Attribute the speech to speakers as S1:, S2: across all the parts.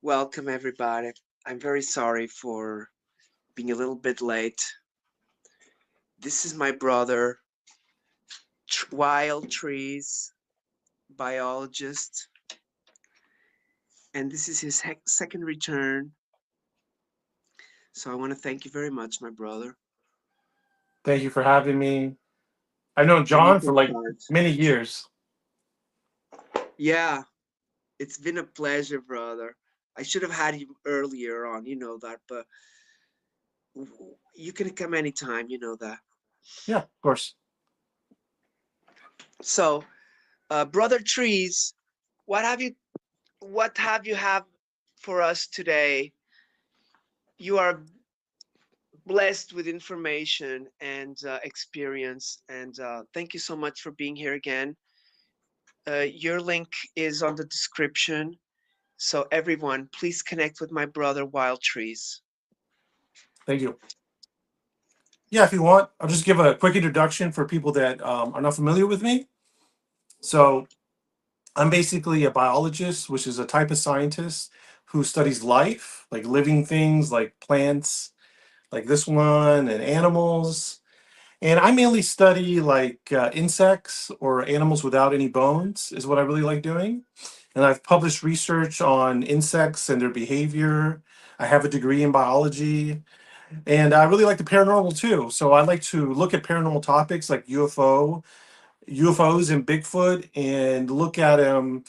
S1: Welcome, everybody. I'm very sorry for being a little bit late. This is my brother, Wild Trees Biologist, and this is his second return. So I want to thank you very much, my brother.
S2: Thank you for having me. I've known
S1: And you
S2: John for
S1: can
S2: like
S1: start.
S2: many years.
S1: Yeah, it's been a pleasure, brother. I should have had you earlier on, you know that, but you can come anytime, you know that.
S2: Yeah, of course.
S1: So, brother Trees, what have you have for us today? You are blessed with information and experience, and thank you so much for being here again. Your link is on the description, so everyone, please connect with my brother Wild Trees.
S2: Thank you. Yeah, if you want, I'll just give a quick introduction for people that are not familiar with me. So, I'm basically a biologist, which is a type of scientist who studies life, like living things, like plants, like this one, and animals. And I mainly study like insects or animals without any bones, is what I really like doing. And I've published research on insects and their behavior. I have a degree in biology, and I really like the paranormal too. So I like to look at paranormal topics like UFOs and Bigfoot, and look at them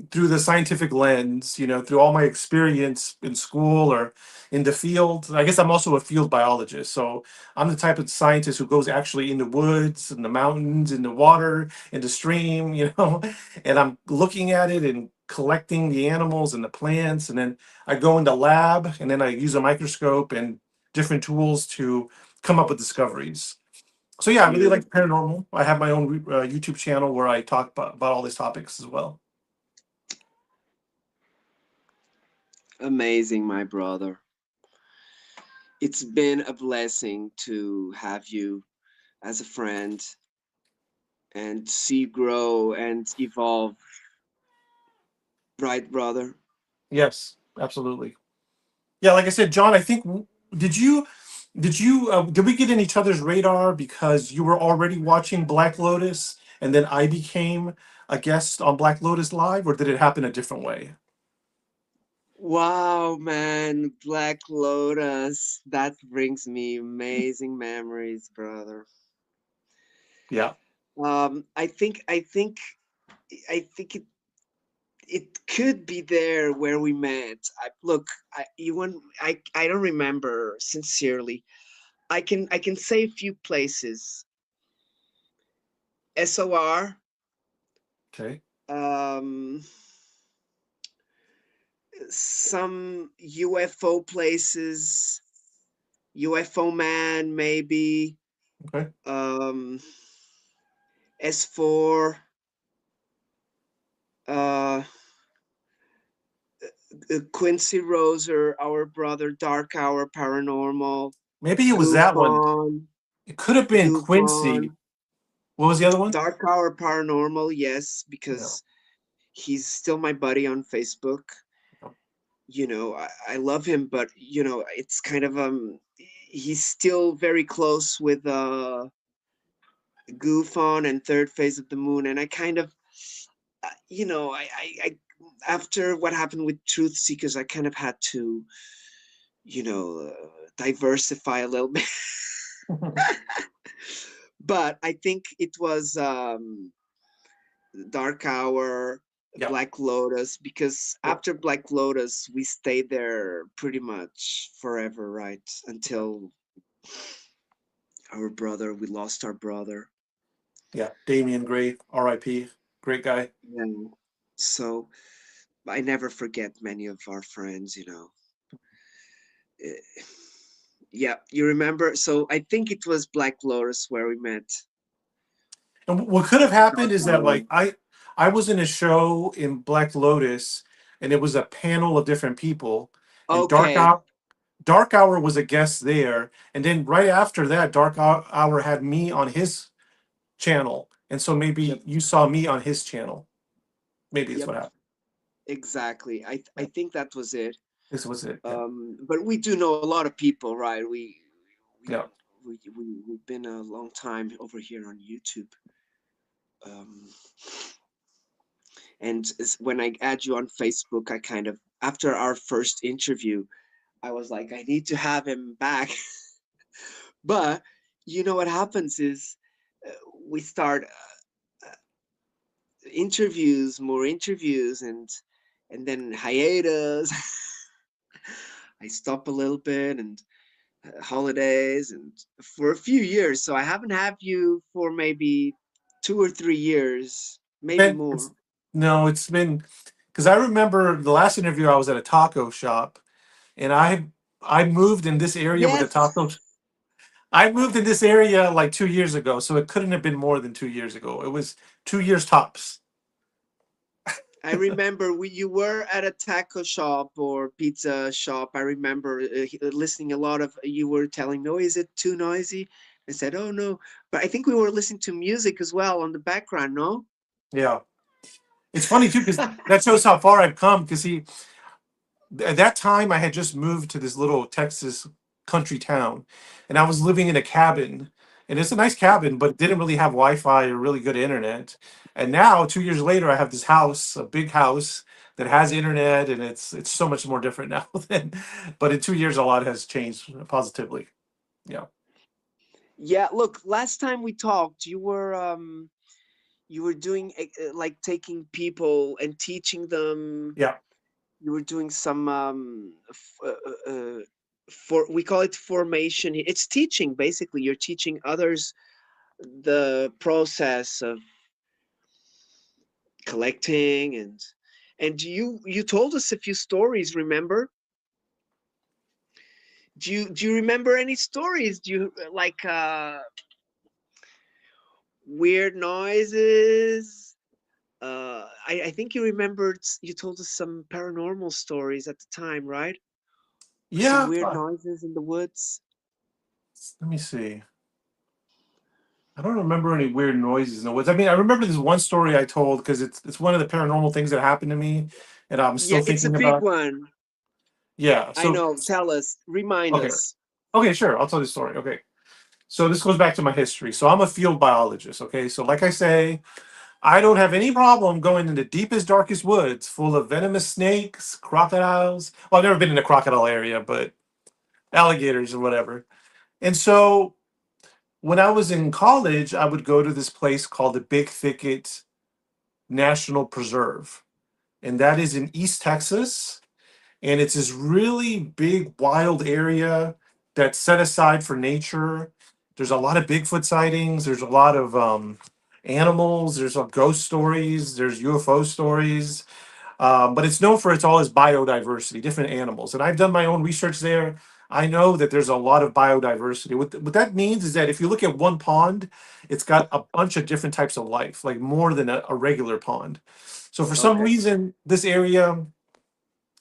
S2: through the scientific lens, through all my experience in school or in the field. I guess I'm also a field biologist. So I'm the type of scientist who goes actually in the woods, in the mountains, in the water, in the stream, and I'm looking at it and collecting the animals and the plants. And then I go in the lab and then I use a microscope and different tools to come up with discoveries. So yeah, I really like
S1: Beautiful.
S2: paranormal. I have my own YouTube channel where I talk about all these topics as well.
S1: Amazing, my brother. It's been a blessing to have you as a friend and see you grow and evolve, right, brother?
S2: Yes, absolutely. Yeah, like I said, John, I think did you did we get in each other's radar because you were already watching Black Lotus and then I became a guest on Black Lotus Live, or did it happen a different way?
S1: Wow, man, Black Lotus. That brings me amazing memories, brother.
S2: Yeah.
S1: I think it could be there where we met. Look, I don't remember sincerely. I can say a few places. SOR,
S2: Okay.
S1: um, some UFO places, UFO man maybe,
S2: Okay.
S1: um, S4, uh, Quincy Roser, our brother, Dark Hour Paranormal,
S2: Maybe it was that one.
S1: Goofon,
S2: It could have been Quincy.
S1: Goofon,
S2: What was the other one?
S1: Dark Hour Paranormal, yes,
S2: Yeah.
S1: because he's still my buddy on Facebook. I love him, but it's kind of he's still very close with Goofon and Third Phase of the Moon, and I kind of I after what happened with Truth Seekers, I kind of had to diversify a little bit. But I think it was Dark Hour,
S2: Yeah.
S1: Black Lotus, because
S2: Yeah.
S1: after Black Lotus, we stayed there pretty much forever, right? Until we lost our brother.
S2: Yeah. Damian Gray, R.I.P. Great guy.
S1: Yeah. So I never forget many of our friends. Eh, Yeah, you remember? So I think it was Black Lotus where we met.
S2: And what could have
S1: Dark
S2: happened is that
S1: Hour.
S2: like I was in a show in Black Lotus, and it was a panel of different people, and
S1: Okay.
S2: Dark Hour was a guest there, and then right after that, Hour had me on his channel, and so maybe
S1: Yep.
S2: you saw me on his channel. Maybe that's
S1: Yep.
S2: what happened.
S1: exactly. I
S2: Yeah,
S1: think that was it.
S2: this was it. Yeah,
S1: But we do know a lot of people, right? We
S2: yeah.
S1: we've been a long time over here on YouTube. Um, and when I add you on Facebook, I kind of, after our first interview, I was like, I need to have him back. But you know what happens is uh, we start more interviews, and then hiatus. I stop a little bit, and holidays, and for a few years. So I haven't had you for maybe 2 or 3 years, maybe
S2: Been,
S1: more.
S2: no, it's been because I remember the last interview I was at a taco shop, and I moved in this area with the
S1: Yes,
S2: tacos. I moved in this area like 2 years ago, so it couldn't have been more than 2 years ago. It was 2 years tops.
S1: I remember you were at a taco shop or pizza shop. I remember listening a lot of, you were telling, no, is it too noisy? I said, oh no. But I think we were listening to music as well on the background, no?
S2: Yeah, it's funny too because that shows how far I've come. Because he at that time I had just moved to this little Texas country town, and I was living in a cabin, and it's a nice cabin, but it didn't really have Wi-Fi or really good internet. And now, 2 years later, I have this house, a big house that has internet, and it's so much more different now than. But in 2 years, a lot has changed positively. Yeah,
S1: Yeah, look, last time we talked, you were doing like taking people and teaching them.
S2: yeah,
S1: You were doing some for, we call it formation. It's teaching, basically. You're teaching others the process of collecting, and you told us a few stories, remember? Do you remember any stories? Do you like weird noises? I think you remembered, you told us some paranormal stories at the time, right? Or some
S2: yeah.
S1: weird noises in the woods.
S2: Let me see. I don't remember any weird noises in the woods. I mean, I remember this one story I told because it's one of the paranormal things that happened to me, and I'm
S1: Yeah,
S2: still
S1: it's a
S2: thinking
S1: big
S2: about.
S1: one.
S2: Yeah.
S1: I
S2: So
S1: know. Tell us. Remind
S2: okay,
S1: us.
S2: okay, sure. I'll tell the story. Okay. So this goes back to my history. So I'm a field biologist. Okay. So like I say, I don't have any problem going in the deepest, darkest woods full of venomous snakes, crocodiles. Well, I've never been in a crocodile area, but alligators or whatever. And so when I was in college, I would go to this place called the Big Thicket National Preserve, and that is in East Texas. And it's this really big, wild area that's set aside for nature. There's a lot of Bigfoot sightings. There's a lot of animals. There's ghost stories. There's UFO stories. But it's known for all its biodiversity, different animals. And I've done my own research there. I know that there's a lot of biodiversity. What that means is that if you look at one pond, it's got a bunch of different types of life, like more than a regular pond. So for some
S1: Okay.
S2: reason, this area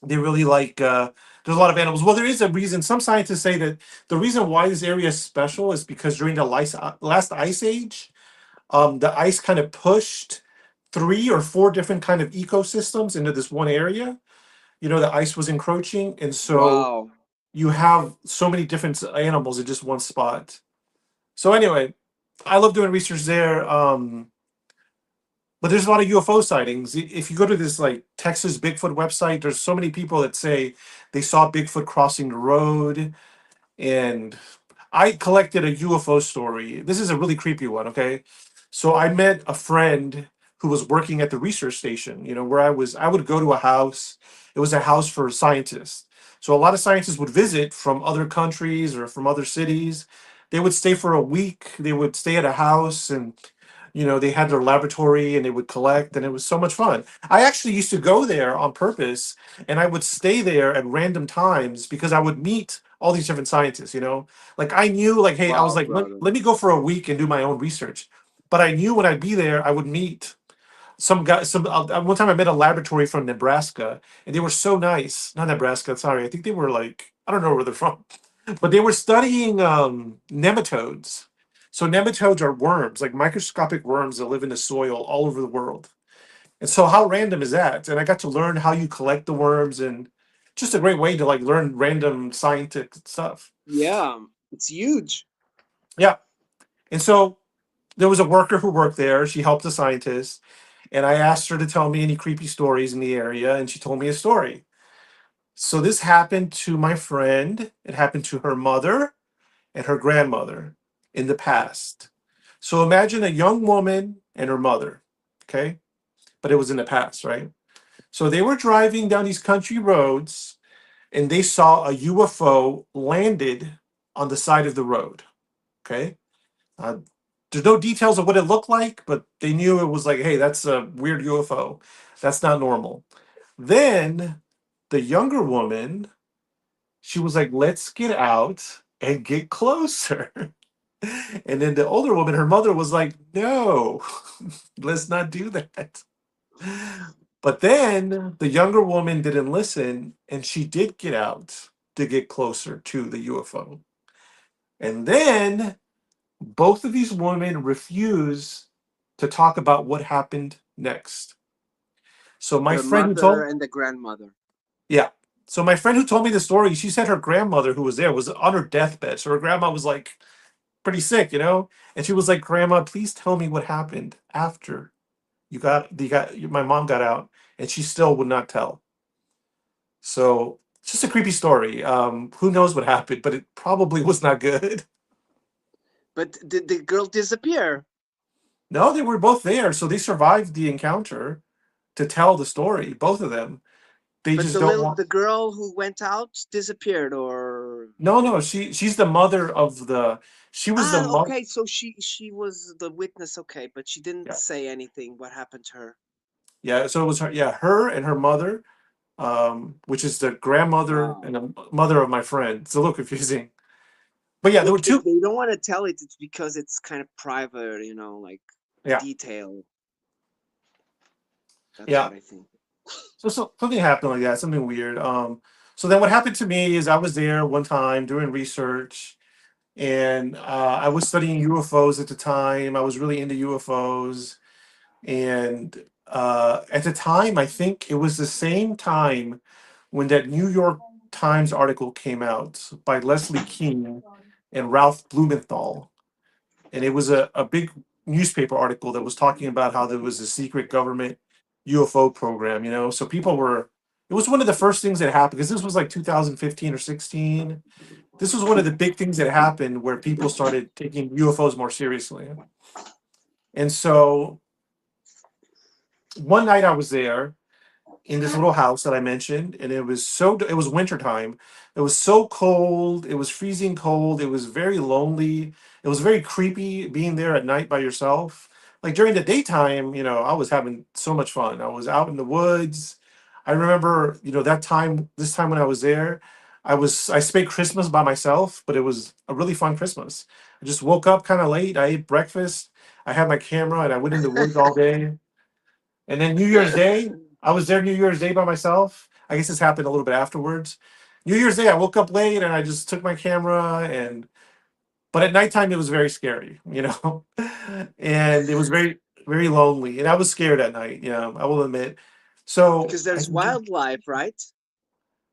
S2: they really like. There's a lot of animals. Well, there is a reason. Some scientists say that the reason why this area is special is because during the last ice age, the ice kind of pushed 3 or 4 different kind of ecosystems into this one area. The ice was encroaching, and so
S1: Wow.
S2: you have so many different animals in just one spot. So anyway, I love doing research there. But there's a lot of UFO sightings. If you go to this like Texas Bigfoot website, there's so many people that say they saw Bigfoot crossing the road. And I collected a UFO story. This is a really creepy one, okay? So I met a friend who was working at the research station, where I would go to a house. It was a house for scientists. So a lot of scientists would visit from other countries or from other cities. They would stay for a week. They would stay at a house, and they had their laboratory and they would collect, and it was so much fun. I actually used to go there on purpose, and I would stay there at random times because I would meet all these different scientists. Like I knew, like, hey, I was
S1: Wow,
S2: like,
S1: brother.
S2: let me go for a week and do my own research. But I knew when I'd be there, I would meet some guy. One time I met a laboratory from Nebraska, and they were so nice. Not Nebraska, sorry. I think they were like, I don't know where they're from, but they were studying nematodes. So nematodes are worms, like microscopic worms that live in the soil all over the world. And so how random is that? And I got to learn how you collect the worms, and just a great way to like learn random scientific stuff.
S1: Yeah, it's huge.
S2: Yeah. And so there was a worker who worked there. She helped the scientist. And I asked her to tell me any creepy stories in the area. And she told me a story. So this happened to my friend. It happened to her mother and her grandmother in the past. So imagine a young woman and her mother. Okay. But it was in the past, right? So they were driving down these country roads and they saw a UFO landed on the side of the road. Okay. Uh, there's no details of what it looked like, but they knew it was like, hey, that's a weird UFO. That's not normal. Then the younger woman, she was like, let's get out and get closer. And then the older woman, her mother was like, no, let's not do that. But then the younger woman didn't listen and she did get out to get closer to the UFO. And then both of these women refuse to talk about what happened next. So my
S1: The
S2: friend who
S1: mother
S2: told
S1: and the grandmother.
S2: yeah. So my friend who told me the story, she said her grandmother who was there was on her deathbed. So her grandma was like pretty sick, you know? And she was like, "Grandma, please tell me what happened after my mom got out." And she still would not tell. So it's just a creepy story. Who knows what happened, but it probably was not good.
S1: But did the girl disappear?
S2: No, they were both there, so they survived the encounter to tell the story. Both of them. They
S1: But
S2: just don't want.
S1: the girl who went out disappeared, or
S2: No, no. She's the mother of the. She was the mother.
S1: okay, so she was the witness, okay, but she didn't
S2: Yeah,
S1: say anything. What happened to her?
S2: yeah. So it was her. Yeah, her and her mother, which is the grandmother and
S1: Oh,
S2: the mother of my friend. It's a little confusing. But yeah, there were
S1: if
S2: two.
S1: they don't want to tell it, it's because it's kind of private, like
S2: Yeah,
S1: detail. That's
S2: yeah.
S1: what I think.
S2: So something happened like that. Something weird. So then what happened to me is I was there one time doing research, and I was studying UFOs at the time. I was really into UFOs, and at the time, I think it was the same time when that New York Times article came out by Leslie King and Ralph Blumenthal, and it was a big newspaper article that was talking about how there was a secret government UFO program. So people were. It was one of the first things that happened because this was like 2015 or 16. This was one of the big things that happened where people started taking UFOs more seriously. And so one night I was there in this little house that I mentioned, and it was wintertime. It was so cold, it was freezing cold, it was very lonely, it was very creepy being there at night by yourself. Like during the daytime, I was having so much fun. I was out in the woods. I remember, this time when I was there, I spent Christmas by myself, but it was a really fun Christmas. I just woke up kind of late, I ate breakfast, I had my camera, and I went in the woods all day. And then New Year's Day, I was there New Year's Day by myself. I guess this happened a little bit afterwards. New Year's Day, I woke up late and I just took my camera but at nighttime it was very scary, and it was very, very lonely. And I was scared at night, I will admit. So
S1: Because there's wildlife, right?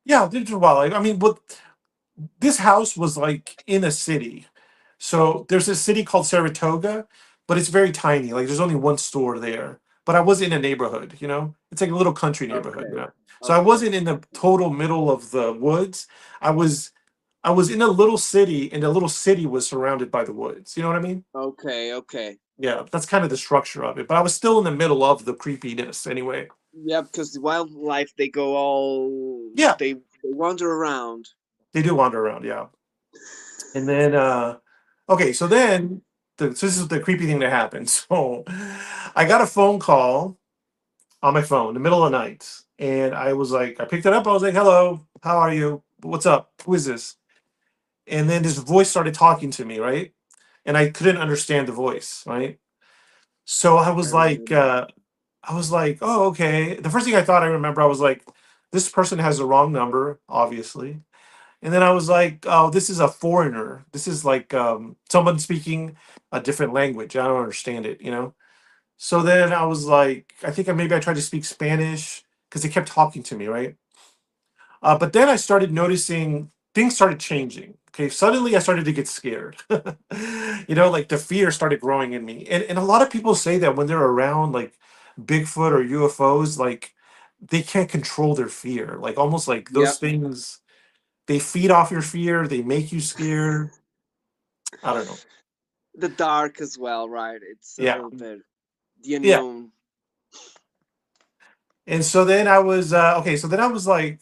S2: yeah, did a while. I mean, what this house was like in a city. So there's a city called Saratoga, but it's very tiny. Like there's only one store there. But I was in a neighborhood, It's like a little country neighborhood,
S1: Okay.
S2: So I
S1: Okay.
S2: wasn't in the total middle of the woods. I was I was in a little city, and the little city was surrounded by the woods. You know what I mean?
S1: Okay. Okay.
S2: Yeah, that's kind of the structure of it. But I was still in the middle of the creepiness anyway.
S1: Yeah, because the wildlife, they go all
S2: Yeah,
S1: they wander around.
S2: they do wander around, yeah. And then okay, so then so this is the creepy thing that happened. So I got a phone call on my phone in the middle of the night. And I was like, I picked it up. I was like, hello, how are you? What's up? Who is this? And then this voice started talking to me, right? And I couldn't understand the voice, right? So I was like, oh, okay. The first thing I remember, I was like, this person has the wrong number, obviously. And then I was like, oh, this is a foreigner. This is like someone speaking a different language. I don't understand it. So then I was like, I think maybe I tried to speak Spanish because they kept talking to me, right? But then I started noticing things started changing. Okay, suddenly I started to get scared. Like the fear started growing in me. And a lot of people say that when they're around like Bigfoot or UFOs, like they can't control their fear. Like almost like those
S1: Yep.
S2: things, they feed off your fear, they make you scared. I don't know.
S1: The dark as well, right? It's a
S2: Yeah.
S1: little bit the
S2: Yeah.
S1: unknown.
S2: And so then I was okay, so then I was like,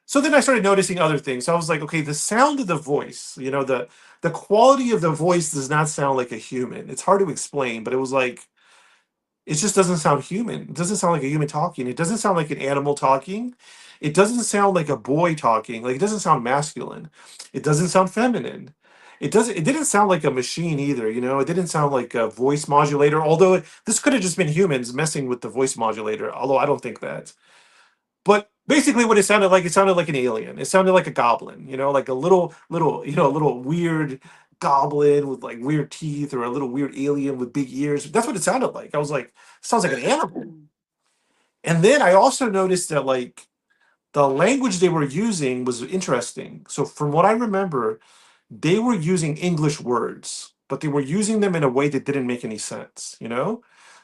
S2: so then I started noticing other things. So I was like, okay, the sound of the voice, the quality of the voice does not sound like a human. It's hard to explain, but it was like it just doesn't sound human. It doesn't sound like a human talking. It doesn't sound like an animal talking. It doesn't sound like a boy talking. Like it doesn't sound masculine. It doesn't sound feminine. It didn't sound like a machine either. It didn't sound like a voice modulator, although this could have just been humans messing with the voice modulator, although I don't think that. But basically, what it sounded like an alien. It sounded like a goblin, like a little, a little weird goblin with like weird teeth, or a little weird alien with big ears. That's what it sounded like. I was like, sounds like an animal. And then I also noticed that like the language they were using was interesting. So from what I remember, they were using English words, but they were using them in a way that didn't make any sense.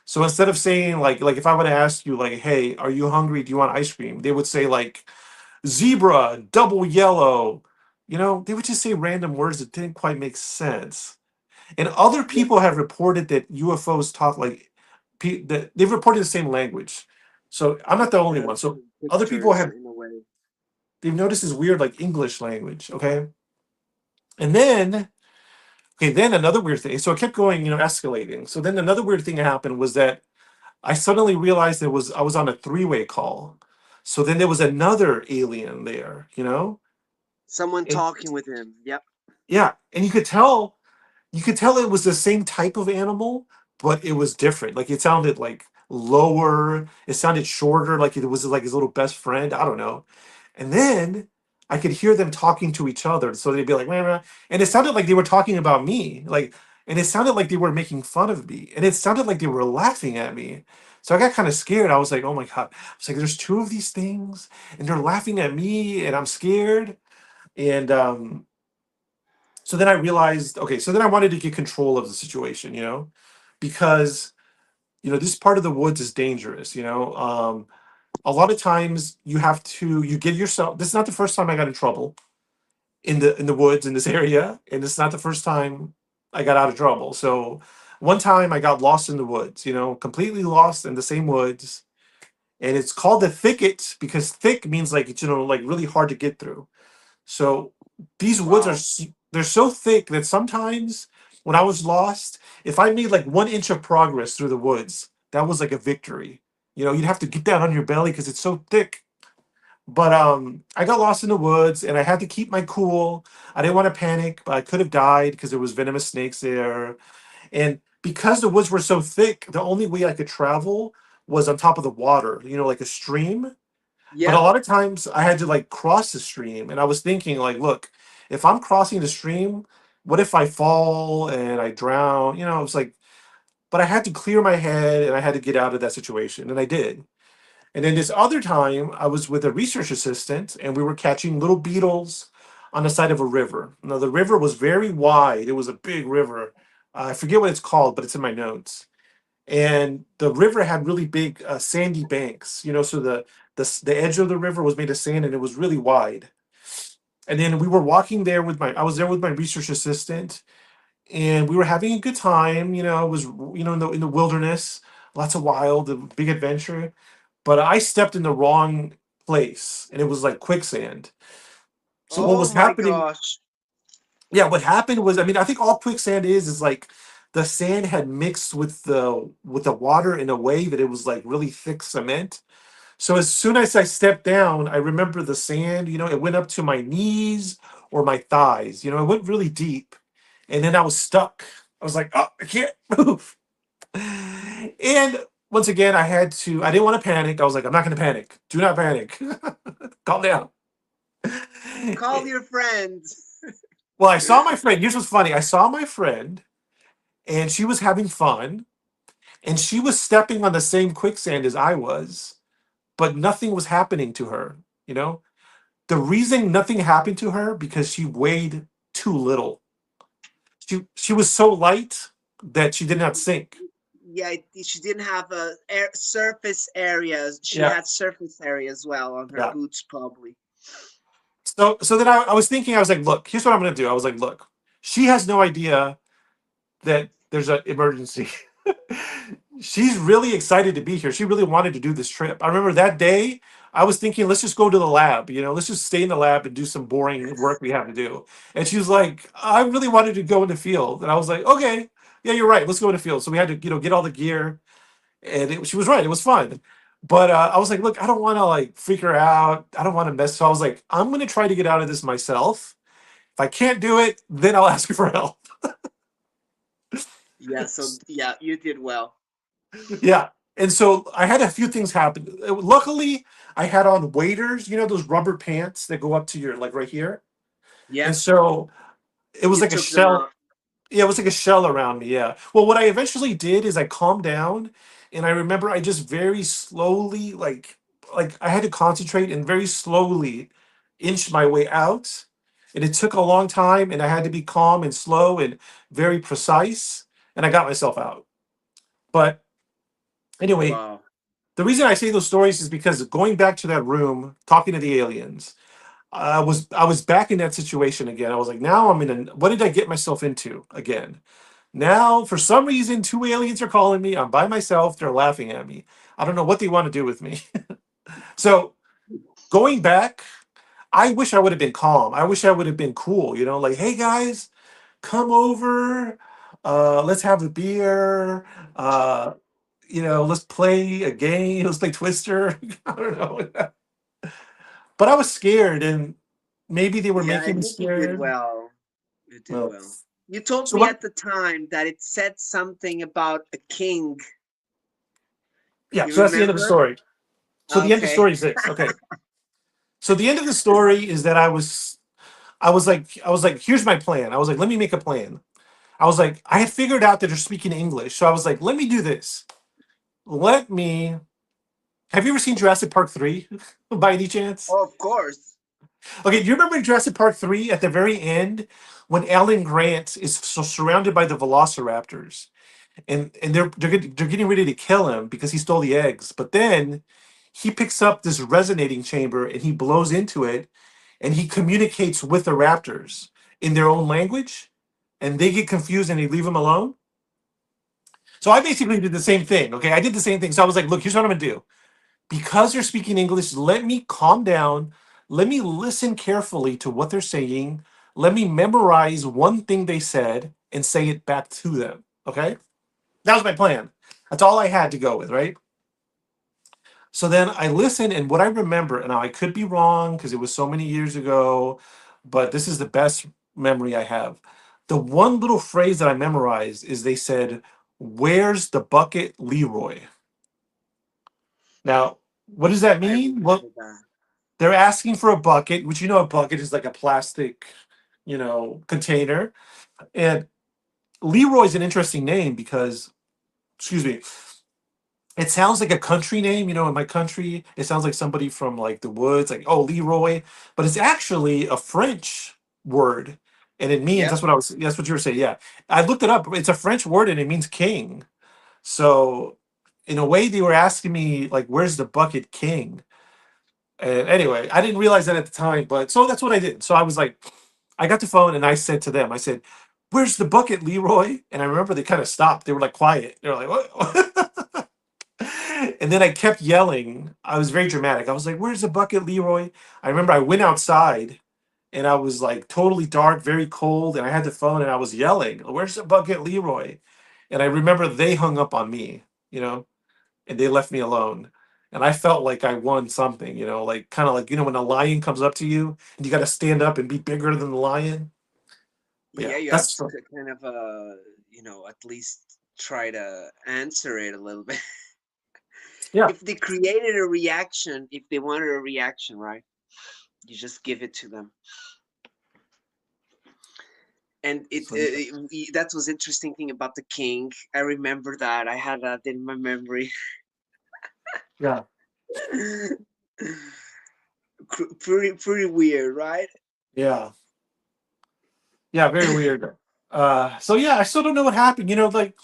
S2: So instead of saying like if I would ask you like, "Hey, are you hungry? Do you want ice cream?" They would say like zebra, double yellow. They would just say random words that didn't quite make sense. And other
S1: Yep.
S2: people have reported that UFOs talk like that they've reported the same language. So I'm not the only one. So other people
S1: Pictures
S2: have
S1: in a way.
S2: they've noticed this weird like English language. Okay, and then okay, then another weird thing. So it kept going, escalating. So then another weird thing that happened was that I suddenly realized I was on a three-way call. So then there was another alien there.
S1: Someone
S2: And
S1: talking with him. Yep.
S2: yeah, and you could tell it was the same type of animal, but it was different. Like it sounded like lower, it sounded shorter, like it was like his little best friend. I don't know. And then I could hear them talking to each other. So they'd be like, "Meh, meh," and it sounded like they were talking about me. And it sounded like they were making fun of me. And it sounded like they were laughing at me. So I got kind of scared. I was like, oh my God. I was like, there's two of these things, and they're laughing at me, and I'm scared. And so then I realized, okay, so then I wanted to get control of the situation, because this part of the woods is dangerous. A lot of times you get yourself. This is not the first time I got in trouble in the woods in this area, and it's not the first time I got out of trouble. So one time I got lost in the woods, completely lost in the same woods, and it's called the thicket because thick means like like really hard to get through. So these woods
S1: Wow.
S2: they're so thick that sometimes when I was lost, if I made like 1 inch of progress through the woods, that was like a victory. You'd have to get down on your belly because it's so thick. But I got lost in the woods and I had to keep my cool. I didn't want to panic, but I could have died because there was venomous snakes there. And because the woods were so thick, the only way I could travel was on top of the water, like a stream. But a
S1: Yep.
S2: lot of times I had to like cross the stream, and I was thinking like, look, if I'm crossing the stream, what if I fall and I drown? It was like, but I had to clear my head and I had to get out of that situation, and I did. And then this other time, I was with a research assistant, and we were catching little beetles on the side of a river. Now the river was very wide; it was a big river. I forget what it's called, but it's in my notes. And the river had really big sandy banks, so the edge of the river was made of sand and it was really wide. And then we were walking there I was there with my research assistant, and we were having a good time. It was in the wilderness, lots of wild, a big adventure. But I stepped in the wrong place, and it was like quicksand. So what
S1: Oh
S2: was
S1: my
S2: happening?
S1: gosh.
S2: Yeah, what happened was, I mean, I think all quicksand is like the sand had mixed with the water in a way that it was like really thick cement. So as soon as I stepped down, I remember the sand, it went up to my knees or my thighs, it went really deep. And then I was stuck. I was like, oh, I can't move. And once again, I didn't want to panic. I was like, I'm not going to panic. Do not panic. Calm down.
S1: Call your friends.
S2: Well, I saw my friend. Here's what's funny. I saw my friend, and she was having fun. and she was stepping on the same quicksand as I was, but nothing was happening to her. You know, the reason nothing happened to her because she weighed too little. She was so light that she did not sink.
S1: Yeah, she didn't have a surface areas. She
S2: Yeah,
S1: had surface area as well on her
S2: yeah.
S1: boots, probably.
S2: So then I was thinking, I was like, look, here's what I'm gonna do. I was like, look, she has no idea that there's an emergency. She's really excited to be here. She really wanted to do this trip. I remember that day, I was thinking, let's just go to the lab, let's just stay in the lab and do some boring work we have to do. And she was like, I really wanted to go in the field. And I was like, okay, yeah, you're right. Let's go in the field. So we had to, get all the gear. And she was right. It was fun. But I was like, look, I don't want to like freak her out. I don't want to mess. So I was like, I'm going to try to get out of this myself. If I can't do it, then I'll ask her for help.
S1: Yeah, so yeah, you did well.
S2: Yeah. And so I had a few things happen. Luckily, I had on waders, those rubber pants that go up to your, like right here.
S1: Yeah,
S2: And so it was
S1: you
S2: like a
S1: took them
S2: shell.
S1: out.
S2: Yeah, it was like a shell around me. Yeah. Well, what I eventually did is I calmed down, and I remember I just very slowly, like I had to concentrate and very slowly inch my way out. And it took a long time, and I had to be calm and slow and very precise, and I got myself out. But anyway,
S1: Wow.
S2: the reason I say those stories is because going back to that room, talking to the aliens, I was back in that situation again. I was like, now I'm in a what did I get myself into again? Now, for some reason, two aliens are calling me. I'm by myself. They're laughing at me. I don't know what they want to do with me. So going back, I wish I would have been calm. I wish I would have been cool. Like, hey guys, come over. Let's have a beer. Uh, let's play a game. Let's play Twister. I don't know. But I was scared, and maybe they were
S1: Yeah, I
S2: making me
S1: think you did
S2: scared.
S1: well. You did
S2: Well,
S1: well. You told
S2: so
S1: me
S2: what?
S1: at the time that it said something about a king.
S2: Yeah.
S1: You
S2: So that's the end of the
S1: remember?
S2: story. So the end of the
S1: Okay.
S2: story is this. Okay. So the end of the story is that I was like, here's my plan. I was like, let me make a plan. I was like, I had figured out that they're speaking English. So I was like, let me do this. Let me have you ever seen Jurassic Park 3 by any chance?
S1: Oh, of course.
S2: Okay, do you remember in Jurassic Park 3 at the very end when Alan Grant is surrounded by the velociraptors and they're getting ready to kill him because he stole the eggs. But then he picks up this resonating chamber and he blows into it and he communicates with the raptors in their own language and they get confused and they leave him alone. So I basically did the same thing. Okay, I did the same thing. So I was like, look, here's what I'm gonna do. Because they're speaking English, let me calm down. Let me listen carefully to what they're saying. Let me memorize one thing they said and say it back to them. Okay, that was my plan. That's all I had to go with, right? So then I listened, and what I remember, and now I could be wrong because it was so many years ago, but this is the best memory I have. The one little phrase that I memorized is they said, "Where's the bucket, Leroy?" Now, what does that
S1: I
S2: mean? Well,
S1: remember that.
S2: they're asking for a bucket, which a bucket is like a plastic, container. And Leroy's an interesting name because, excuse me, it sounds like a country name. In my country, it sounds like somebody from like the woods, like, oh, Leroy. But it's actually a French word. And it means,
S1: Yep.
S2: that's what you were saying. Yeah. I looked it up. It's a French word and it means king. So in a way, they were asking me, like, where's the bucket king? And anyway, I didn't realize that at the time, but so that's what I did. So I was like, I got the phone and I said to them, I said, "Where's the bucket, Leroy?" And I remember they kind of stopped. They were like quiet. They were like, "What?" And then I kept yelling. I was very dramatic. I was like, "Where's the bucket, Leroy?" I remember I went outside and I was like totally dark, very cold, and I had the phone and I was yelling, "Where's the bucket, Leroy?" And I remember they hung up on me, you know and they left me alone. And I felt like I won something, like kind of like, when a lion comes up to you and you got to stand up and be bigger than the lion. But
S1: Yeah,
S2: yeah,
S1: you have
S2: that's
S1: to kind of at least try to answer it a little bit.
S2: yeah,
S1: If they created a reaction, if they wanted a reaction, right? You just give it to them. And
S2: So yeah,
S1: that was interesting thing about the king. I remember that. I had that in my memory.
S2: yeah,
S1: Pretty weird, right?
S2: yeah, yeah. Very weird. So yeah, I still don't know what happened. Like,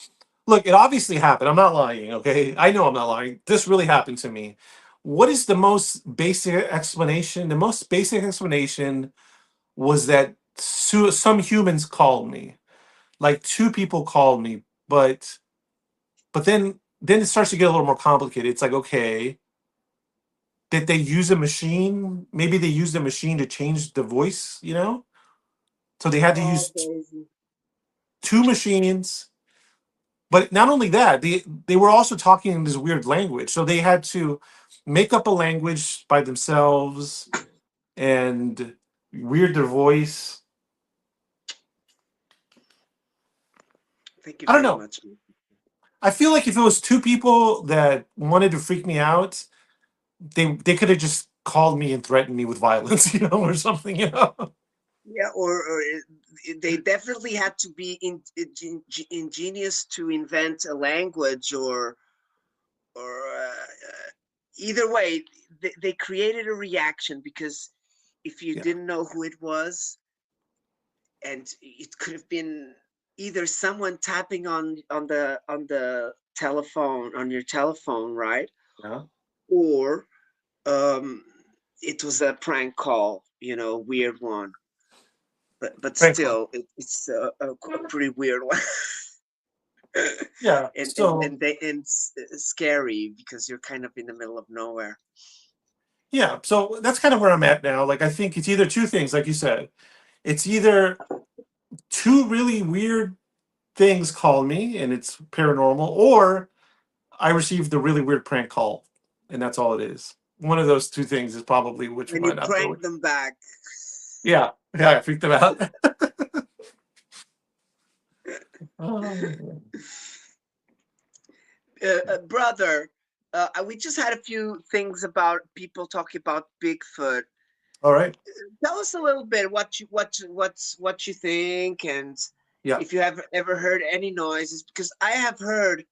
S2: look, it obviously happened. I'm not lying. Okay, I know I'm not lying. This really happened to me. What is the most basic explanation? The most basic explanation was that some humans called me. Like two people called me, but then it starts to get a little more complicated. It's like, okay, did they use a machine? Maybe they used a machine to change the voice, So they had to
S1: Oh,
S2: use
S1: crazy.
S2: two machines. But not only that, they were also talking in this weird language. So they had to make up a language by themselves and weird their voice.
S1: Thank you
S2: I don't
S1: very
S2: know.
S1: much.
S2: I feel like if it was two people that wanted to freak me out, they could have just called me and threatened me with violence, or something.
S1: Yeah, or they definitely had to be ingenious to invent a language, or either way, they created a reaction because if you
S2: Yeah,
S1: didn't know who it was, and it could have been either someone tapping on the telephone on your telephone, right?
S2: yeah.
S1: Or um, it was a prank call, weird one. But
S2: Prank call.
S1: still, it's a pretty weird one.
S2: Yeah.
S1: and and
S2: So
S1: and they and scary because you're kind of in the middle of nowhere.
S2: yeah, so that's kind of where I'm at now. Like I think it's either two things, like you said. It's either two really weird things call me and it's paranormal, or I received a really weird prank call, and that's all it is. One of those two things is probably which
S1: And you
S2: one I'm going.
S1: prank them back.
S2: Yeah, yeah, I freaked them out. Oh,
S1: Brother, we just had a few things about people talking about Bigfoot.
S2: all right.
S1: Tell us a little bit what you think, and
S2: Yeah.
S1: if you have ever heard any noises, because I have heard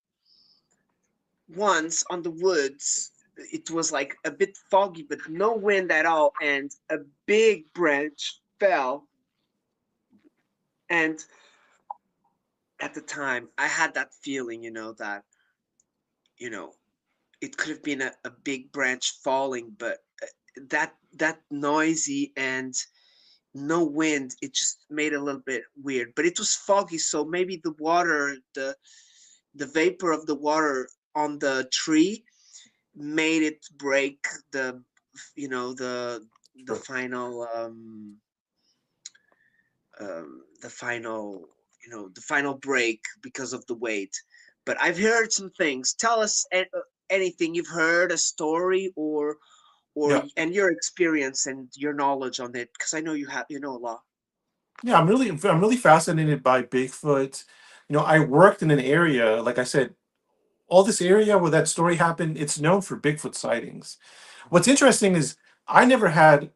S1: once on the woods. It was like a bit foggy, but no wind at all, and a big branch fell. And at the time, I had that feeling, that you know it could have been a big branch falling, but that noisy and no wind, it just made it a little bit weird. But it was foggy, so maybe the vapor of the water on the tree made it break the you know the
S2: Sure.
S1: final the final the final break because of the weight. But I've heard some things. Tell us anything you've heard, a story, or
S2: Yeah.
S1: and your experience and your knowledge on it, because I know you know a lot.
S2: Yeah, I'm really fascinated by Bigfoot. I worked in an area, like I said, all this area where that story happened, it's known for Bigfoot sightings. What's interesting is I never had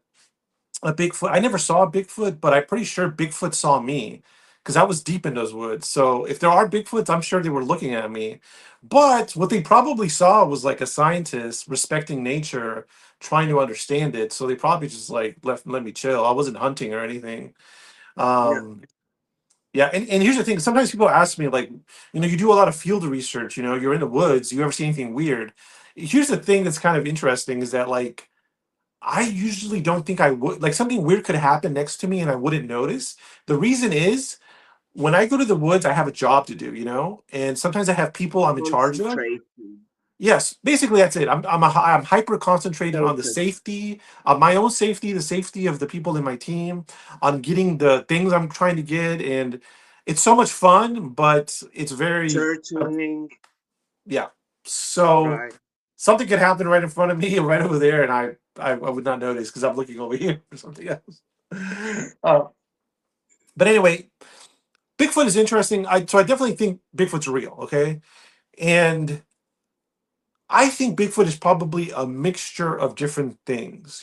S2: a Bigfoot. I never saw a Bigfoot, but I'm pretty sure Bigfoot saw me because I was deep in those woods. So if there are Bigfoots, I'm sure they were looking at me. But what they probably saw was like a scientist respecting nature, trying to understand it. So they probably just like let me chill. I wasn't hunting or anything.
S1: Yeah.
S2: Um, yeah, and here's the thing. Sometimes people ask me, like, you do a lot of field research, you're in the woods, you ever see anything weird? Here's the thing that's kind of interesting is that, like, I usually don't think I would, like, something weird could happen next to me and I wouldn't notice. The reason is when I go to the woods, I have a job to do, and sometimes I have people I'm in charge of.
S1: Concentration.
S2: Yes, basically that's it. I'm hyper concentrated on the
S1: Focus.
S2: safety of my own safety, the safety of the people in my team, on getting the things I'm trying to get, and it's so much fun, but it's very
S1: Searching.
S2: yeah. So
S1: Right.
S2: something could happen right in front of me, right over there, and I would not notice because I'm looking over here for something else. Uh, but anyway, Bigfoot is interesting. I definitely think Bigfoot's real. Okay, and I think Bigfoot is probably a mixture of different things.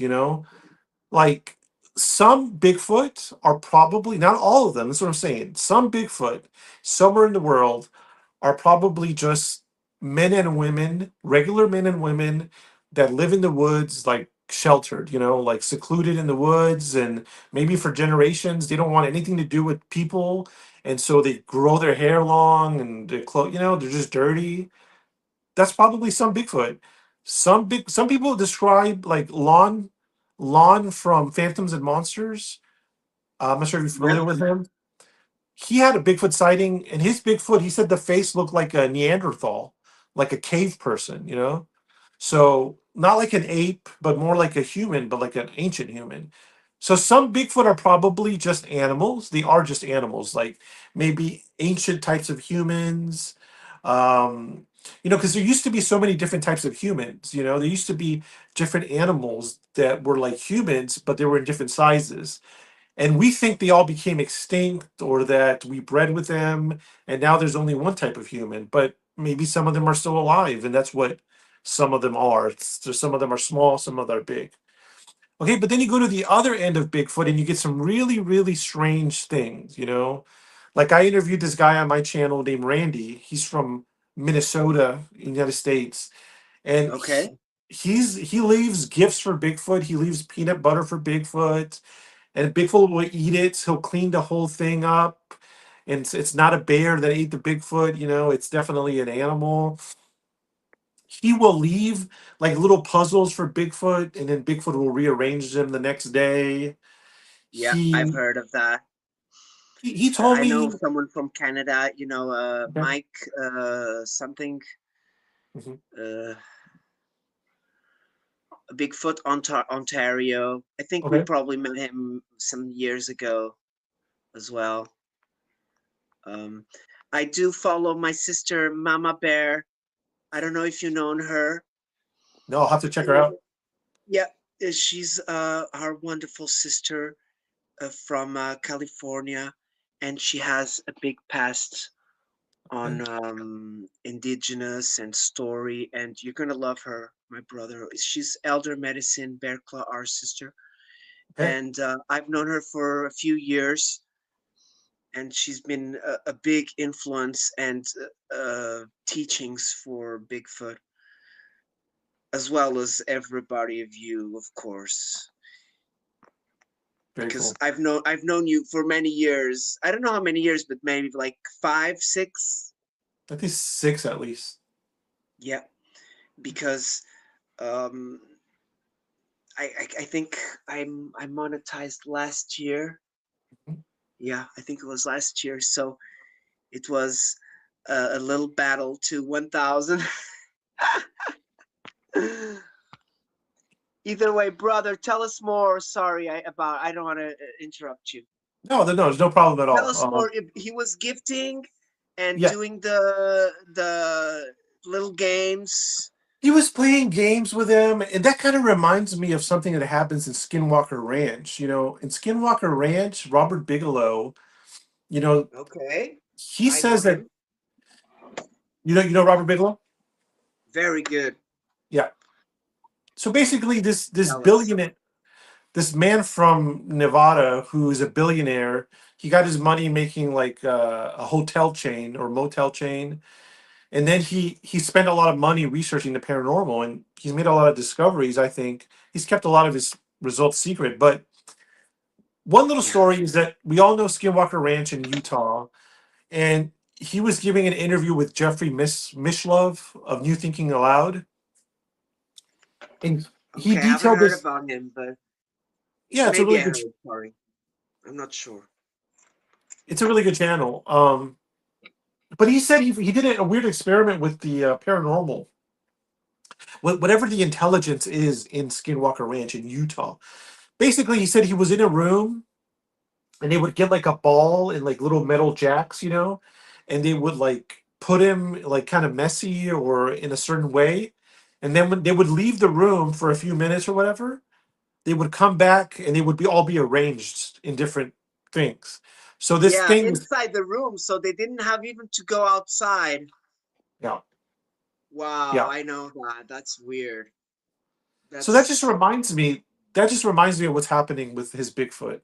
S2: Like some Bigfoot are probably, not all of them, that's what I'm saying. Some Bigfoot, somewhere in the world, are probably just men and women, regular men and women that live in the woods, like sheltered, like secluded in the woods. And maybe for generations, they don't want anything to do with people. And so they grow their hair long and their clothes, they're just dirty. That's probably some Bigfoot. Some people describe like Lon from Phantoms and Monsters. I'm not sure if you're
S1: Yeah.
S2: familiar with him. He had a Bigfoot sighting, and his Bigfoot, he said the face looked like a Neanderthal, like a cave person. So not like an ape, but more like a human, but like an ancient human. So some Bigfoot are probably just animals. They are just animals, like maybe ancient types of humans. Because there used to be so many different types of humans. There used to be different animals that were like humans, but they were in different sizes, and we think they all became extinct or that we bred with them and now there's only one type of human, but maybe some of them are still alive, and that's what some of them are. Some of them are small, some of them are big. Okay, but then you go to the other end of Bigfoot and you get some really, really strange things. Like I interviewed this guy on my channel named Randy. He's from Minnesota, United States, and
S1: Okay.
S2: he leaves gifts for Bigfoot. He leaves peanut butter for Bigfoot, and Bigfoot will eat it. He'll clean the whole thing up. And it's not a bear that ate the Bigfoot, it's definitely an animal. He will leave like little puzzles for Bigfoot, and then Bigfoot will rearrange them the next day.
S1: Yeah, I've
S2: He
S1: heard of that.
S2: he told
S1: I know
S2: me.
S1: someone from Canada,
S2: Okay.
S1: Mike something,
S2: Mhm.
S1: uh, Bigfoot Ontario. I think we
S2: Okay.
S1: probably met him some years ago as well. Um, I do follow my sister Mama Bear. I don't know if you known her.
S2: No, I'll have to check her
S1: Uh,
S2: out.
S1: yeah, she's our wonderful sister from California, and she has a big past
S2: Okay.
S1: on indigenous and story, and you're gonna love her, my brother. She's elder medicine bear claw, our sister,
S2: Okay.
S1: and I've known her for a few years, and she's been a big influence and teachings for Bigfoot, as well as everybody of you, of course,
S2: Very
S1: because
S2: cool.
S1: I've known you for many years. I don't know how many years, but maybe like 5, 6.
S2: I think six at least.
S1: Yeah, because um I think I monetized last year.
S2: Mhm.
S1: Yeah, I think it was last year. So it was a little battle to 1,000. Either way, brother, tell us more. Sorry, I don't want to interrupt you.
S2: No, no, there's no problem at
S1: Tell
S2: all.
S1: us more. If he was gifting and
S2: Yeah,
S1: doing the little games.
S2: he was playing games with him, and that kind of reminds me of something that happens in Skinwalker Ranch. In Skinwalker Ranch, Robert Bigelow, you know,
S1: Okay,
S2: he
S1: I know
S2: says that
S1: him.
S2: you know Robert Bigelow.
S1: Very good.
S2: Yeah. So basically, this
S1: Tell us.
S2: billionaire, this man from Nevada who is a billionaire, he got his money making like a hotel chain or motel chain, and then he spent a lot of money researching the paranormal, and he's made a lot of discoveries. I think he's kept a lot of his results secret, but one little
S1: Yeah.
S2: story is that we all know Skinwalker Ranch in Utah, and he was giving an interview with Jeffrey Mishlove of New Thinking Aloud, and he
S1: Okay, I haven't
S2: detailed
S1: heard
S2: this.
S1: about him, but
S2: Yeah, it's a
S1: maybe
S2: really
S1: I
S2: good.
S1: heard. Sorry, I'm not sure.
S2: It's a really good channel. But he said he did a weird experiment with the paranormal, whatever the intelligence is in Skinwalker Ranch in Utah. Basically, he said he was in a room and they would get like a ball and like little metal jacks, and they would like put him like kind of messy or in a certain way. And then when they would leave the room for a few minutes or whatever, they would come back and they would be all be arranged in different things. So this
S1: Yeah,
S2: thing was,
S1: inside the room, so they didn't have even to go outside.
S2: yeah,
S1: Wow,
S2: yeah.
S1: I know that. That's weird.
S2: So that just
S1: That's
S2: reminds me that just reminds me of what's happening with his Bigfoot.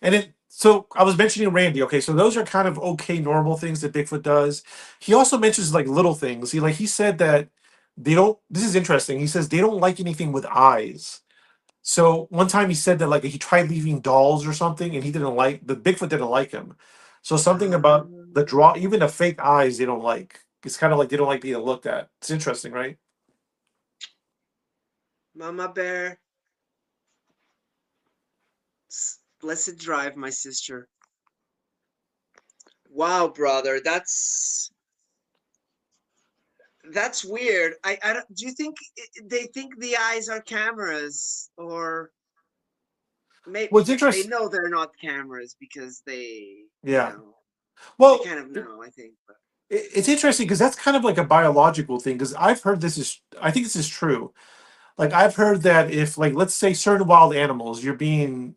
S2: And it so I was mentioning Randy. Okay, so those are kind of okay normal things that Bigfoot does. He also mentions like little things. He said that they don't. This is interesting. He says they don't like anything with eyes. So one time he said that like he tried leaving dolls or something, and he didn't like the Bigfoot didn't like him. So something about the
S1: Um,
S2: draw, even the fake eyes, they don't like. It's kind of like they don't like being looked at. It's interesting, right?
S1: Mama Bear, blessed drive, my sister. Wow, brother, that's weird. I don't, do you think they think the eyes are cameras, or maybe
S2: What's
S1: they
S2: interesting?
S1: know they're not cameras because they,
S2: Yeah.
S1: they
S2: Well,
S1: kind of know, I think. But
S2: it's interesting because that's kind of like a biological thing. Because I've heard this is, I think this is true. Like I've heard that if, like, let's say certain wild animals, you're being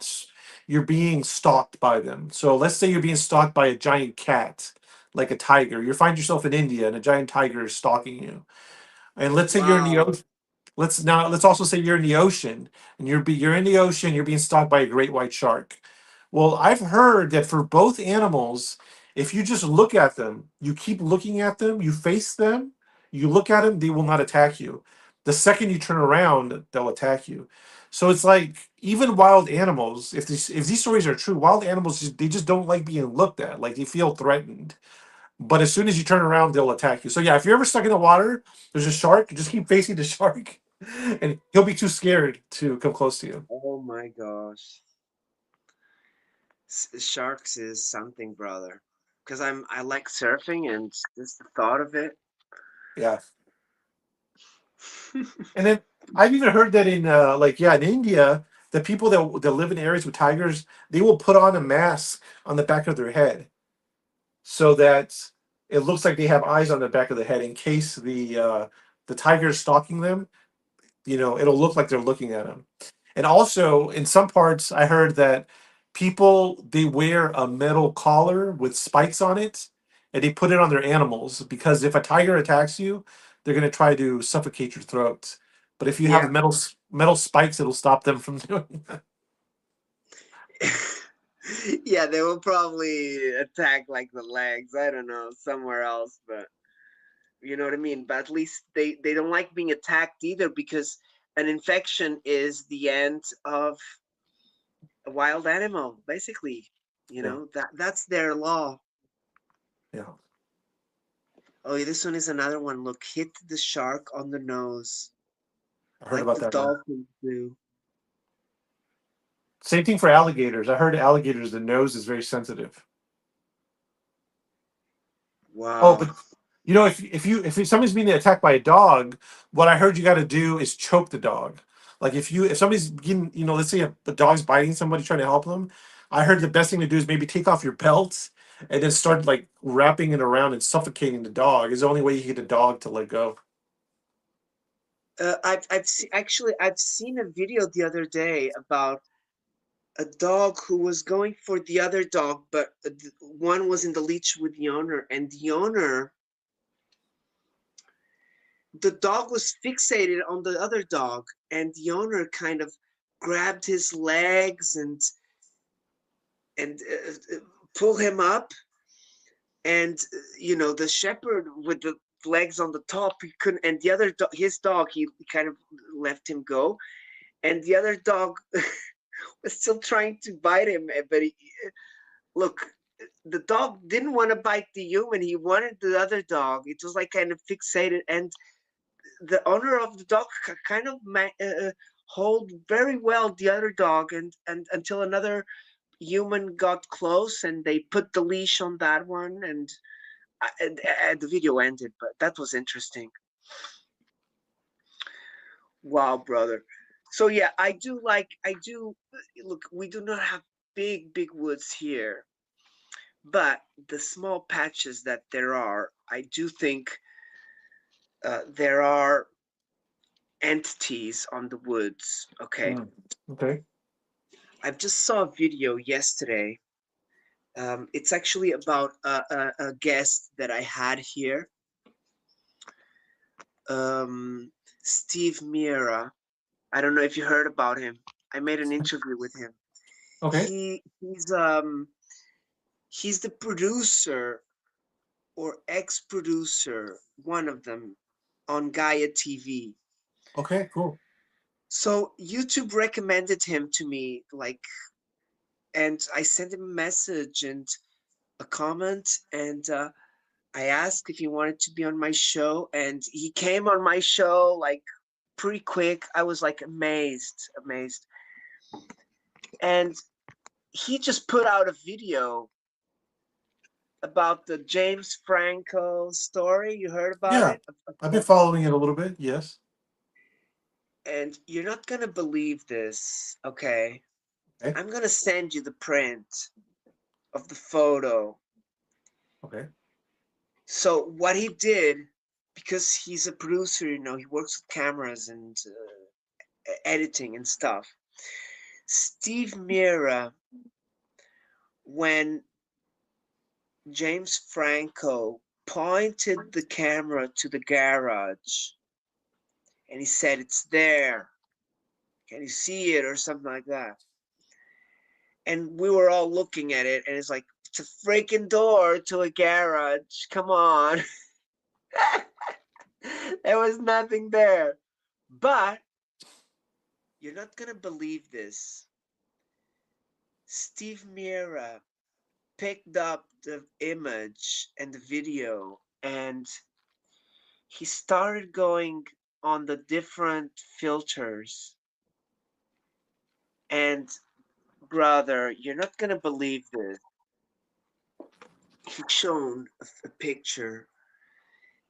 S2: stalked by them. So let's say you're being stalked by a giant cat, like a tiger. You find yourself in India and a giant tiger is stalking you. And let's say you're in the
S1: wow.
S2: ocean. Let's also say you're in the ocean and you're in the ocean. You're being stalked by a great white shark. Well, I've heard that for both animals, if you just look at them, you keep looking at them, you face them, you look at them, they will not attack you. The second you turn around, they'll attack you. So it's like even wild animals, if these stories are true, wild animals they just don't like being looked at. Like they feel threatened. But as soon as you turn around, they'll attack you. So yeah, if you're ever stuck in the water, there's a shark, just keep facing the shark, and he'll be too scared to come close to you.
S1: Oh my gosh. Sharks is something, brother. Because I like surfing and just the thought of it.
S2: Yeah. And then I've even heard that in like yeah, in India, the people that live in areas with tigers, they will put on a mask on the back of their head so that it looks like they have eyes on the back of the head in case the tiger is stalking them. It'll look like they're looking at them. And also, in some parts, I heard that people they wear a metal collar with spikes on it, and they put it on their animals because if a tiger attacks you, they're going to try to suffocate your throat. But if you have
S1: Yeah.
S2: metal spikes, it'll stop them from doing that.
S1: Yeah, they will probably attack like the legs. I don't know, somewhere else, but you know what I mean. But at least they don't like being attacked either because an infection is the end of a wild animal, basically.
S2: Yeah,
S1: That's their law.
S2: yeah,
S1: Oh, yeah, this one is another one. Look, hit the shark on the nose,
S2: I heard
S1: like
S2: about
S1: the
S2: that one.
S1: dolphins do.
S2: Same thing for alligators. I heard alligators, the nose is very sensitive. Oh,
S1: Wow.
S2: but if somebody's being attacked by a dog, what I heard you got to do is choke the dog. Like if somebody's getting, let's say the dog's biting somebody trying to help them, I heard the best thing to do is maybe take off your belt and then start like wrapping it around and suffocating the dog. Is the only way you get a dog to let go.
S1: I've seen a video the other day about a dog who was going for the other dog, but one was in the leash with the owner, and the dog was fixated on the other dog, and the owner kind of grabbed his legs and pull him up, and the shepherd with the legs on the top, he couldn't, and the other his dog, he kind of left him go, and the other dog was still trying to bite him, but look, the dog didn't want to bite the human. He wanted the other dog. It was like kind of fixated, and the owner of the dog kind of hold very well the other dog, and until another human got close, and they put the leash on that one, and the video ended. But that was interesting. Wow, brother. So yeah, I do look. We do not have big woods here, but the small patches that there are, I do think there are entities on the woods. Okay,
S2: Mm, okay.
S1: I just saw a video yesterday. It's actually about a guest that I had here, um, Steve Mira. I don't know if you heard about him. I made an interview with him.
S2: Okay.
S1: He's the producer or ex-producer, one of them, on Gaia TV.
S2: Okay. Cool.
S1: So YouTube recommended him to me, like, and I sent him a message and a comment, and I asked if he wanted to be on my show, and he came on my show like pretty quick. I was like amazed. And he just put out a video about the James Franco story. You heard about
S2: Yeah.
S1: it?
S2: I've been following it a little bit. Yes.
S1: And you're not gonna believe this, okay?
S2: Okay.
S1: I'm gonna send you the print of the photo.
S2: Okay.
S1: So what he did, because he's a producer, he works with cameras and editing and stuff. Steve Mira, when James Franco pointed the camera to the garage and he said, "It's there. Can you see it?" or something like that. And we were all looking at it, and it's like, it's a freaking door to a garage. Come on. There was nothing there. But you're not going to believe this. Steve Mira picked up the image and the video, and he started going on the different filters. And brother, you're not going to believe this. He shown a picture.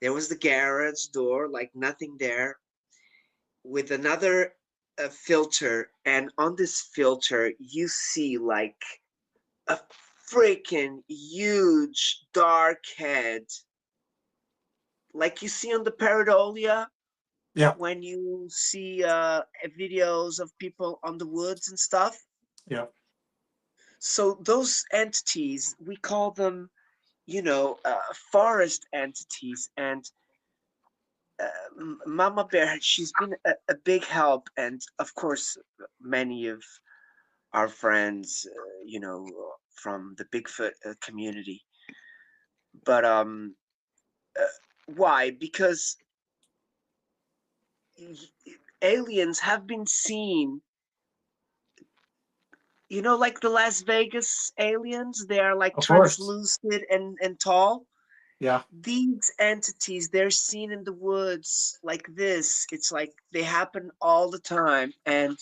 S1: There was the garage door, like nothing there, with another filter. And on this filter, you see like a freaking huge dark head, like you see on the pareidolia
S2: Yeah.
S1: when you see videos of people on the woods and stuff.
S2: Yeah.
S1: So those entities, we call them, forest entities. And Mama Bear, she's been a big help. And of course, many of our friends, from the Bigfoot community. But why? Because aliens have been seen, like the Las Vegas aliens. They are like
S2: Of course.
S1: translucid and tall.
S2: Yeah.
S1: These entities, they're seen in the woods like this. It's like they happen all the time. And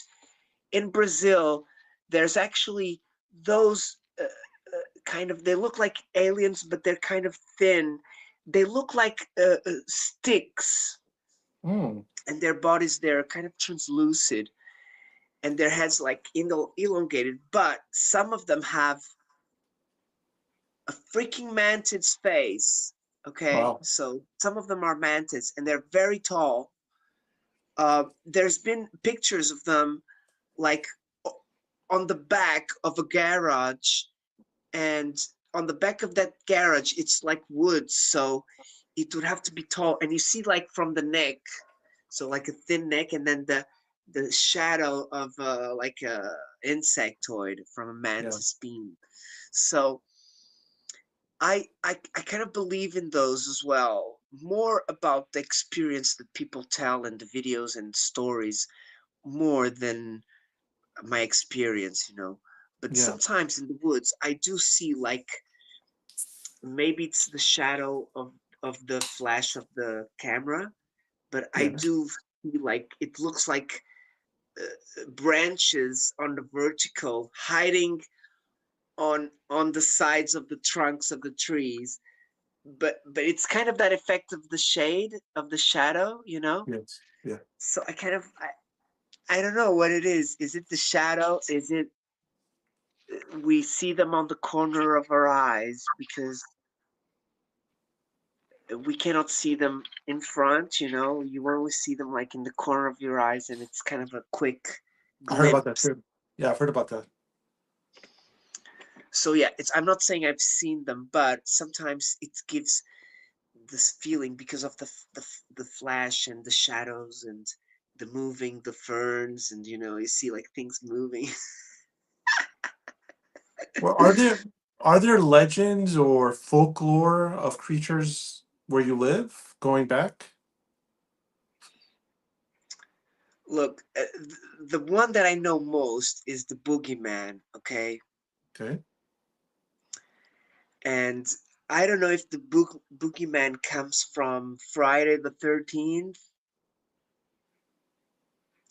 S1: in Brazil, there's actually those kind of, they look like aliens, but they're kind of thin. They look like sticks,
S2: Mm.
S1: and their bodies, they're kind of translucid, and their heads like elongated. But some of them have a freaking mantis face. Okay,
S2: Wow.
S1: so some of them are mantis, and they're very tall. There's been pictures of them like on the back of a garage, and on the back of that garage, it's like woods, so it would have to be tall. And you see like from the neck, so like a thin neck, and then the shadow of like a insectoid from a
S2: Yeah.
S1: mantis beam. So I kind of believe in those as well. More about the experience that people tell in the videos and stories, more than my experience. But
S2: Yeah.
S1: sometimes in the woods, I do see like, maybe it's the shadow of the flash of the camera, but I
S2: Yeah.
S1: do feel like it looks like branches on the vertical hiding on the sides of the trunks of the trees. But it's kind of that effect of the shade of the shadow.
S2: Yes. Yeah.
S1: So I don't know what it is. Is it the shadow? Is it we see them on the corner of our eyes because we cannot see them in front. You always see them like in the corner of your eyes, and it's kind of a quick
S2: I heard about that
S1: glimpse.
S2: too. Yeah, I've heard about that.
S1: So yeah, I'm not saying I've seen them, but sometimes it gives this feeling because of the flash and the shadows and the moving, the ferns, and you see like things moving.
S2: Well, are there legends or folklore of creatures where you live going back?
S1: Look, the one that I know most is the boogeyman, okay?
S2: Okay.
S1: And I don't know if the boogeyman comes from Friday the 13th.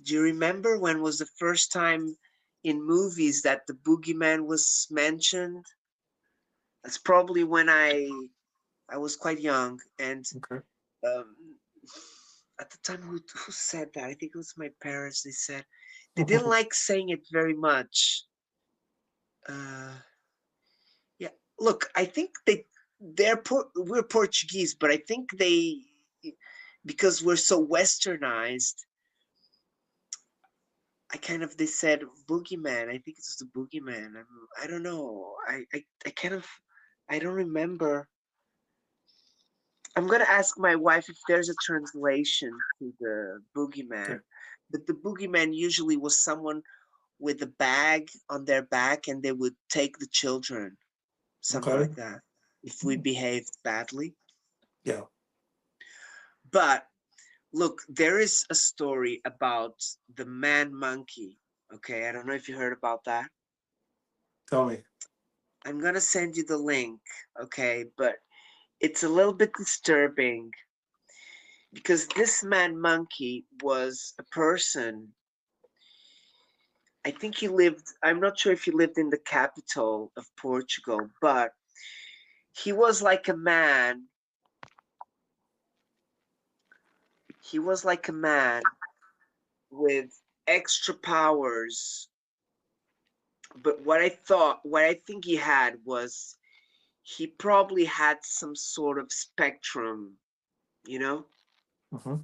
S1: Do you remember when was the first time in movies that the boogeyman was mentioned? That's probably when I was quite young, and
S2: Okay.
S1: um, at the time, who said that? I think it was my parents. They said they didn't
S2: Mhm.
S1: like saying it very much. Uh, yeah, look, I think we're Portuguese, but I think they, because we're so westernized, they said boogeyman. I think it's the boogeyman. I don't know. I don't remember. I'm gonna ask my wife if there's a translation to the
S2: Okay.
S1: boogeyman. But the boogeyman usually was someone with a bag on their back, and they would take the children, something
S2: Okay.
S1: like that, if we behaved badly.
S2: Yeah.
S1: But look, there is a story about the man monkey. Okay, I don't know if you heard about that.
S2: Tell me.
S1: I'm gonna send you the link, okay? But it's a little bit disturbing because this man monkey was a person. I think he lived, I'm not sure if he lived in the capital of Portugal, but he was like a man. He was like a man with extra powers. But what I think he had was he probably had some sort of spectrum, you know,
S2: Hmm.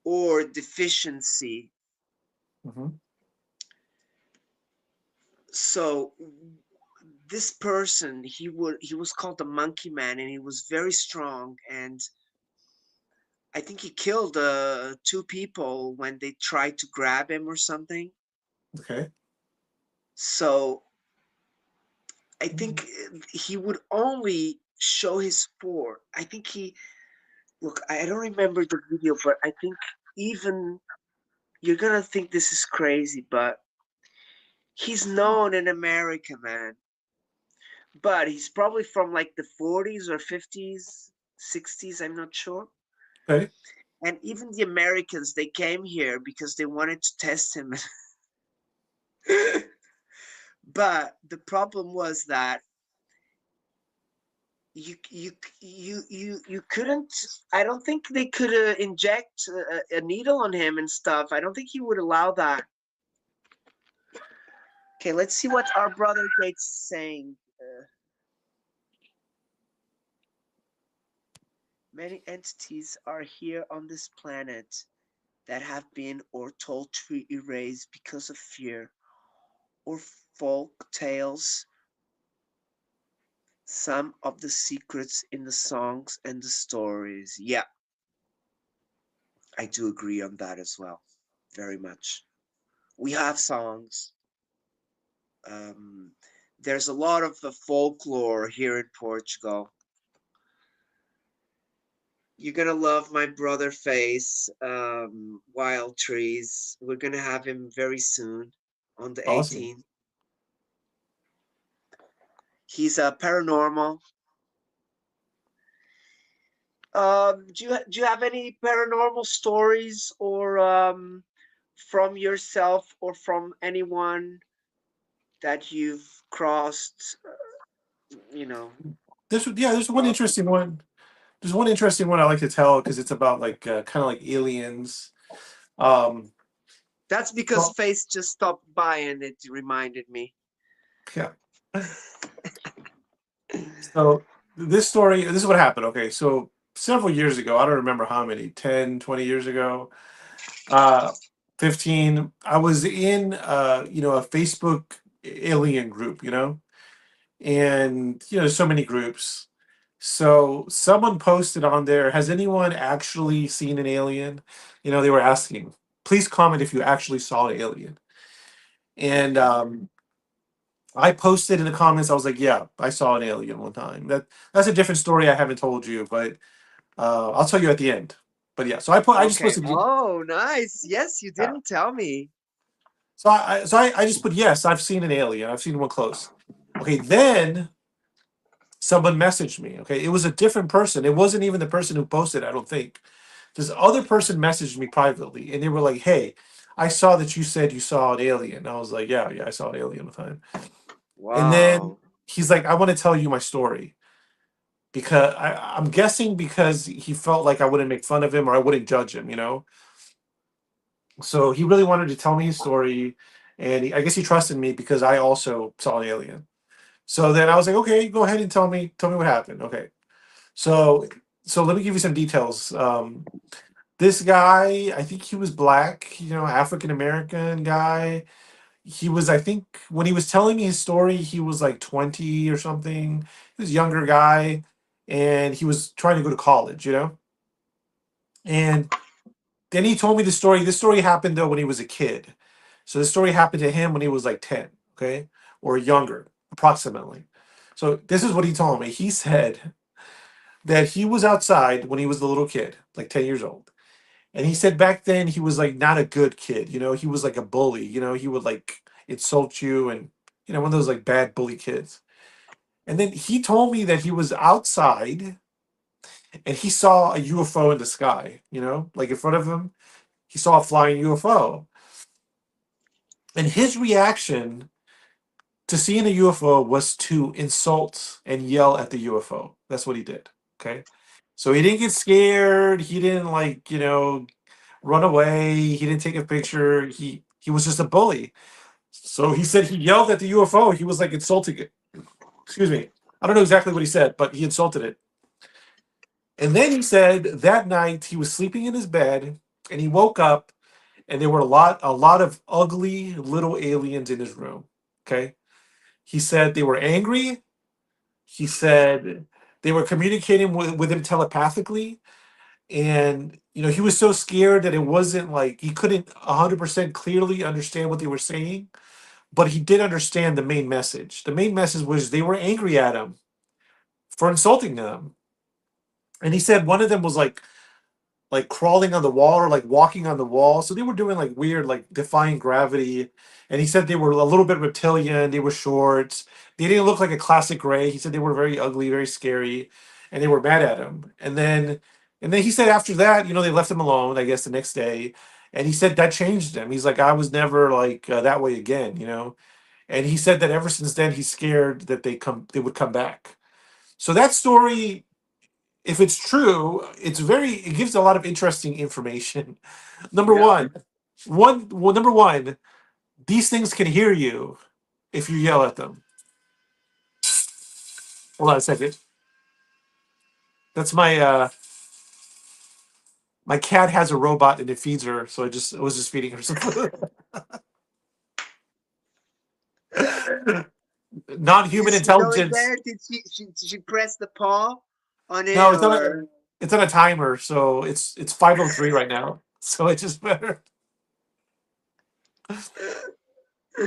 S1: or deficiency.
S2: Hmm.
S1: So this person, he was called the Monkey Man, and he was very strong. And I think he killed two people when they tried to grab him or something.
S2: Okay.
S1: So I think he would only show his sport. I think he look. I don't remember the video, but I think even you're gonna think this is crazy, but he's known in America, man. But he's probably from like the 40s or 50s, 60s. I'm not sure.
S2: Okay.
S1: And even the Americans, they came here because they wanted to test him. But the problem was that you you you couldn't. I don't think they could inject a needle on him and stuff. I don't think he would allow that. Okay, let's see what our brother Gates is saying. Many entities are here on this planet that have been or told to erase because of fear or folk tales some of the secrets in the songs and the stories. Yeah, I do agree on that as well. Very much. We have songs. Um, there's a lot of folklore here in Portugal. You're gonna love my brother Face, Wild Trees. We're gonna have him very soon on the
S2: Awesome.
S1: 18th. He's a paranormal. Do you have any paranormal stories or from yourself or from anyone that you've crossed, you know,
S2: There's one
S1: crossed?
S2: interesting one. There's one interesting one I like to tell because it's about like kind of like aliens. Um,
S1: That's because
S2: so
S1: Face just stopped by and it reminded me.
S2: yeah. So this is what happened. Okay, so several years ago, I don't remember how many, 10, 20 years ago, uh, 15, I was in a Facebook alien group, and there's so many groups. So someone posted on there, has anyone actually seen an alien? They were asking, please comment if you actually saw an alien. And I posted in the comments, I was like, yeah, I saw an alien one time. That's a different story I haven't told you, but I'll tell you at the end. But yeah, I just
S1: Okay.
S2: posted.
S1: Oh, nice. Yes, you
S2: Yeah.
S1: didn't tell me.
S2: So I just put yes, I've seen an alien. I've seen one close. Okay, then someone messaged me. Okay, it was a different person. It wasn't even the person who posted. I don't think this other person messaged me privately, and they were like, "Hey, I saw that you said you saw an alien." I was like, "Yeah, yeah, I saw an alien one time." And then
S1: Wow.
S2: he's like, "I want to tell you my story." Because I'm guessing because he felt like I wouldn't make fun of him or I wouldn't judge him. So he really wanted to tell me his story, and I guess he trusted me because I also saw an alien. So then I was like, okay, go ahead and tell me what happened. Okay, so so let me give you some details. This guy, I think he was black, African American guy. He was, I think, when he was telling me his story, he was like 20 or something. He was a younger guy, and he was trying to go to college. And then he told me the story. This story happened though when he was a kid. So this story happened to him when he was like 10, okay? Or younger, approximately. So this is what he told me. He said that he was outside when he was a little kid, like 10 years old. And he said back then he was like not a good kid, he was like a bully, he would like insult you and one of those like bad bully kids. And then he told me that he was outside and he saw a UFO in the sky, like in front of him he saw a flying UFO. And his reaction to seeing a UFO was to insult and yell at the UFO. That's what he did. Okay. So he didn't get scared. He didn't like, run away. He didn't take a picture. He was just a bully. So he said he yelled at the UFO. He was like insulting it. Excuse me. I don't know exactly what he said, but he insulted it. And then he said that night he was sleeping in his bed and he woke up and there were a lot of ugly little aliens in his room. Okay. He said they were angry. He said they were communicating with him telepathically. And, he was so scared that it wasn't like he couldn't 100% clearly understand what they were saying, but he did understand the main message. The main message was they were angry at him for insulting them. And he said one of them was like crawling on the wall or like walking on the wall. So they were doing like weird, like defying gravity. And he said they were a little bit reptilian. They were short. They didn't look like a classic gray. He said they were very ugly, very scary, and they were mad at him. And then he said after that, they left him alone. I guess the next day, and he said that changed him. He's like, I was never like that way again. And he said that ever since then, he's scared that they would come back. So that story, if it's true, it gives a lot of interesting information. Number
S1: Yep.
S2: number one, these things can hear you if you yell at them. Hold on a second. That's my cat has a robot and it feeds her, so I was just feeding her some food. Non-human
S1: Is she going
S2: intelligence.
S1: there? Did she press the paw on
S2: No,
S1: it or?
S2: it's on a timer, so it's 5:03 right now. So it's just better.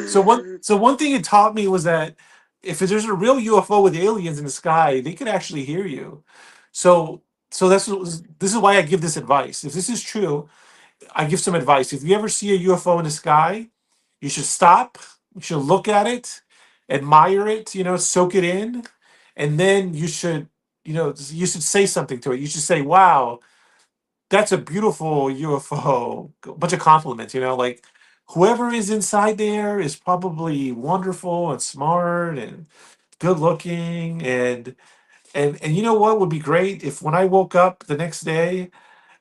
S2: So one thing it taught me was that if there's a real UFO with aliens in the sky, they could actually hear you. So this is why I give this advice. If this is true, I give some advice. If you ever see a UFO in the sky, you should stop. You should look at it, admire it, soak it in, and then you should say something to it. You should say, "Wow, that's a beautiful UFO." A bunch of compliments, like whoever is inside there is probably wonderful and smart and good looking and you know what would be great if when I woke up the next day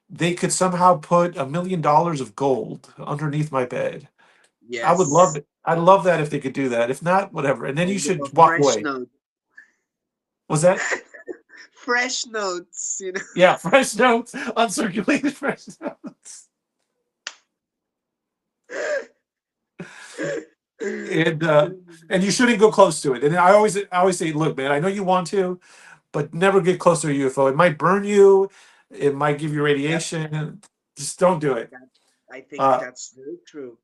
S2: they could somehow put $1 million of gold underneath my bed. I would love
S1: Yes.
S2: it. I'd love that if they could do that. If not, whatever. And then you
S1: And give a
S2: should walk
S1: fresh
S2: away.
S1: note.
S2: Was that?
S1: Fresh notes.
S2: Yeah, fresh notes, uncirculated fresh notes. and uh, and you shouldn't go close to it. And I always say, look, man, I know you want to, but never get close to a UFO. It might burn you. It might give you
S1: Yep.
S2: radiation. Just don't do it.
S1: That, I think
S2: Uh,
S1: that's very true.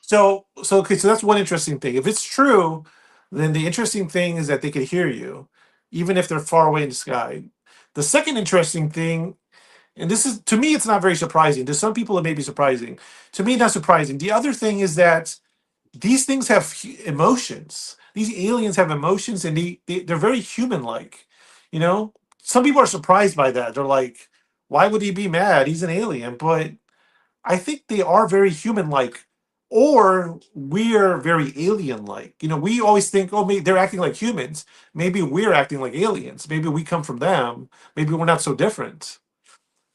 S2: so okay, so that's one interesting thing. If it's true, then the interesting thing is that they could hear you, even if they're far away in the sky. The second interesting thing, and this is to me, it's not very surprising. To some people, it may be surprising. To me, not surprising. The other thing is that these things have emotions. These aliens have emotions, and they're very human like. You know, some people are surprised by that. They're like, "Why would he be mad? He's an alien." But I think they are very human like, or we're very alien like. You know, we always think, "Oh, maybe they're acting like humans. Maybe we're acting like aliens. Maybe we come from them. Maybe we're not so different."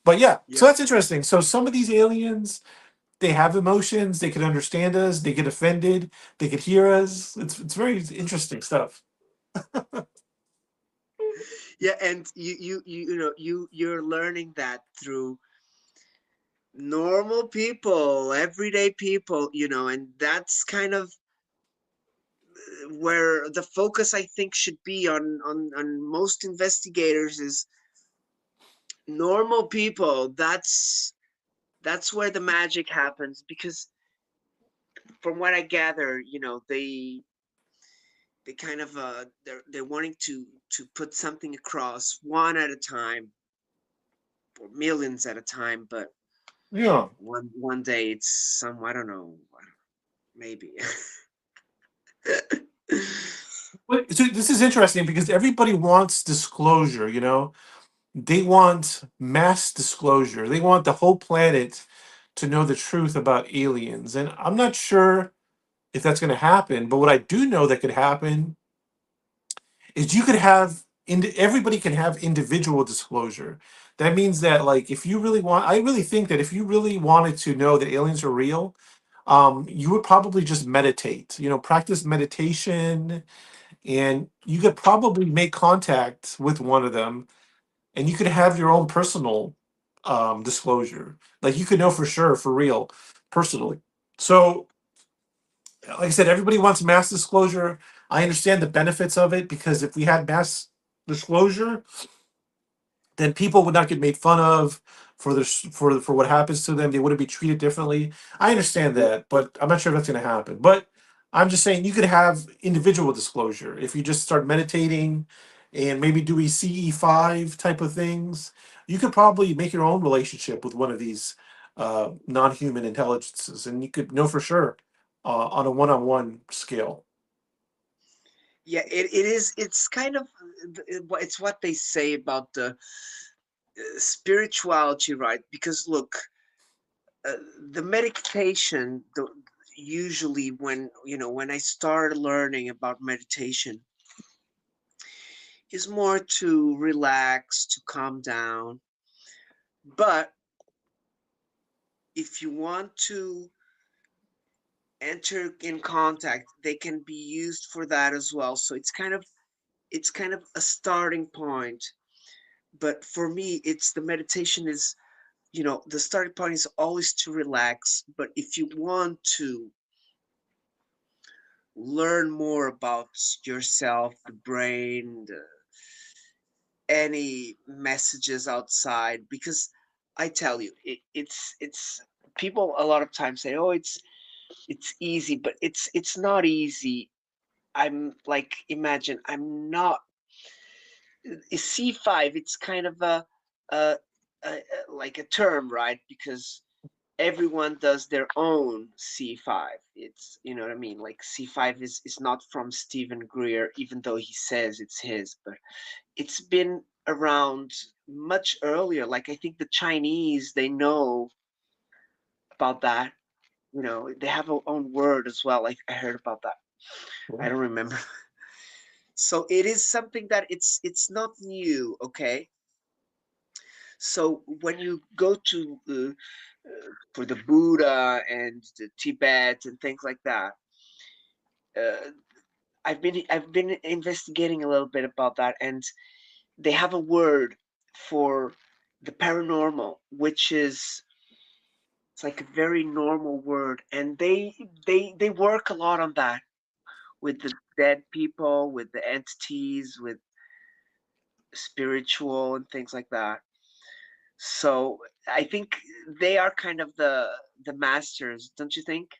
S2: But yeah, so
S1: Yep.
S2: that's interesting. So some of these aliens, they have emotions. They can understand us. They get offended. They could hear us. It's very interesting stuff.
S1: Yeah, and you know you're learning that through normal people, everyday people, and that's kind of where the focus I think should be on most investigators is normal people. That's where the magic happens because from what I gather, they kind of they're wanting to put something across one at a time or millions at a time, but
S2: Yeah.
S1: one day it's some I don't know, maybe.
S2: But so this is interesting because everybody wants disclosure. You know, they want mass disclosure. They want the whole planet to know the truth about aliens, and I'm not sure if that's going to happen. But what I do know that could happen is you could have everybody can have individual disclosure. That means that like if you really want, I really think that if you really wanted to know that aliens are real, you would probably just meditate. You know, practice meditation, and you could probably make contact with one of them, and you could have your own personal disclosure. Like you could know for sure, for real, personally. So like I said, everybody wants mass disclosure. I understand the benefits of it because if we had mass disclosure, then people would not get made fun of for their for what happens to them. They wouldn't be treated differently. I understand
S1: Yep.
S2: that, but I'm not sure if that's going to happen. But I'm just saying you could have individual disclosure if you just start meditating and maybe doing CE5 type of things. You could probably make your own relationship with one of these non-human intelligences, and you could know for sure on a one-on-one scale.
S1: Yeah, it is. It's kind of it's what they say about the spirituality, right? Because look, uh, the meditation, usually when I started learning about meditation, is more to relax, to calm down. But if you want to enter in contact, they can be used for that as well. So it's kind of a starting point. But for me, it's the meditation is the starting point is always to relax. But if you want to learn more about yourself, the brain, any messages outside, because I tell you, it's people a lot of times say, "Oh, it's easy," but it's not easy. I'm like, imagine I'm not C5. It's kind of like a term, right? Because everyone does their own C5. It's what I mean. Like C5 is not from Stephen Greer, even though he says it's his, but it's been around much earlier. Like I think the Chinese they know about that. They have a own word as well. Like I heard about that. I don't remember. So it is something that it's not new. Okay. So when you go to for the Buddha and the Tibet and things like that, uh, I've been investigating a little bit about that, and they have a word for the paranormal, which is it's like a very normal word, and they work a lot on that with the dead people, with the entities, with spiritual and things like that. So I think they are kind of the masters, don't you think?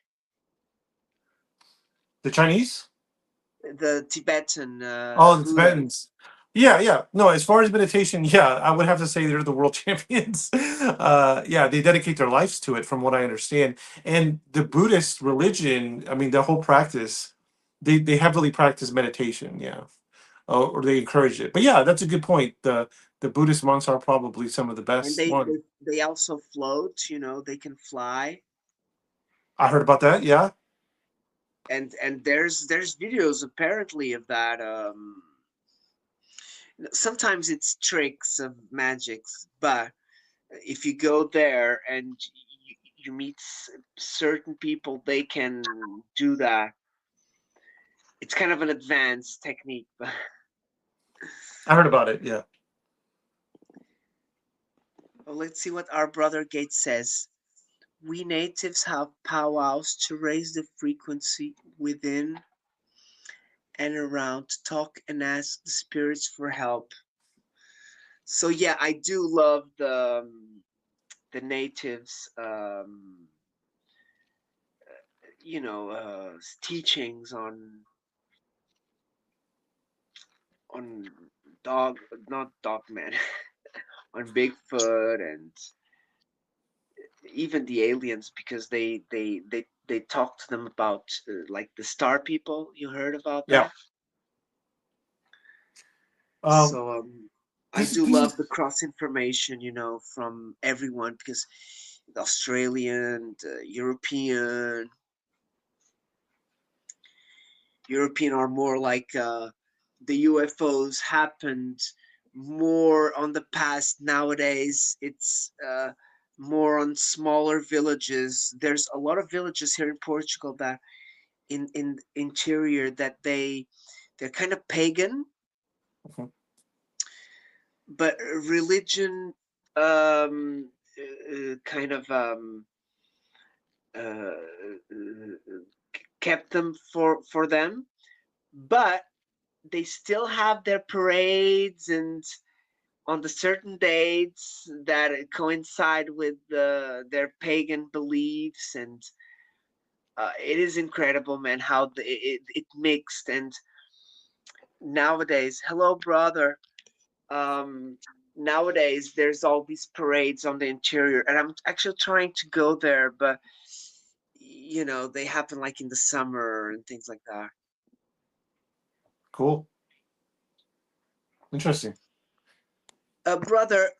S2: The Chinese?
S1: The Tibetan
S2: Oh, the
S1: Buddha.
S2: Tibetans. Yeah, yeah. No, as far as meditation, yeah, I would have to say they're the world champions. Yeah, they dedicate their lives to it, from what I understand. And the Buddhist religion, I mean, the whole practice, they heavily practice meditation. Yeah, or they encourage it. But yeah, that's a good point. The Buddhist monks are probably some of the
S1: And
S2: best ones.
S1: they also float, they can fly.
S2: I heard about that. Yeah,
S1: And there's videos apparently of that. Sometimes it's tricks of magics, but if you go there and you meet certain people, they can do that. It's kind of an advanced technique, but
S2: I heard about it. Yeah.
S1: well, let's see what our brother Gates says. We natives have powwows to raise the frequency within and around to talk and ask the spirits for help. So yeah, I do love the natives, teachings on dog, not Dogman, on Bigfoot and even the aliens, because they talk to them about like the star people. You heard about
S2: Yeah.
S1: that?
S2: Um,
S1: So I
S2: this
S1: do
S2: this
S1: love
S2: is
S1: the cross information, from everyone, because the Australian, the European are more like the UFOs happened more on the past. Nowadays, it's more on smaller villages. There's a lot of villages here in Portugal that in interior that they're kind of pagan, but religion kind of kept them for them, but they still have their parades and on the certain dates that coincide with their pagan beliefs. And it is incredible, man, how it mixed. And nowadays, hello brother, um nowadays there's all these parades on the interior, and I'm actually trying to go there, but they happen like in the summer and things like that.
S2: cool. Interesting.
S1: Brother,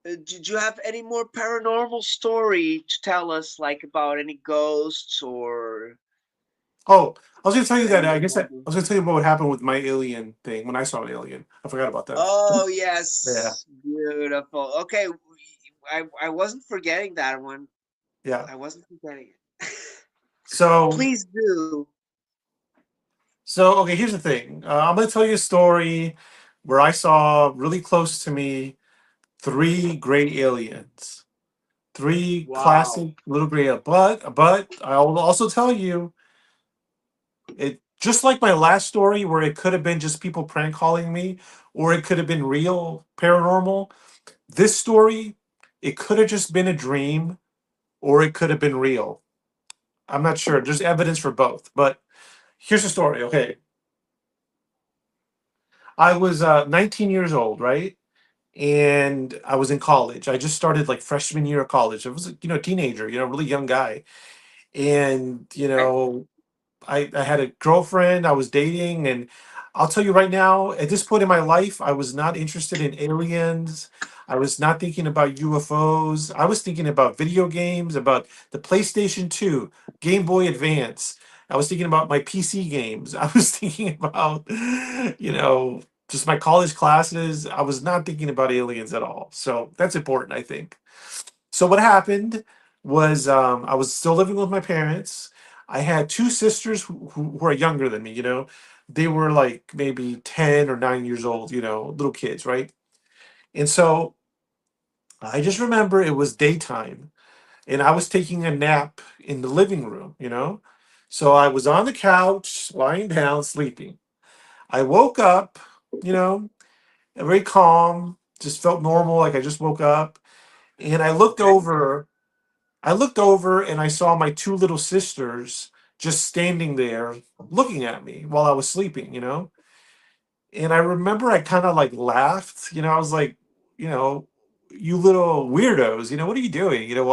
S1: did you have any more paranormal story to tell us, like about any ghosts or
S2: Oh, I was gonna tell you that. I
S1: anything
S2: guess I
S1: happening?
S2: was gonna tell you about what happened with my alien thing when I saw an alien. I forgot about that.
S1: Oh
S2: Yeah,
S1: yes, beautiful. Okay, I wasn't forgetting that one.
S2: yeah.
S1: I wasn't forgetting it.
S2: So,
S1: Please do.
S2: okay. Here's the thing. I'm gonna tell you a story where I saw really close to me three gray aliens, three
S1: Wow.
S2: classic little gray. But I will also tell you it just like my last story where it could have been just people prank calling me, or it could have been real paranormal. This story, it could have just been a dream, or it could have been real. I'm not sure. There's evidence for both. But here's the story. Okay. I was 19 years old, right? And I was in college. I just started like freshman year of college. I was, a teenager, really young guy. And,
S1: Okay.
S2: I had a girlfriend I was dating, and I'll tell you right now, at this point in my life, I was not interested in aliens. I was not thinking about UFOs. I was thinking about video games, about the PlayStation 2, Game Boy Advance. I was thinking about my PC games. I was thinking about, just my college classes. I was not thinking about aliens at all. So that's important, I think. So what happened was I was still living with my parents. I had two sisters who are younger than me. They were like maybe 10 or 9 years old. Little kids, right? And so I just remember it was daytime, and I was taking a nap in the living room. So I was on the couch, lying down, sleeping. I woke up, you know, very calm, just felt normal, like I just woke up. And
S1: Okay.
S2: I looked over and I saw my two little sisters just standing there looking at me while I was sleeping, you know? And I remember I kind of like laughed, you know, I was like, you know, you little weirdos, you know, what are you doing? You know,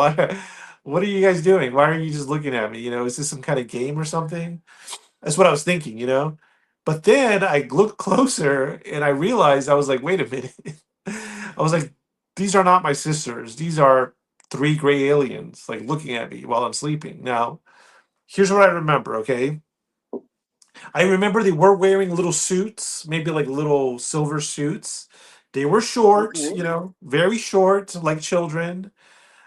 S2: what are you guys doing? Why are you just looking at me? You know, is this some kind of game or something? That's what I was thinking, you know? But then I looked closer and I realized I was like, wait a minute. I was like, these are not my sisters. These are three gray aliens, like looking at me while I'm sleeping. Now, here's what I remember, okay? I remember they were wearing little suits, maybe like little silver suits. They were short,
S1: Okay.
S2: you know, very short, like children.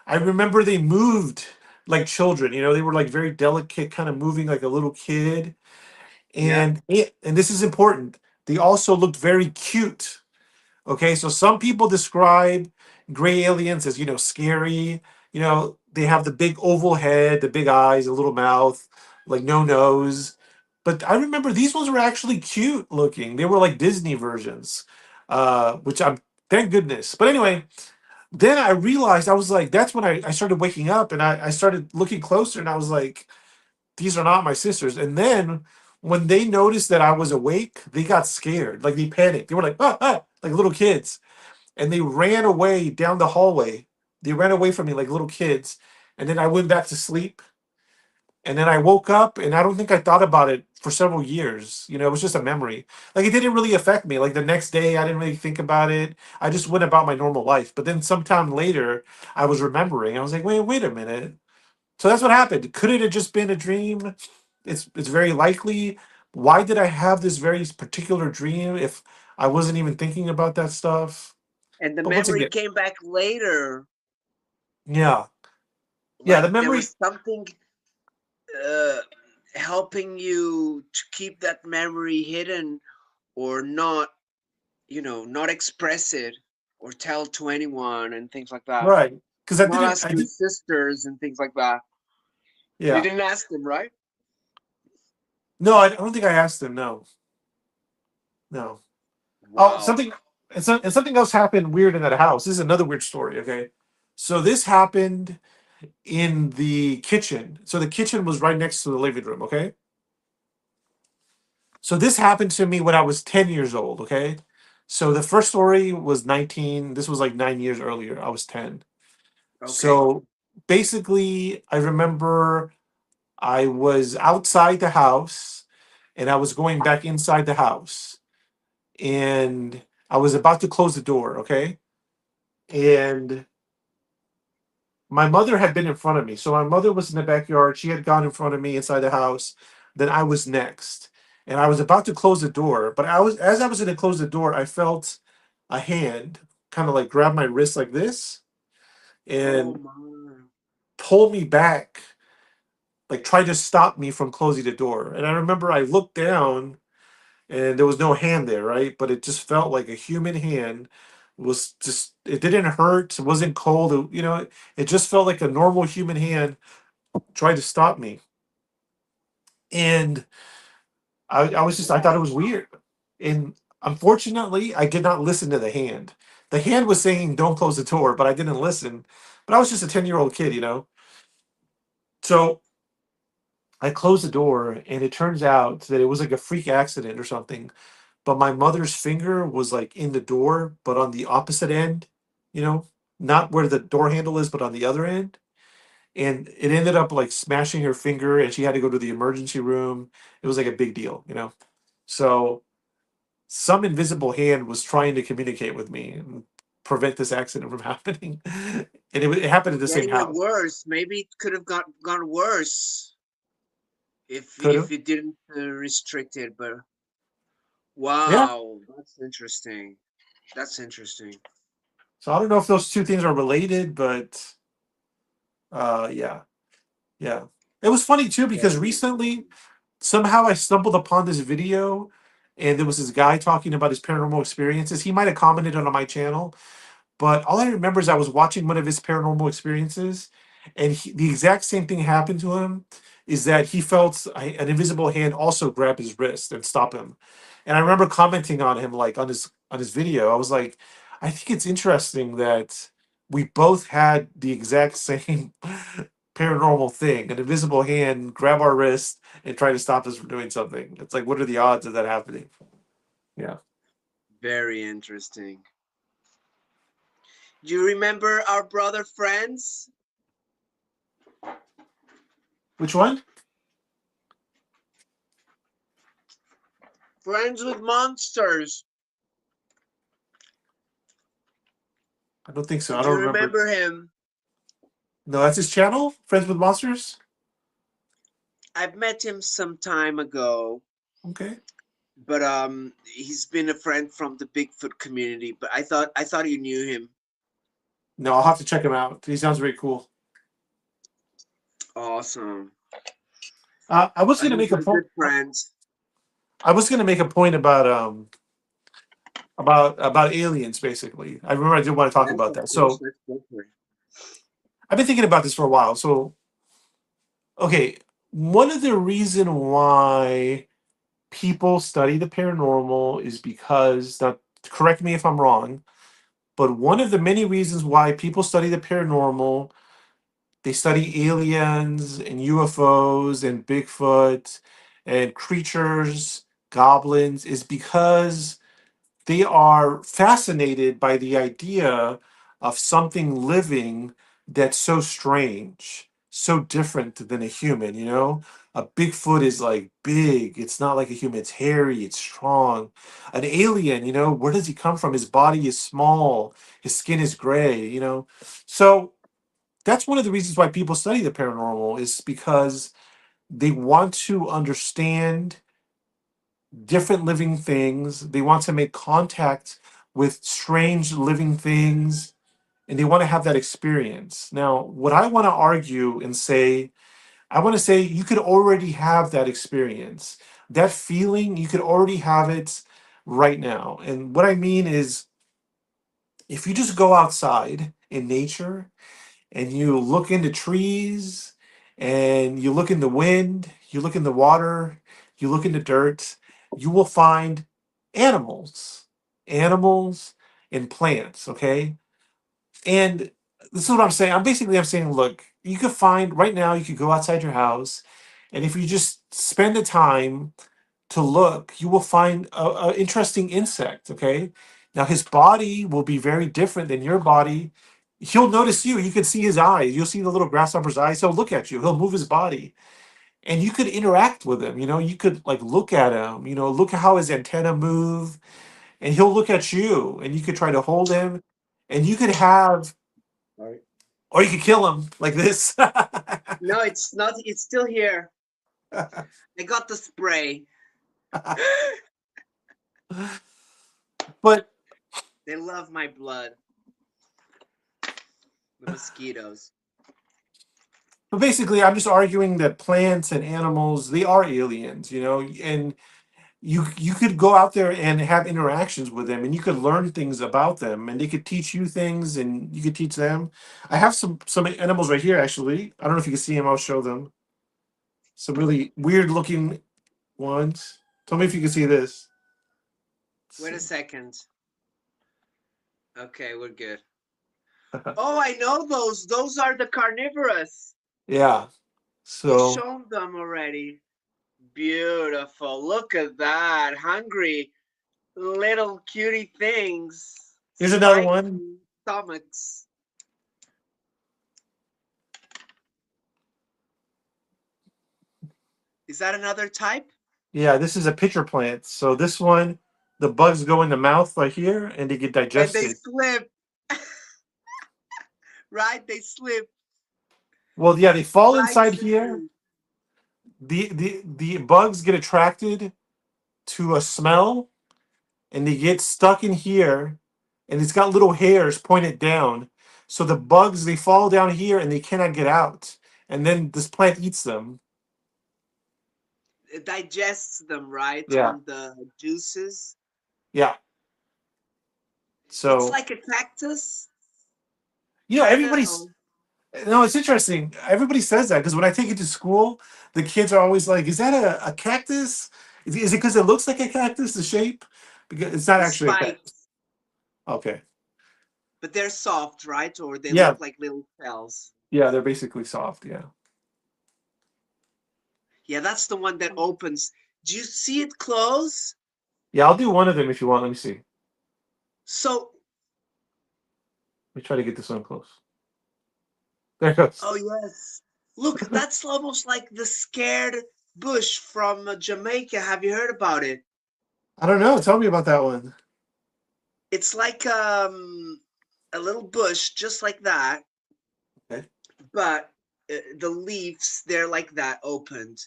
S2: I remember they moved like children, you know, they were like very delicate, kind of moving like a little kid.
S1: Yeah.
S2: And this is important. They also looked very cute. Okay, so some people describe gray aliens as, you know, scary. You know, they have the big oval head, the big eyes, a little mouth, like no nose. But I remember these ones were actually cute looking. They were like Disney versions, which I'm thank goodness. But anyway, then I realized I was like, that's when I started waking up and I started looking closer and I was like, these are not my sisters. And then when they noticed that I was awake, they got scared. Like they panicked. They were like, ah, ah, like little kids. And they ran away down the hallway. They ran away from me like little kids. And then I went back to sleep. And then I woke up and I don't think I thought about it for several years. You know, it was just a memory. Like it didn't really affect me. Like the next day, I didn't really think about it. I just went about my normal life. But then sometime later, I was remembering. I was like, wait a minute. So that's what happened. Could it have just been a dream? It's very likely. Why did I have this very particular dream if I wasn't even thinking about that stuff?
S1: And the
S2: But once
S1: memory
S2: again,
S1: came back later.
S2: yeah, yeah, the
S1: Like there
S2: memory,
S1: was something uh, helping you to keep that memory hidden or not, not express it or tell to anyone and things like that.
S2: right? Because I
S1: Not
S2: didn't,
S1: ask
S2: I
S1: your
S2: did,
S1: sisters and things like that. You
S2: yeah.
S1: didn't ask them, right?
S2: No, I don't think I asked him. No, no. Oh,
S1: Wow.
S2: something, and something else happened weird in that house. This is another weird story. Okay, so this happened in the kitchen. So the kitchen was right next to the living room. Okay, so this happened to me when I was 10 years old, okay? So the first story was 19, this was like 9 years earlier. I was 10.
S1: Okay.
S2: So basically, I remember I was outside the house and I was going back inside the house and I was about to close the door, okay? And my mother had been in front of me. So my mother was in the backyard. She had gone in front of me inside the house. Then I was next. And I was about to close the door, but I was as I was going to close the door, I felt a hand kind of like grab my wrist like this
S1: Oh
S2: and
S1: my.
S2: pull me back, like try to stop me from closing the door. And I remember I looked down and there was no hand there, right? But it just felt like a human hand was just it didn't hurt, it wasn't cold, you know, it just felt like a normal human hand tried to stop me. And I was just I thought it was weird. And unfortunately, I did not listen to the hand. The hand was saying don't close the door, but I didn't listen. But I was just a 10-year-old kid, you know. So I closed the door and it turns out that it was like a freak accident or something. But my mother's finger was like in the door, but on the opposite end, you know, not where the door handle is, but on the other end. And it ended up like smashing her finger and she had to go to the emergency room. It was like a big deal, you know. So some invisible hand was trying to communicate with me and prevent this accident from happening. And it happened at the same
S1: Getting it
S2: house.
S1: worse. Maybe it could have gone worse if
S2: Could have.
S1: if you didn't restrict it. But
S2: Yeah.
S1: wow, that's interesting. That's interesting.
S2: So I don't know if those two things are related, but yeah. Yeah. It was funny too because
S1: Very
S2: recently
S1: interesting.
S2: somehow I stumbled upon this video and there was this guy talking about his paranormal experiences. He might have commented on my channel. But all I remember is I was watching one of his paranormal experiences, and the exact same thing happened to him. Is that he felt an invisible hand also grab his wrist and stop him, and I remember commenting on him like on his on his video. I was like, I think it's interesting that we both had the exact same paranormal thing, an invisible hand grab our wrist and try to stop us from doing something. It's like, what are the odds of that happening? Yeah.
S1: Very interesting. Do you remember our brother friends?
S2: Which one?
S1: Friends with monsters.
S2: I don't think so. I
S1: Do
S2: don't
S1: you
S2: remember.
S1: remember him?
S2: No, that's his channel, Friends with Monsters.
S1: I've met him some time ago,
S2: Okay.
S1: but he's been a friend from the Bigfoot community. But I thought you knew him.
S2: No, I'll have to check him out. He sounds very cool.
S1: Awesome.
S2: I was gonna
S1: He's
S2: make a
S1: a
S2: point.
S1: good friend.
S2: I was gonna make a point about aliens. Basically, I remember I did want to talk
S1: Yes,
S2: about
S1: of
S2: that.
S1: course.
S2: So
S1: Let's go for it.
S2: I've been thinking about this for a while. So okay, one of the reason why people study the paranormal is because, now correct me if I'm wrong, but one of the many reasons why people study the paranormal, they study aliens and UFOs and Bigfoot and creatures, goblins, is because they are fascinated by the idea of something living that's so strange, so different than a human, you know? A Bigfoot is like big. It's not like a human. It's hairy. It's strong. An alien, where does he come from? His body is small. His skin is gray, So that's one of the reasons why people study the paranormal is because they want to understand different living things. They want to make contact with strange living things and they want to have that experience. Now, what I want to argue and say, I want to say you could already have that experience. That feeling, you could already have it right now. And what I mean is, if you just go outside in nature and you look into trees and you look in the wind, you look in the water, you look in the dirt, you will find animals, animals and plants, okay? And this is what I'm saying. I'm saying, look, you could find right now, you could go outside your house, and if you just spend the time to look, you will find a interesting insect. Okay, now his body will be very different than your body. He'll notice you. You can see his eyes. You'll see the little grasshopper's eyes. He'll look at you. He'll move his body, and you could interact with him. You could like look at him. Look at how his antenna move, and he'll look at you, and you could try to hold him, and you could have,
S1: Sorry.
S2: or you could kill him like this.
S1: No, it's not. It's still here. I got the spray.
S2: but
S1: They love my blood. The mosquitoes.
S2: But basically, I'm just arguing that plants and animals, they are aliens, and you could go out there and have interactions with them, and you could learn things about them, and they could teach you things, and you could teach them. I have some animals right here, actually. I don't know if you can see them. I'll show them. Some really weird looking ones. Tell me if you can see this. Let's
S1: Wait a
S2: see.
S1: second. Okay, we're good. Oh, I know those. Those are the carnivorous.
S2: Yeah.
S1: You've
S2: So
S1: shown them already. Beautiful. Look at that. Hungry little cutie things.
S2: here's another one.
S1: Spiky stomachs. Is that another type?
S2: Yeah, this is a pitcher plant. So this one, the bugs go in the mouth right here, and they get
S1: And they
S2: digested.
S1: slip, right? They slip
S2: Well, yeah, they fall
S1: right
S2: inside
S1: to the
S2: here.
S1: food.
S2: The bugs get attracted to a smell, and they get stuck in here, and it's got little hairs pointed down. So the bugs, they fall down here and they cannot get out. And then this plant eats them.
S1: It digests them, right?
S2: Yeah.
S1: From the juices.
S2: Yeah.
S1: It's
S2: So,
S1: like a cactus, kind of.
S2: everybody's, no, it's interesting. Everybody says that because when I take it to school, the kids are always like, is that a cactus? Is it because it looks like a cactus, the shape? Because it's not
S1: The
S2: actually a cactus.
S1: spikes.
S2: Okay.
S1: But they're soft, right? Or they
S2: Yeah.
S1: look like little shells.
S2: Yeah, they're basically soft. Yeah.
S1: Yeah, that's the one that opens. Do you see it close?
S2: Yeah, I'll do one of them if you want. Let me see.
S1: So,
S2: Let me try to get this one close. There it goes.
S1: oh yes. Look, that's almost like the scared bush from Jamaica. Have you heard about it?
S2: I don't know. Tell me about that one.
S1: It's like a little bush just like that,
S2: Okay.
S1: but the leaves they're like that opened.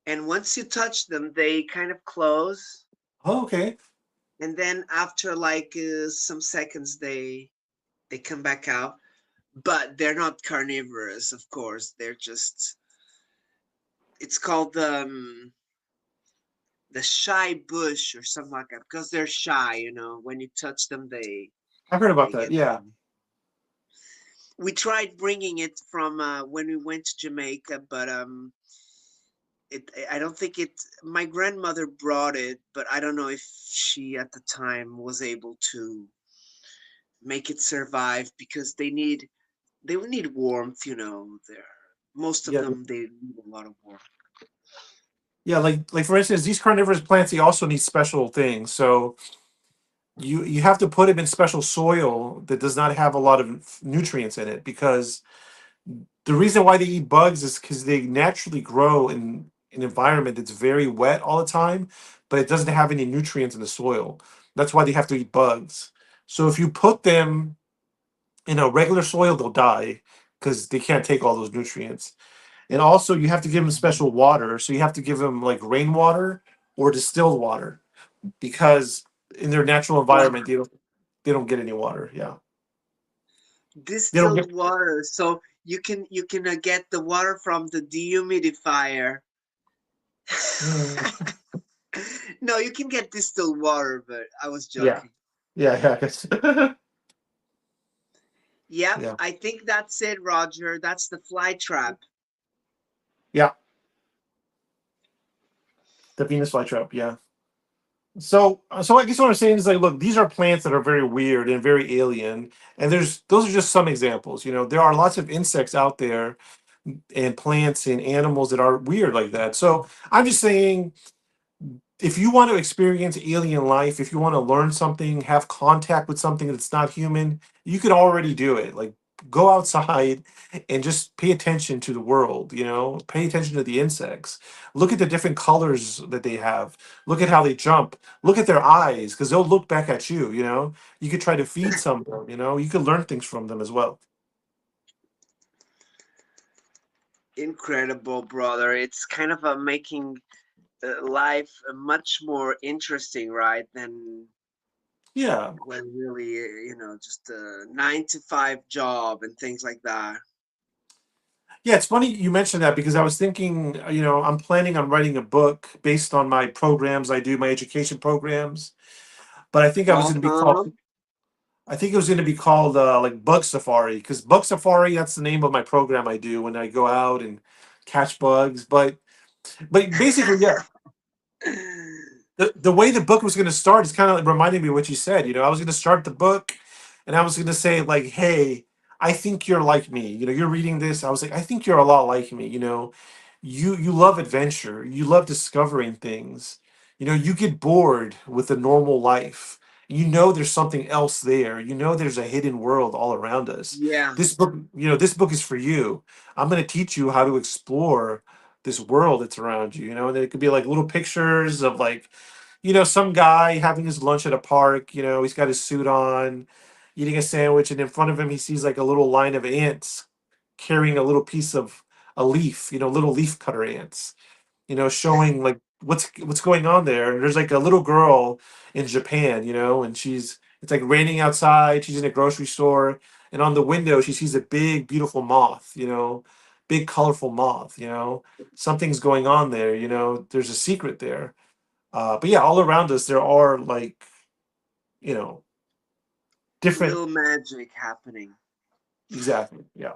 S1: And once you touch them, they kind of close,
S2: Oh, okay.
S1: and then after like some seconds they come back out. But they're not carnivorous, of course. They're just it's called the shy bush or something like that because they're shy, you know. When you touch them,
S2: I've heard about
S1: they
S2: that.
S1: get.
S2: Yeah.
S1: We tried bringing it from when we went to Jamaica, but I don't think it. My grandmother brought it, but I don't know if she at the time was able to make it survive because they will need warmth, you know. They're most of
S2: Yeah.
S1: them they need a lot of warmth.
S2: Yeah. Like for instance, these carnivorous plants, they also need special things. So you have to put them in special soil that does not have a lot of nutrients in it because the reason why they eat bugs is because they naturally grow in an environment that's very wet all the time, but it doesn't have any nutrients in the soil. That's why they have to eat bugs. So if you put them in a regular soil, they'll die because they can't take all those nutrients. And also, you have to give them special water. So you have to give them like rainwater or distilled water because in their natural
S1: Wow,
S2: environment, they don't get any water. Yeah, they don't get.
S1: distilled water. So you can get the water from the dehumidifier.
S2: Mm,
S1: No, you can get distilled water, but I was
S2: yeah,
S1: joking.
S2: yeah, I guess.
S1: Yep,
S2: Yeah,
S1: I think that's it, Roger. That's the fly trap.
S2: yeah. The Venus flytrap. Yeah. So I guess what I'm saying is like, look, these are plants that are very weird and very alien, and there's those are just some examples. You know, there are lots of insects out there and plants and animals that are weird like that. So I'm just saying if you want to experience alien life, if you want to learn something, have contact with something that's not human, you could already do it. Like go outside and just pay attention to the world, you know, pay attention to the insects. Look at the different colors that they have. Look at how they jump. Look at their eyes because they'll look back at you, you know. You could try to feed some of them, you know. You could learn things from them as well.
S1: Incredible, brother. It's kind of making life much more interesting, right? Than
S2: Yeah.
S1: when really, just a 9 to 5 job and things like that.
S2: Yeah, it's funny you mentioned that because I was thinking, you know, I'm planning on writing a book based on my programs I do, my education programs. But
S1: Uh-huh.
S2: I think it was going to be called like Bug Safari because Bug Safari, that's the name of my program I do when I go out and catch bugs. But basically, yeah, the way the book was going to start is kind of like reminding me of what you said. You know, I was going to start the book, and I was going to say like, "Hey, I think you're like me. You know, you're reading this. I was like, I think you're a lot like me. You know, you love adventure. You love discovering things. You know, you get bored with a normal life. You know, there's something else there. You know, there's a hidden world all around us.
S1: Yeah,
S2: This book, you know, this book is for you. I'm going to teach you how to explore." This world that's around you, you know, and it could be like little pictures of like you know, some guy having his lunch at a park, you know, he's got his suit on, eating a sandwich, and in front of him, he sees like a little line of ants carrying a little piece of a leaf, you know, little leaf cutter ants, you know, showing like what's going on there. And there's like a little girl in Japan, you know, and it's like raining outside, she's in a grocery store, and on the window she sees a big, beautiful moth, you know, big colorful moth, you know. Something's going on there, you know, there's a secret there but yeah, all around us there are like you know different.
S1: little magic happening.
S2: Exactly. Yeah.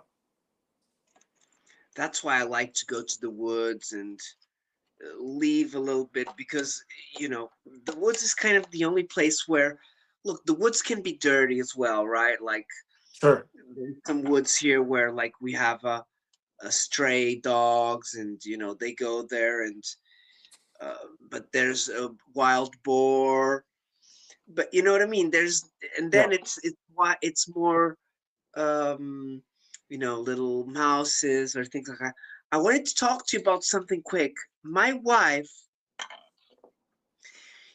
S1: That's why I like to go to the woods and leave a little bit because, the woods is kind of the only place where look, the woods can be dirty as well, right? Like
S2: Sure.
S1: there's some woods here where like we have a stray dogs, and they go there, and but there's a wild boar. But you know what I mean? There's and
S2: Yeah.
S1: then it's why it's more um little mouses or things like that. I wanted to talk to you about something quick. My wife,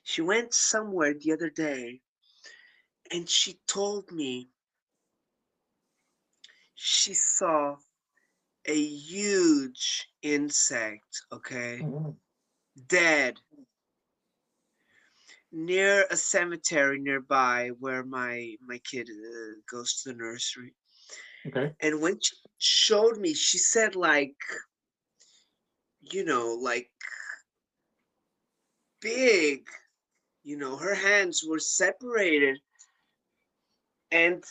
S1: she went somewhere the other day, and she told me she saw a huge insect, okay,
S2: Mhm.
S1: dead near a cemetery nearby where my kid goes to the nursery.
S2: Okay.
S1: And when she showed me, she said like, like big, her hands were separated, and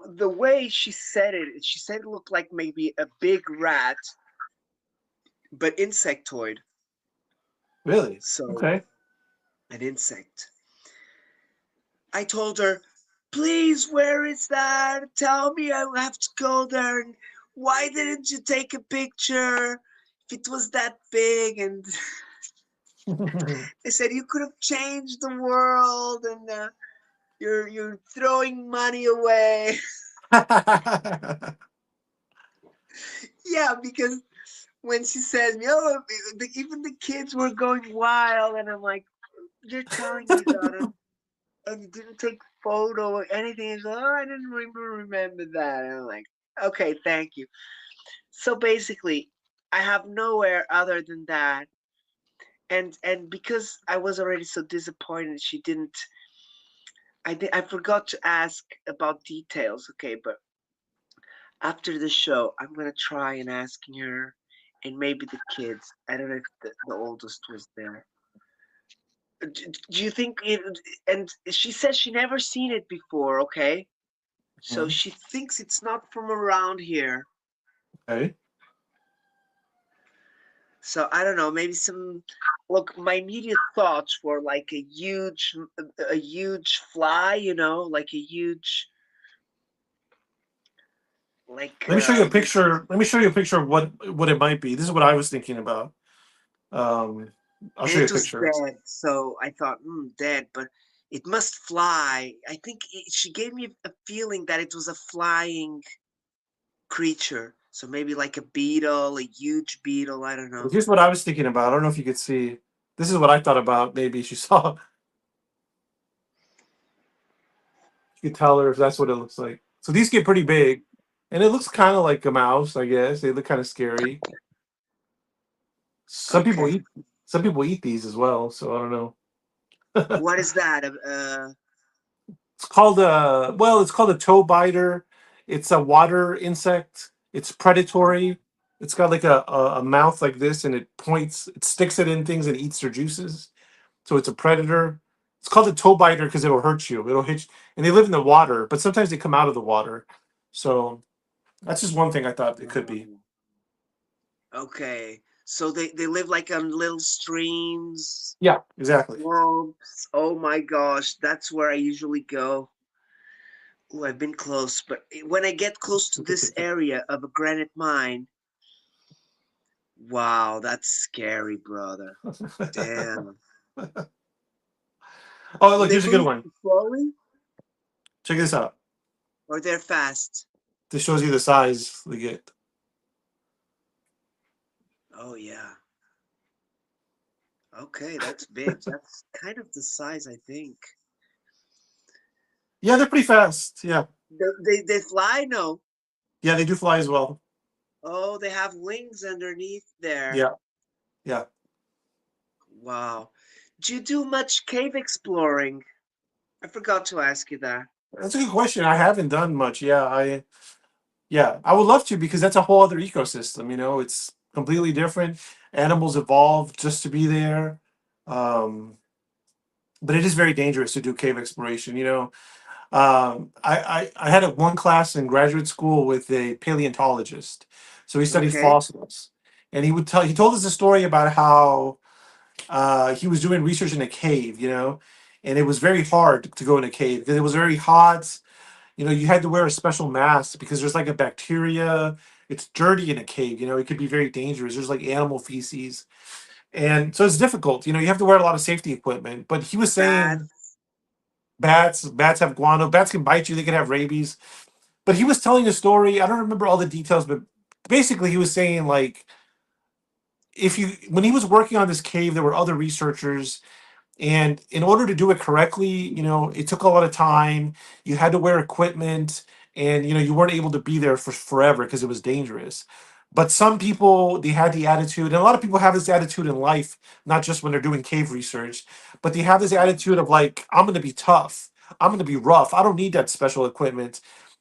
S1: the way she said it looked like maybe a big rat, but insectoid.
S2: Really?
S1: So
S2: Okay.
S1: an insect. I told her, please, where is that? Tell me, I have to go there. And why didn't you take a picture if it was that big? And they said you could have changed the world, and you're throwing money away. Yeah, because when she says me, oh, even the kids were going wild, and I'm like, you're telling me that, and you didn't take a photo or anything. He's like, oh, I didn't remember that. And I'm like, okay, thank you. So basically, I have nowhere other than that. And because I was already so disappointed, she didn't. I forgot to ask about details. Okay, but after the show, I'm gonna try and asking her, and maybe the kids. I don't know if the oldest was there. Do you think it? And she says she never seen it before. Okay, so
S2: Mhm.
S1: she thinks it's not from around here.
S2: Okay.
S1: So I don't know, maybe some. Look, my immediate thoughts were like a huge fly, like a huge, like
S2: Let me show you a picture. Let me show you a picture of what it might be. This is what I was thinking about. Um, I'll
S1: and
S2: show you
S1: it
S2: a
S1: was
S2: picture.
S1: dead. So I thought, dead, but it must fly. I think she gave me a feeling that it was a flying creature. So maybe like a beetle, a huge beetle. I don't
S2: Well,
S1: know.
S2: here's what I was thinking about. I don't know if you could see. This is what I thought about. Maybe she saw. You could tell her if that's what it looks like. So these get pretty big, and it looks kind of like a mouse. I guess they look kind of scary. Some people
S1: Okay,
S2: eat. Some people eat these as well. So I don't know.
S1: what is that?
S2: It's called a well. It's called a toe biter. It's a water insect. It's
S1: Oh,
S2: predatory. It's got like a mouth like this, and it points. It sticks it in things and eats their juices. So it's a predator. It's called a toe biter because it'll hurt you. It'll hit you. And they live in the water, but sometimes they come out of the water. So that's just one thing I thought it could be.
S1: oh. Okay. So they live like on little streams,
S2: Yeah, exactly.
S1: swamps. Oh my gosh, that's where I usually go. Oh, I've been close, but when I get close to this area of a granite mine, wow, that's scary, brother. Damn.
S2: Oh,
S1: Do
S2: look,
S1: they
S2: here's a good
S1: move
S2: one.
S1: slowly
S2: Check this out.
S1: or they're fast?
S2: This shows you the size they get.
S1: Oh yeah. Okay, that's big. That's kind of the size, I think.
S2: Yeah, they're pretty fast. Yeah.
S1: They fly? No.
S2: Yeah, they do fly as well.
S1: Oh, they have wings underneath there.
S2: Yeah. Yeah.
S1: Wow. Do you do much cave exploring? I forgot to ask you that.
S2: That's a good question. I haven't done much. Yeah, I would love to because that's a whole other ecosystem, it's completely different. Animals evolved just to be there. Um, but it is very dangerous to do cave exploration, I had one class in graduate school with a paleontologist. So he studied
S1: Okay.
S2: fossils. And he told us a story about how he was doing research in a cave, and it was very hard to go in a cave because it was very hot. You know, you had to wear a special mask because there's like a bacteria. It's dirty in a cave. You know, it could be very dangerous. There's like animal feces, and so it's difficult. You know, you have to wear a lot of safety equipment. But he was saying
S1: Bats.
S2: bats have guano. Bats can bite you. They can have rabies. But he was telling a story. I don't remember all the details, but basically he was saying like if you when he was working on this cave, there were other researchers, and in order to do it correctly, you know, it took a lot of time. You had to wear equipment, and you know, you weren't able to be there for forever because it was dangerous. But some people, they had the attitude, and a lot of people have this attitude in life, not just when they're doing cave research, but they have this attitude of like, I'm going to be tough, I'm going to be rough. I don't need that special equipment.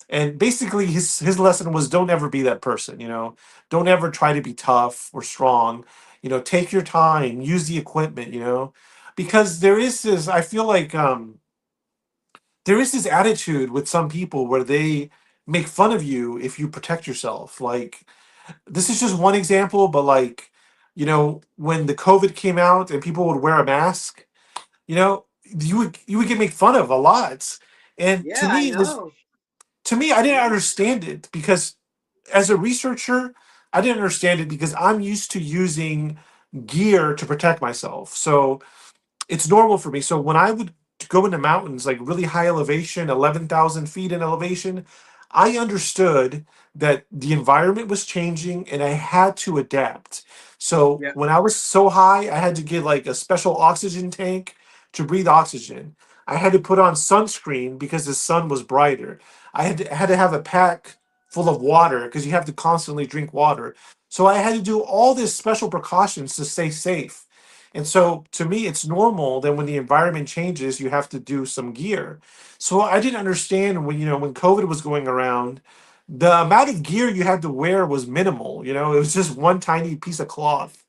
S2: And basically, his lesson was don't ever be that person. You know, don't ever try to be tough or strong. You know, take your time, use the equipment. You know, because there is this I feel like there is this attitude with some people where they make fun of you if you protect yourself. Like this is just one example, but like, you know, when the COVID came out and people would wear a mask, you know, you would get made fun of a lot. And
S1: Yeah, I know.
S2: to me I didn't
S1: Yeah.
S2: understand it because as a researcher, I didn't understand it because I'm used to using gear to protect myself. So it's normal for me. So when I would go into mountains, like really high elevation, 11,000 feet in elevation, I understood that the environment was changing and I had to adapt. So
S1: Yeah.
S2: when I was so high, I had to get like a special oxygen tank to breathe oxygen. I had to put on sunscreen because the sun was brighter. I had to have a pack full of water because you have to constantly drink water. So I had to do all these special precautions to stay safe. And so to me, it's normal that when the environment changes, you have to do some gear. So I didn't understand when, you know, when COVID was going around, the amount of gear you had to wear was minimal. You know, it was just one tiny piece of cloth.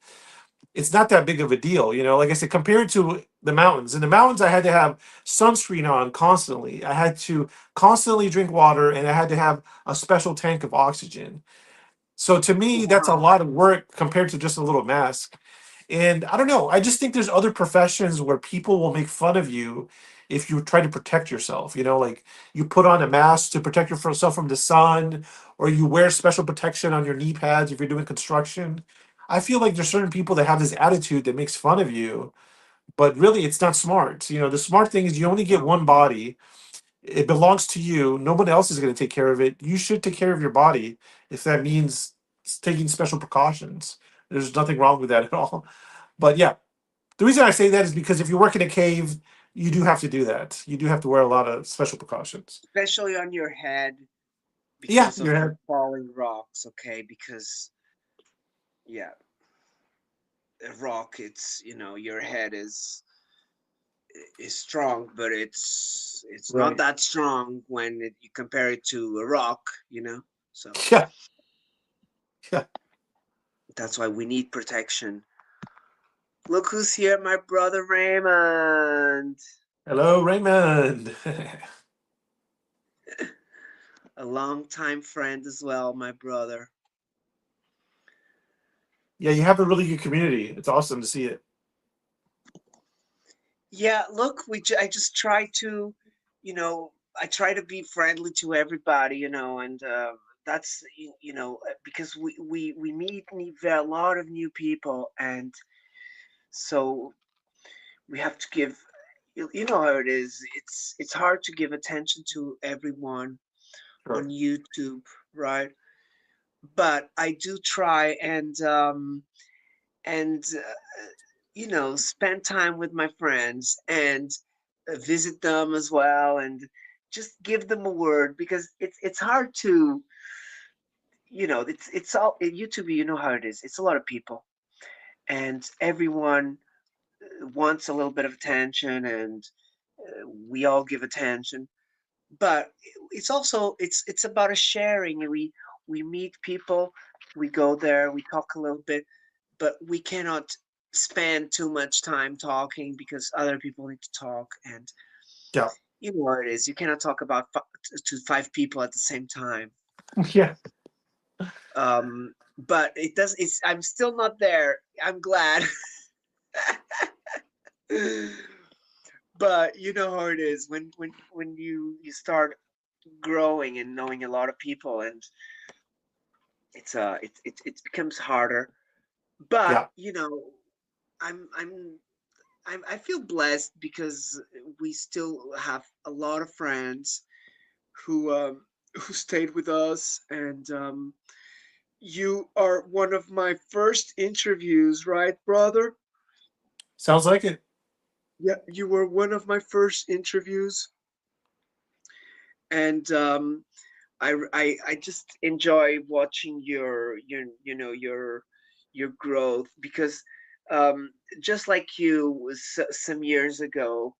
S2: It's not that big of a deal. You know, like I said, compared to the mountains, in the mountains, I had to have sunscreen on constantly. I had to constantly drink water and I had to have a special tank of oxygen. So to me, that's a
S1: Wow.
S2: lot of work compared to just a little mask. And I don't know. I just think there's other professions where people will make fun of you if you try to protect yourself. You know, like you put on a mask to protect yourself from the sun, or you wear special protection on your knee pads if you're doing construction. I feel like there's certain people that have this attitude that makes fun of you, but really it's not smart. You know, the smart thing is you only get
S1: No.
S2: one body. It belongs to you. No one else is going to take care of it. You should take care of your body if that means taking special precautions. There's nothing wrong with that at all. But yeah, the reason I say that is because if you work in a cave, you do have to do that. You do have to wear a lot of special precautions.
S1: Especially on your head
S2: Yeah,
S1: because of
S2: your
S1: the
S2: head.
S1: falling rocks, okay? Because yeah, a rock, it's, your head is strong, but it's not
S2: Right.
S1: that strong when you compare it to a rock. So
S2: Yeah. Yeah.
S1: that's why we need protection. Look who's here, my brother Raymond.
S2: Hello, Raymond.
S1: A long-time friend as well, my brother.
S2: Yeah, you have a really good community. It's awesome to see it.
S1: Yeah, look, I just try to, I try to be friendly to everybody, and that's because we meet a lot of new people, and so we have to give. You know how it is. It's hard to give attention to everyone on
S2: Sure.
S1: YouTube, right? But I do try and spend time with my friends and visit them as well, and just give them a word, because it's hard to, it's all in YouTube. You know how it is. It's a lot of people, and everyone wants a little bit of attention, and we all give attention. But it's about a sharing. We meet people, we go there, we talk a little bit, but we cannot spend too much time talking because other people need to talk, and
S2: Yeah.
S1: you know what it is. You cannot talk about to five people at the same time.
S2: Yeah.
S1: But I'm still not there. I'm glad. But you know how it is when you start growing and knowing a lot of people, and it becomes harder. But
S2: Yeah.
S1: you know, I'm I'm I feel blessed because we still have a lot of friends who who stayed with us, and you are one of my first interviews, right, brother?
S2: Sounds like it.
S1: Yeah, you were one of my first interviews, and I just enjoy watching your growth because um, just like you, some years ago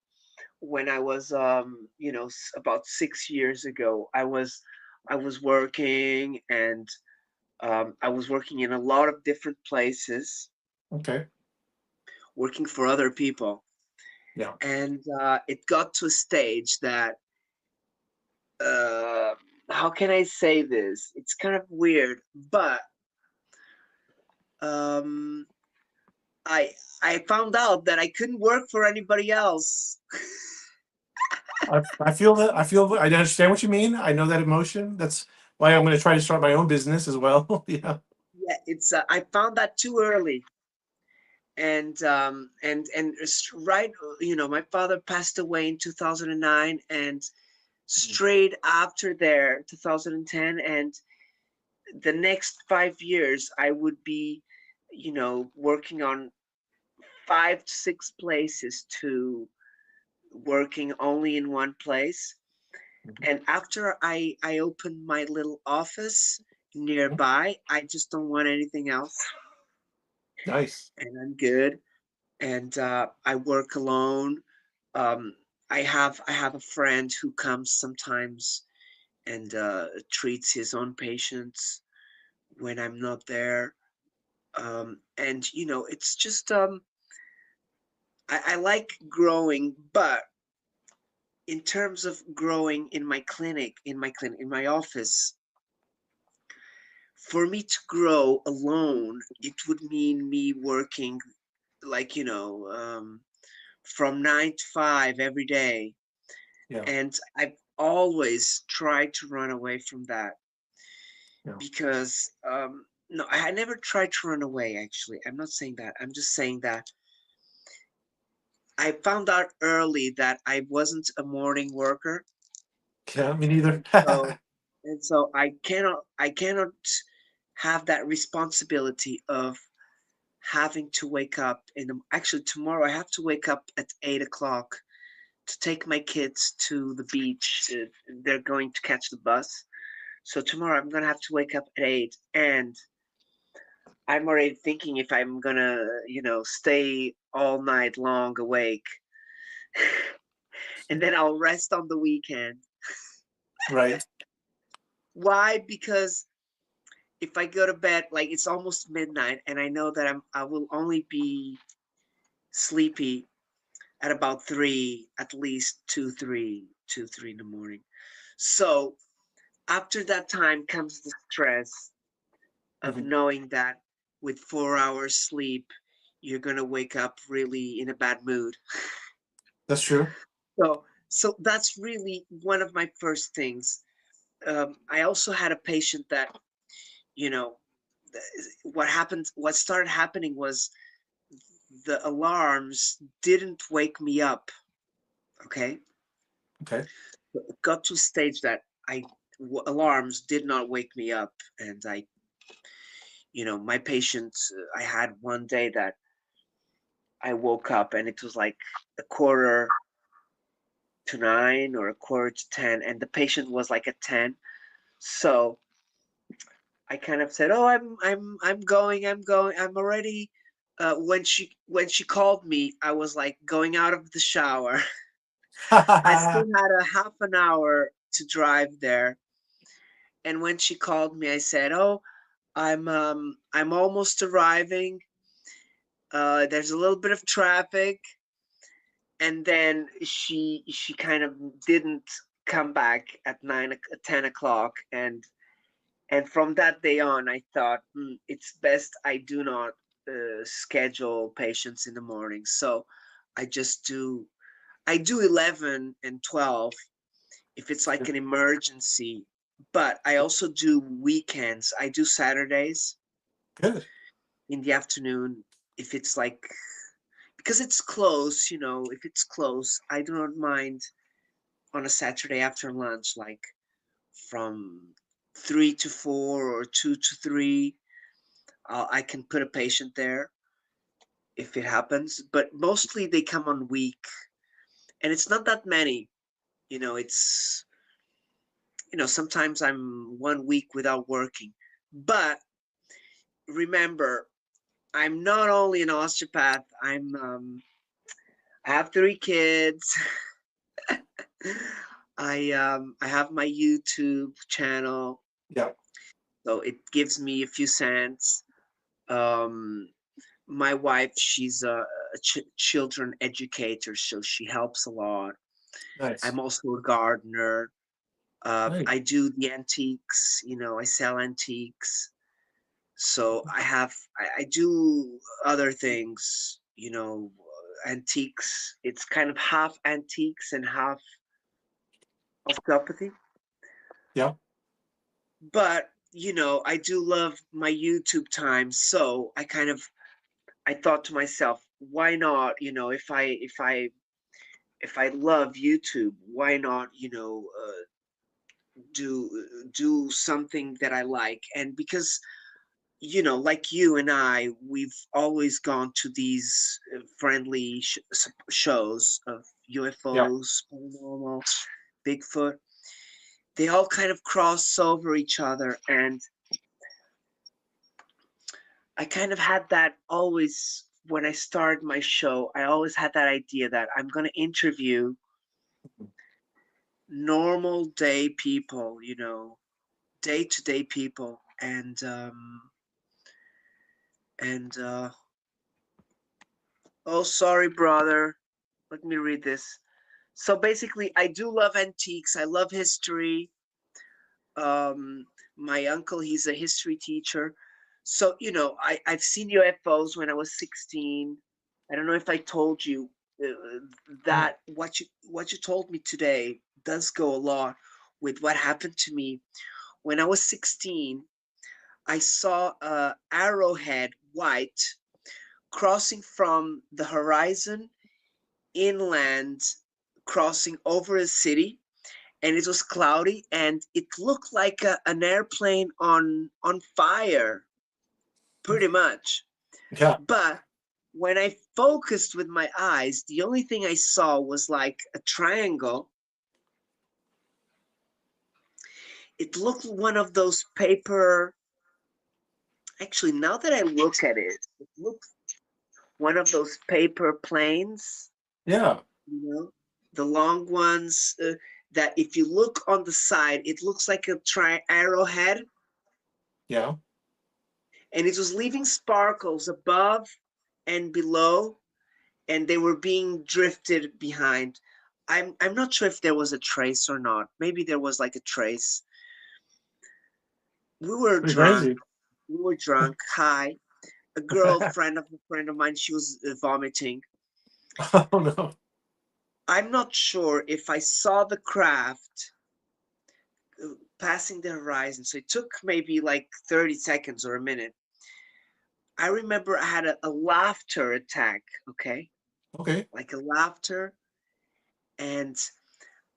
S1: when I was about 6 years ago, I was working, and I was working in a lot of different places,
S2: Okay.
S1: working for other people,
S2: Yeah.
S1: and it got to a stage that uh, how can I say this? It's kind of weird, but um, I I found out that I couldn't work for anybody else.
S2: I feel that. I understand what you mean. I know that emotion. That's why I'm going to try to start my own business as well. Yeah.
S1: Yeah, it's I found that too early, and right, my father passed away in 2009, and straight after there, 2010, and the next 5 years, I would be, working on 5 to 6 places to working only in one place. And after I opened my little office nearby, I just don't want anything else,
S2: Nice.
S1: and I'm good. And I work alone. Um, I have a friend who comes sometimes and treats his own patients when I'm not there. And it's just I like growing, but in terms of growing in my office, for me to grow alone, it would mean me working like, from 9 to 5 every day.
S2: Yeah.
S1: And I've always tried to run away from that
S2: Yeah.
S1: because, no, I never tried to run away, actually. I'm not saying that. I'm just saying that I found out early that I wasn't a morning worker.
S2: Yeah. Me neither.
S1: So, and so I cannot have that responsibility of having to wake up actually tomorrow I have to wake up at 8 o'clock to take my kids to the beach. They're going to catch the bus. So tomorrow I'm gonna have to wake up at 8, and I'm already thinking if I'm gonna, stay all night long awake, and then I'll rest on the weekend.
S2: Right.
S1: Why? Because if I go to bed, like it's almost midnight, and I know that I will only be sleepy at about 3, at least 2, 3 in the morning. So after that time comes the stress of
S2: Mhm.
S1: knowing that with 4 hours sleep, you're gonna wake up really in a bad mood.
S2: That's true.
S1: So that's really one of my first things. I also had a patient that, you know, what started happening was the alarms didn't wake me up. Okay,
S2: Okay.
S1: it got to a stage that alarms did not wake me up, and my patient, I had one day that I woke up and it was like a quarter to 9 or a quarter to 10, and the patient was like at 10. So I kind of said, "Oh, I'm already." When she called me, I was like going out of the shower. I still had a half an hour to drive there, and when she called me, I said, "Oh, I'm almost arriving. There's a little bit of traffic." And then she kind of didn't come back at 10 o'clock, and from that day on, I thought, it's best I do not schedule patients in the morning. So I just do. I do 11 and 12 if it's like an emergency, but I also do weekends. I do Saturdays
S2: Good.
S1: in the afternoon if it's like, because it's close, if it's close, I do not mind on a Saturday after lunch, like from 3 to 4 or 2 to 3. I can put a patient there if it happens, but mostly they come on week, and it's not that many. It's sometimes I'm 1 week without working, but remember, I'm not only an osteopath. I have 3 kids. I have my YouTube channel,
S2: Yeah.
S1: so it gives me a few cents. Um, my wife, she's a children educator, so she helps a lot.
S2: Nice.
S1: I'm also a gardener.
S2: Nice.
S1: I do the antiques. I sell antiques. So I do other things. Antiques. It's kind of half antiques and half osteopathy.
S2: Yeah.
S1: But I do love my YouTube time. So I thought to myself, why not? If I love YouTube, why not? Do something that I like, and because like you and I, we've always gone to these friendly shows of
S2: Yeah.
S1: UFOs, paranormal, Bigfoot. They all kind of cross over each other, and I kind of had that always when I started my show. I always had that idea that I'm going to interview normal day people, day to day people, and oh, sorry, brother. Let me read this. So basically, I do love antiques. I love history. Um, my uncle, he's a history teacher. So, I've seen UFOs when I was 16. I don't know if I told you
S2: Mm.
S1: that what you told me today does go a lot with what happened to me when I was 16. I saw a arrowhead white crossing from the horizon inland, crossing over a city, and it was cloudy, and it looked like an airplane on fire, pretty much.
S2: Yeah.
S1: But when I focused with my eyes, the only thing I saw was like a triangle. It looked one of those paper. Actually, now that I look at it, it looks one of those paper planes,
S2: Yeah.
S1: the long ones, that if you look on the side, it looks like a arrowhead,
S2: Yeah.
S1: and it was leaving sparkles above and below, and they were being drifted behind. I'm not sure if there was a trace or not. Maybe there was like a trace. We were
S2: Pretty
S1: drunk.
S2: crazy.
S1: We were drunk, high. A girlfriend of a friend of mine, she was vomiting.
S2: Oh no.
S1: I'm not sure if I saw the craft passing the horizon. So it took maybe like 30 seconds or a minute. I remember I had a laughter attack, okay?
S2: Okay.
S1: Like a laughter. And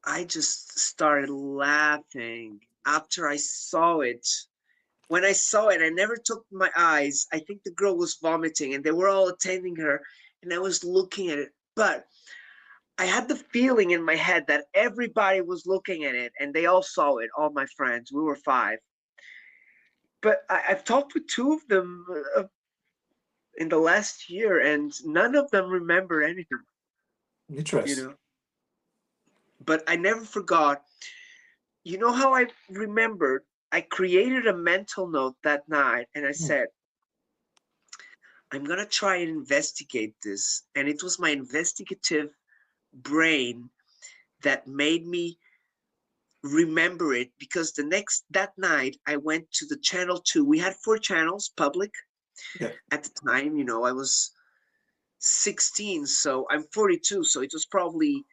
S1: I just started laughing after I saw it. When I saw it, I never took my eyes. I think the girl was vomiting and they were all attending her, and I was looking at it. But I had the feeling in my head that everybody was looking at it and they all saw it, all my friends. We were 5. But I've talked with 2 of them in the last year, and none of them remember anything, you
S2: Interesting.
S1: know. But I never forgot. You know how I remembered? I created a mental note that night and I
S2: Mm.
S1: said, I'm going to try and investigate this. And it was my investigative brain that made me remember it, because that night I went to the channel 2. We had 4 channels public
S2: Yeah.
S1: at the time. I was 16, so I'm 42. So it was probably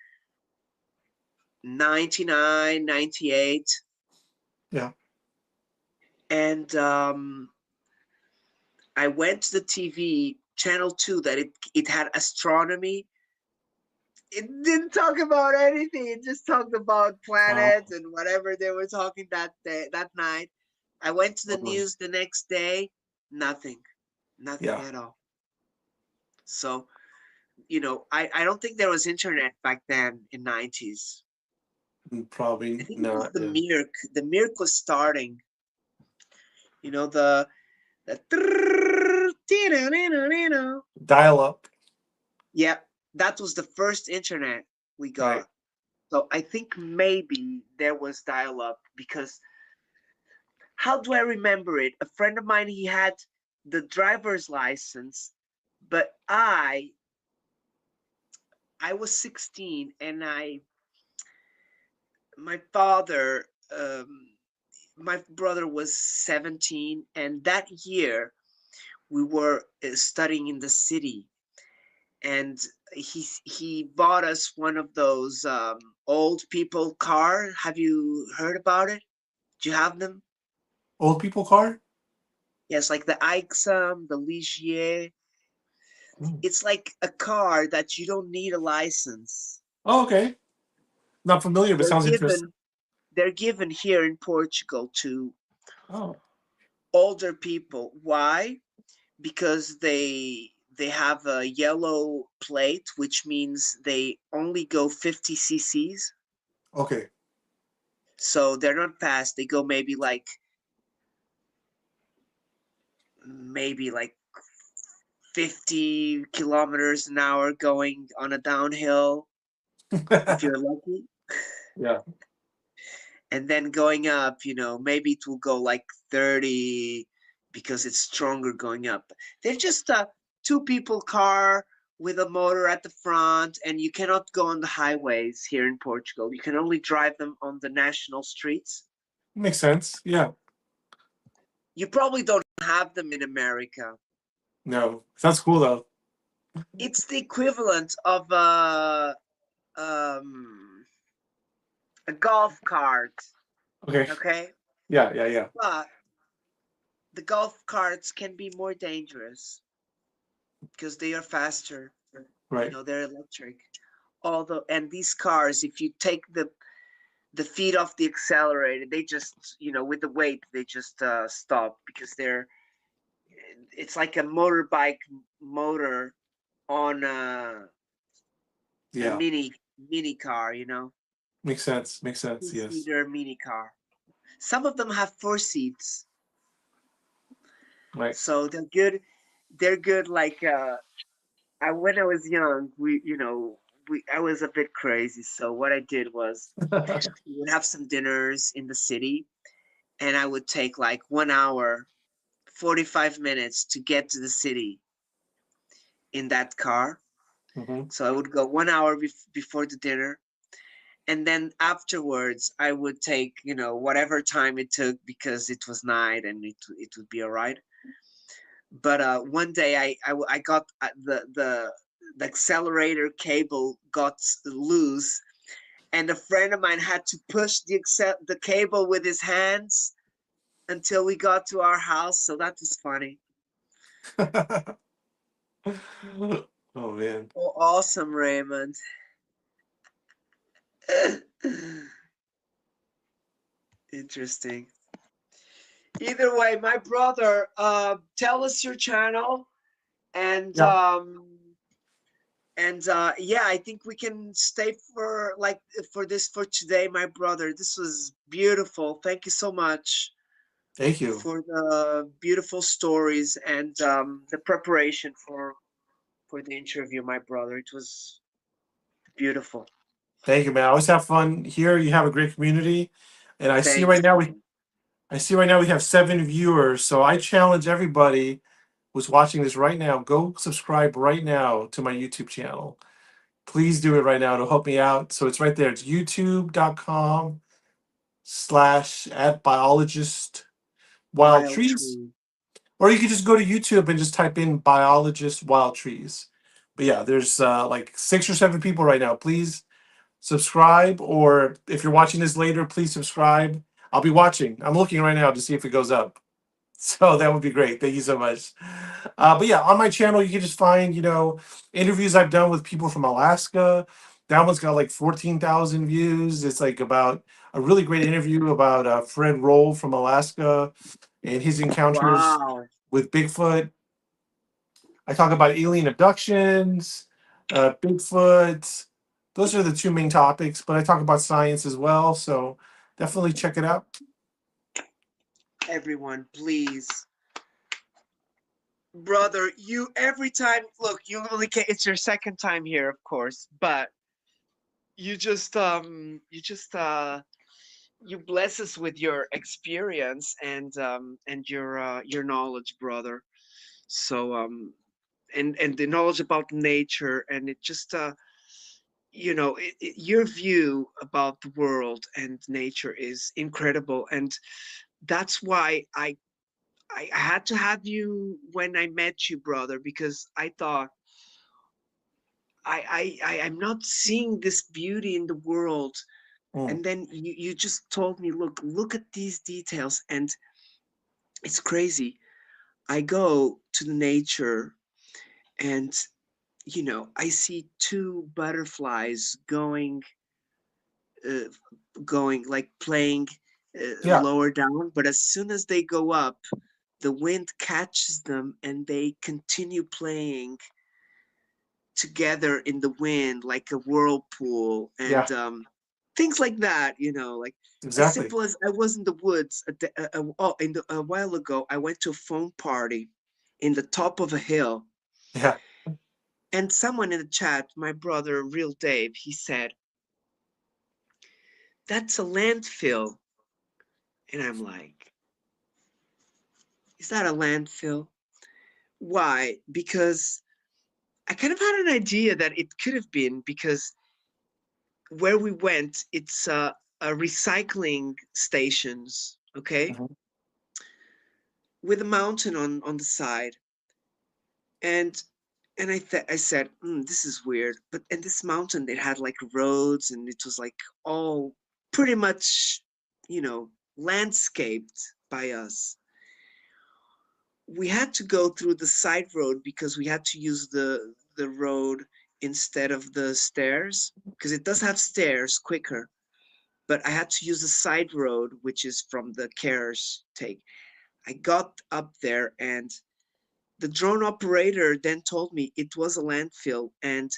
S1: 99, 98,
S2: Yeah.
S1: and I went to the TV channel 2 that it had astronomy. It didn't talk about anything. It just talked about
S2: Wow.
S1: planets and whatever they were talking that day, that night. I went to the
S2: Totally.
S1: news the next day, nothing, nothing
S2: Yeah.
S1: at all. So, I don't think there was internet back then in 90s. I
S2: Probably
S1: think it was
S2: not.
S1: the
S2: Yeah.
S1: Mirk. The Mirk was starting. The
S2: Dial up.
S1: yeah, that was the first internet we
S2: Right.
S1: got. So I think maybe there was dial up because how do I remember it? A friend of mine, he had the driver's license, but I was 16 and my father my brother was 17, and that year we were studying in the city, and he bought us one of those old people car. Have you heard about it? Do you have them?
S2: Old people car.
S1: Yes, like the Ixom, the Ligier.
S2: Mm.
S1: It's like a car that you don't need a license.
S2: Oh, okay. Not familiar, but
S1: They're
S2: sounds interesting.
S1: given they're given here in Portugal to
S2: Oh,
S1: older people. Why? Because they have a yellow plate, which means they only go 50 cc's.
S2: okay.
S1: So they're not fast. They go maybe like 50 kilometers an hour going on a downhill if you're lucky.
S2: Yeah.
S1: And then going up, maybe it will go like 30 because it's stronger going up. They're just a two people car with a motor at the front, and you cannot go on the highways here in Portugal. You can only drive them on the national streets.
S2: Makes sense. Yeah.
S1: You probably don't have them in America.
S2: No. Sounds cool though.
S1: It's the equivalent of um, a golf cart,
S2: Okay.
S1: okay?
S2: Yeah. Yeah. Yeah.
S1: But the golf carts can be more dangerous because they are faster.
S2: Right.
S1: They're electric. Although, and these cars, if you take the feet off the accelerator, they just, with the weight, they just stop because it's like a motorbike motor on a
S2: Yeah.
S1: mini car,
S2: Makes sense. Makes sense. Yes.
S1: two-seater mini car. Some of them have four seats,
S2: Nice.
S1: so they're good. They're good. Like when I was young, I was a bit crazy. So what I did was we would have some dinners in the city, and I would take like 1 hour, 45 minutes to get to the city in that car.
S2: Hmm.
S1: So I would go 1 hour before the dinner. And then afterwards, I would take, whatever time it took because it was night and it would be all right. But one day I got the accelerator cable got loose, and a friend of mine had to push the cable with his hands until we got to our house. So that was funny.
S2: Oh man.
S1: Oh, awesome, Raymond. Interesting. Either way, my brother, tell us your channel, and
S2: Yeah.
S1: yeah, I think we can stay for today, my brother. This was beautiful. Thank you so much
S2: Thank you.
S1: for the beautiful stories and the preparation for the interview, my brother. It was beautiful.
S2: Thank you, man. I always have fun here. You have a great community, and I see
S1: Thank you
S2: right now
S1: so
S2: we
S1: much.
S2: I see right now we have 7 viewers. So I challenge everybody who's watching this right now, go subscribe right now to my YouTube channel. Please do it right now to help me out. So it's right there. It's youtube.com/ at biologist wild
S1: Wild
S2: trees.
S1: Tree.
S2: Or you could just go to YouTube and just type in biologist wild trees. But yeah, there's like 6 or 7 people right now. Please subscribe, or if you're watching this later, please subscribe. I'll be watching. I'm looking right now to see if it goes up. So that would be great. Thank you so much. But yeah, on my channel, you can just find, interviews I've done with people from Alaska. That one's got like 14,000 views. It's like about a really great interview about Fred Roll from Alaska and his encounters
S1: Wow.
S2: with Bigfoot. I talk about alien abductions, Bigfoot. Those are the two main topics, but I talk about science as well. So definitely check it out.
S1: Everyone, please. Brother, you every time, look, you only can, it's your second time here, of course, but you bless us with your experience and your knowledge, brother. So and the knowledge about nature, and it just your view about the world and nature is incredible, and that's why I had to have you when I met you, brother, because I thought I'm not seeing this beauty in the world.
S2: Mm,
S1: And then you just told me, look at these details, and it's crazy. I go to the nature, and I see two butterflies uh, going like playing
S2: yeah,
S1: lower down, but as soon as they go up, the wind catches them and they continue playing together in the wind like a whirlpool,
S2: yeah,
S1: and things like that, like as
S2: exactly.
S1: simple as I was in the woods a while ago. I went to a phone party in the top of a hill,
S2: Yeah,
S1: and someone in the chat, my brother real Dave, he said, that's a landfill. And I'm like, is that a landfill? Why? Because I kind of had an idea that it could have been, because where we went, it's a recycling stations, okay,
S2: mhm,
S1: with a mountain on the side, and I said, this is weird. But in this mountain, they had like roads, and it was like all pretty much, landscaped by us. We had to go through the side road because we had to use the road instead of the stairs, because it does have stairs quicker, but I had to use the side road, which is from the carers take. I got up there, and the drone operator then told me it was a landfill, and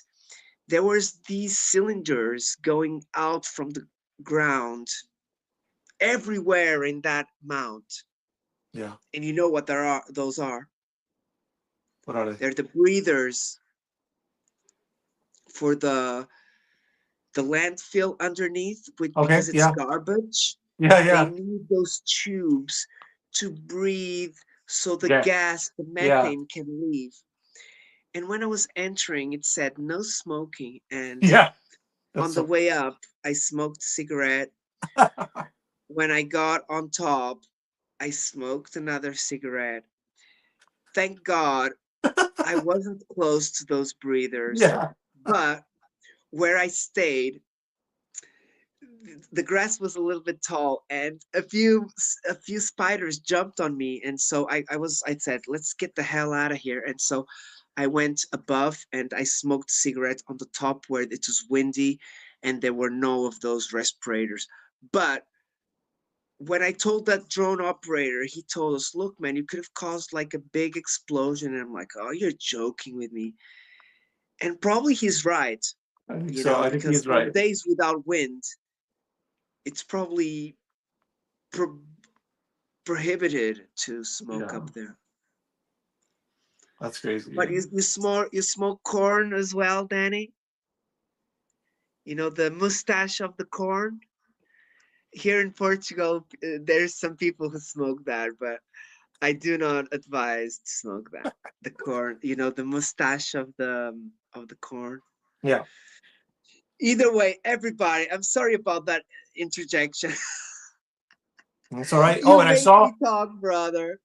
S1: there was these cylinders going out from the ground everywhere in that mount.
S2: yeah.
S1: And you know what there are those are?
S2: What are they?
S1: They're the breathers for the landfill underneath,
S2: Okay,
S1: because it's
S2: yeah,
S1: garbage.
S2: yeah,
S1: They
S2: yeah,
S1: need those tubes to breathe so the
S2: yeah,
S1: gas, the
S2: yeah,
S1: methane, can leave. And when I was entering, it said no smoking. And
S2: yeah. That's
S1: on the
S2: so.
S1: way up, I smoked a cigarette. When I got on top, I smoked another cigarette. Thank God I wasn't close to those breathers.
S2: Yeah,
S1: But where I stayed, the grass was a little bit tall, and a few spiders jumped on me, and so I said, let's get the hell out of here. And so I went above and I smoked a cigarette on the top where it was windy and there were no of those respirators. But when I told that drone operator, he told us, look, man, you could have caused like a big explosion. And I'm like, oh, you're joking with me. And probably he's right,
S2: I think so. I think
S1: because
S2: he's
S1: on
S2: right.
S1: days without wind, it's probably pro- prohibited to smoke
S2: Yeah,
S1: up there.
S2: that's crazy.
S1: But
S2: Yeah.
S1: you smoke corn as well, Danny. The mustache of the corn. Here in Portugal, there's some people who smoke that, but I do not advise to smoke that. The corn, the mustache of the corn.
S2: Yeah,
S1: Either way, everybody, I'm sorry about that interjection.
S2: that's all right. Oh,
S1: You
S2: and I
S1: make
S2: saw.
S1: me talk, brother.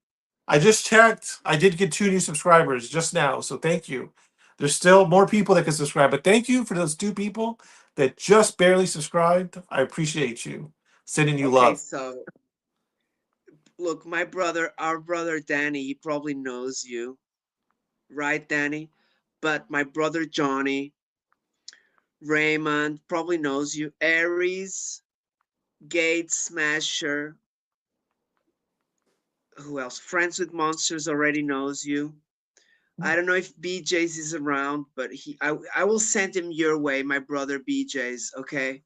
S2: I just checked. I did get 2 new subscribers just now, so thank you. There's still more people that can subscribe. But thank you for those two people that just barely subscribed. I appreciate you. Sending you
S1: Okay,
S2: love.
S1: so look, my brother, our brother Danny, he probably knows you, right, Danny? But my brother Johnny, Raymond probably knows you. Aries, Gate Smasher, who else? Friends with Monsters already knows you. I don't know if BJ's is around, but I will send him your way, my brother BJ's. Okay,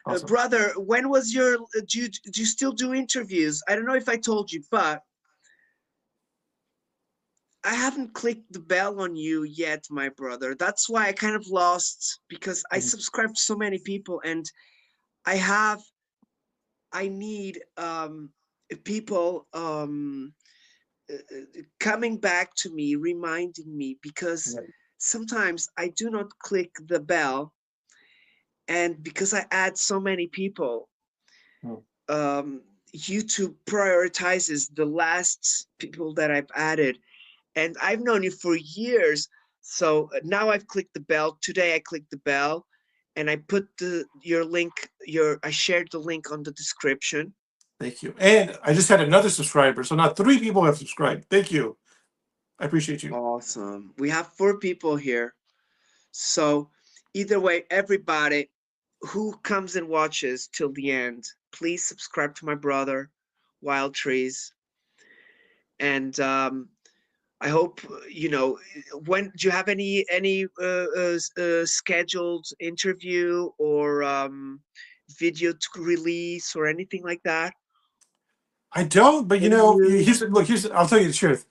S2: Awesome.
S1: brother, when was your? Do you still do interviews? I don't know if I told you, but I haven't clicked the bell on you yet, my brother. That's why I kind of lost because I
S2: Mhm.
S1: subscribe to so many people, and I have I need people coming back to me, reminding me because
S2: Right.
S1: sometimes I do not click the bell, and because I add so many people,
S2: Mm.
S1: um, YouTube prioritizes the last people that I've added, and I've known you for years. So now I've clicked the bell. Today I clicked the bell, and I put your link. I shared the link on the description.
S2: Thank you. And I just had another subscriber. So now three people have subscribed. Thank you. I appreciate you.
S1: Awesome. We have 4 people here. So either way, everybody who comes and watches till the end, please subscribe to my brother, Wild Trees, and I hope when do you have any scheduled interview or video to release or anything like that?
S2: I don't, but
S1: Any
S2: here's
S1: news?
S2: look. Here's I'll tell you the truth.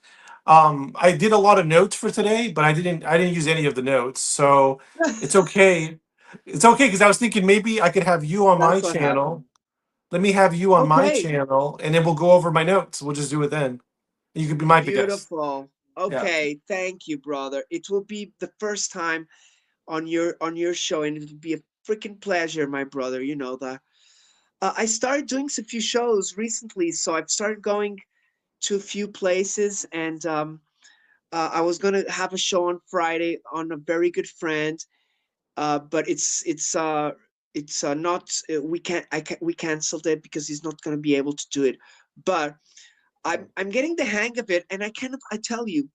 S2: I did a lot of notes for today, but I didn't use any of the notes, so it's okay. It's okay because I was thinking maybe I could have you on my
S1: That's what happened.
S2: channel. Let me have you on my
S1: Okay,
S2: channel, and then we'll go over my notes. We'll just do it then. You could be my guest.
S1: beautiful.
S2: Yeah.
S1: Okay, thank you, brother. It will be the first time on your show, and it will be a freaking pleasure, my brother. You know that. I started doing a few shows recently, so I've started going to a few places, and I was gonna have a show on Friday on a very good friend, but it's not we canceled it because he's not gonna be able to do it. But I'm getting the hang of it, and I tell you,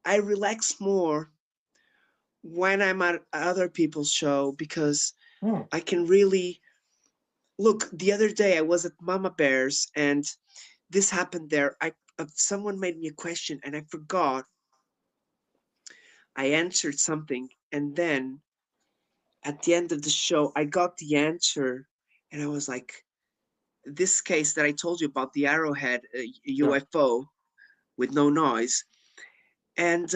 S1: I relax more when I'm at other people's show because
S2: Hmm.
S1: I can really look. The other day I was at Mama Bear's, and this happened there. I Someone made me a question, and I forgot. I answered something, and then at the end of the show, I got the answer, and I was like, "This case that I told you about the Arrowhead
S2: Yeah.
S1: UFO with no noise," and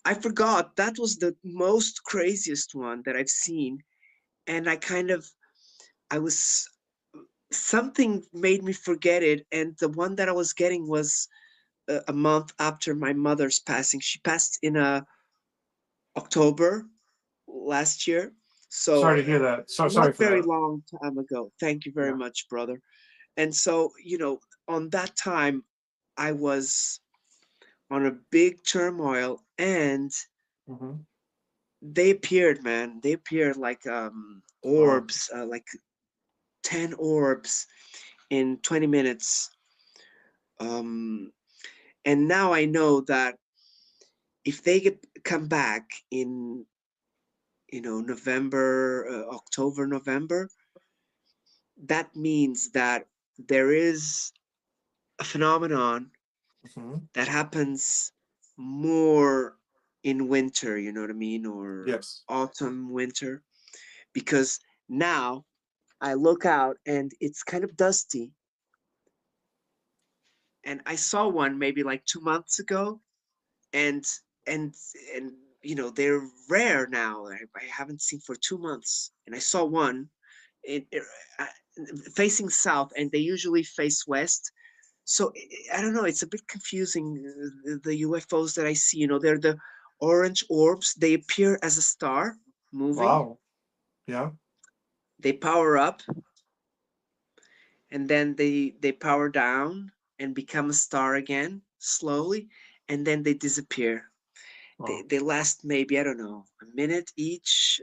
S1: I forgot that was the most craziest one that I've seen, and I was something made me forget it, and the one that I was getting was a month after my mother's passing. She passed in October last year, so
S2: Sorry to hear that. Sorry
S1: not
S2: for
S1: very
S2: that.
S1: long time ago. Thank you very
S2: Yeah.
S1: much, brother. And so, on that time, I was on a big turmoil, and
S2: Hmm.
S1: they appeared, man. They appeared like
S2: Wow.
S1: orbs, like 10 orbs in 20 minutes. Um, and now I know that if they come back in, November, October, November, that means that there is a phenomenon
S2: Hmm.
S1: that happens more in winter, you know what I mean, or
S2: Yes.
S1: autumn, winter, because now I look out and it's kind of dusty. And I saw one maybe like 2 months ago, and and and they're rare now. I haven't seen for 2 months, and I saw one uh, facing south, and they usually face west. So I don't know. It's a bit confusing. The UFOs that I see, they're the orange orbs. They appear as a star moving.
S2: Wow. Yeah.
S1: They power up, and then they power down and become a star again slowly, and then they disappear.
S2: Wow.
S1: they last maybe, I don't know, a minute each,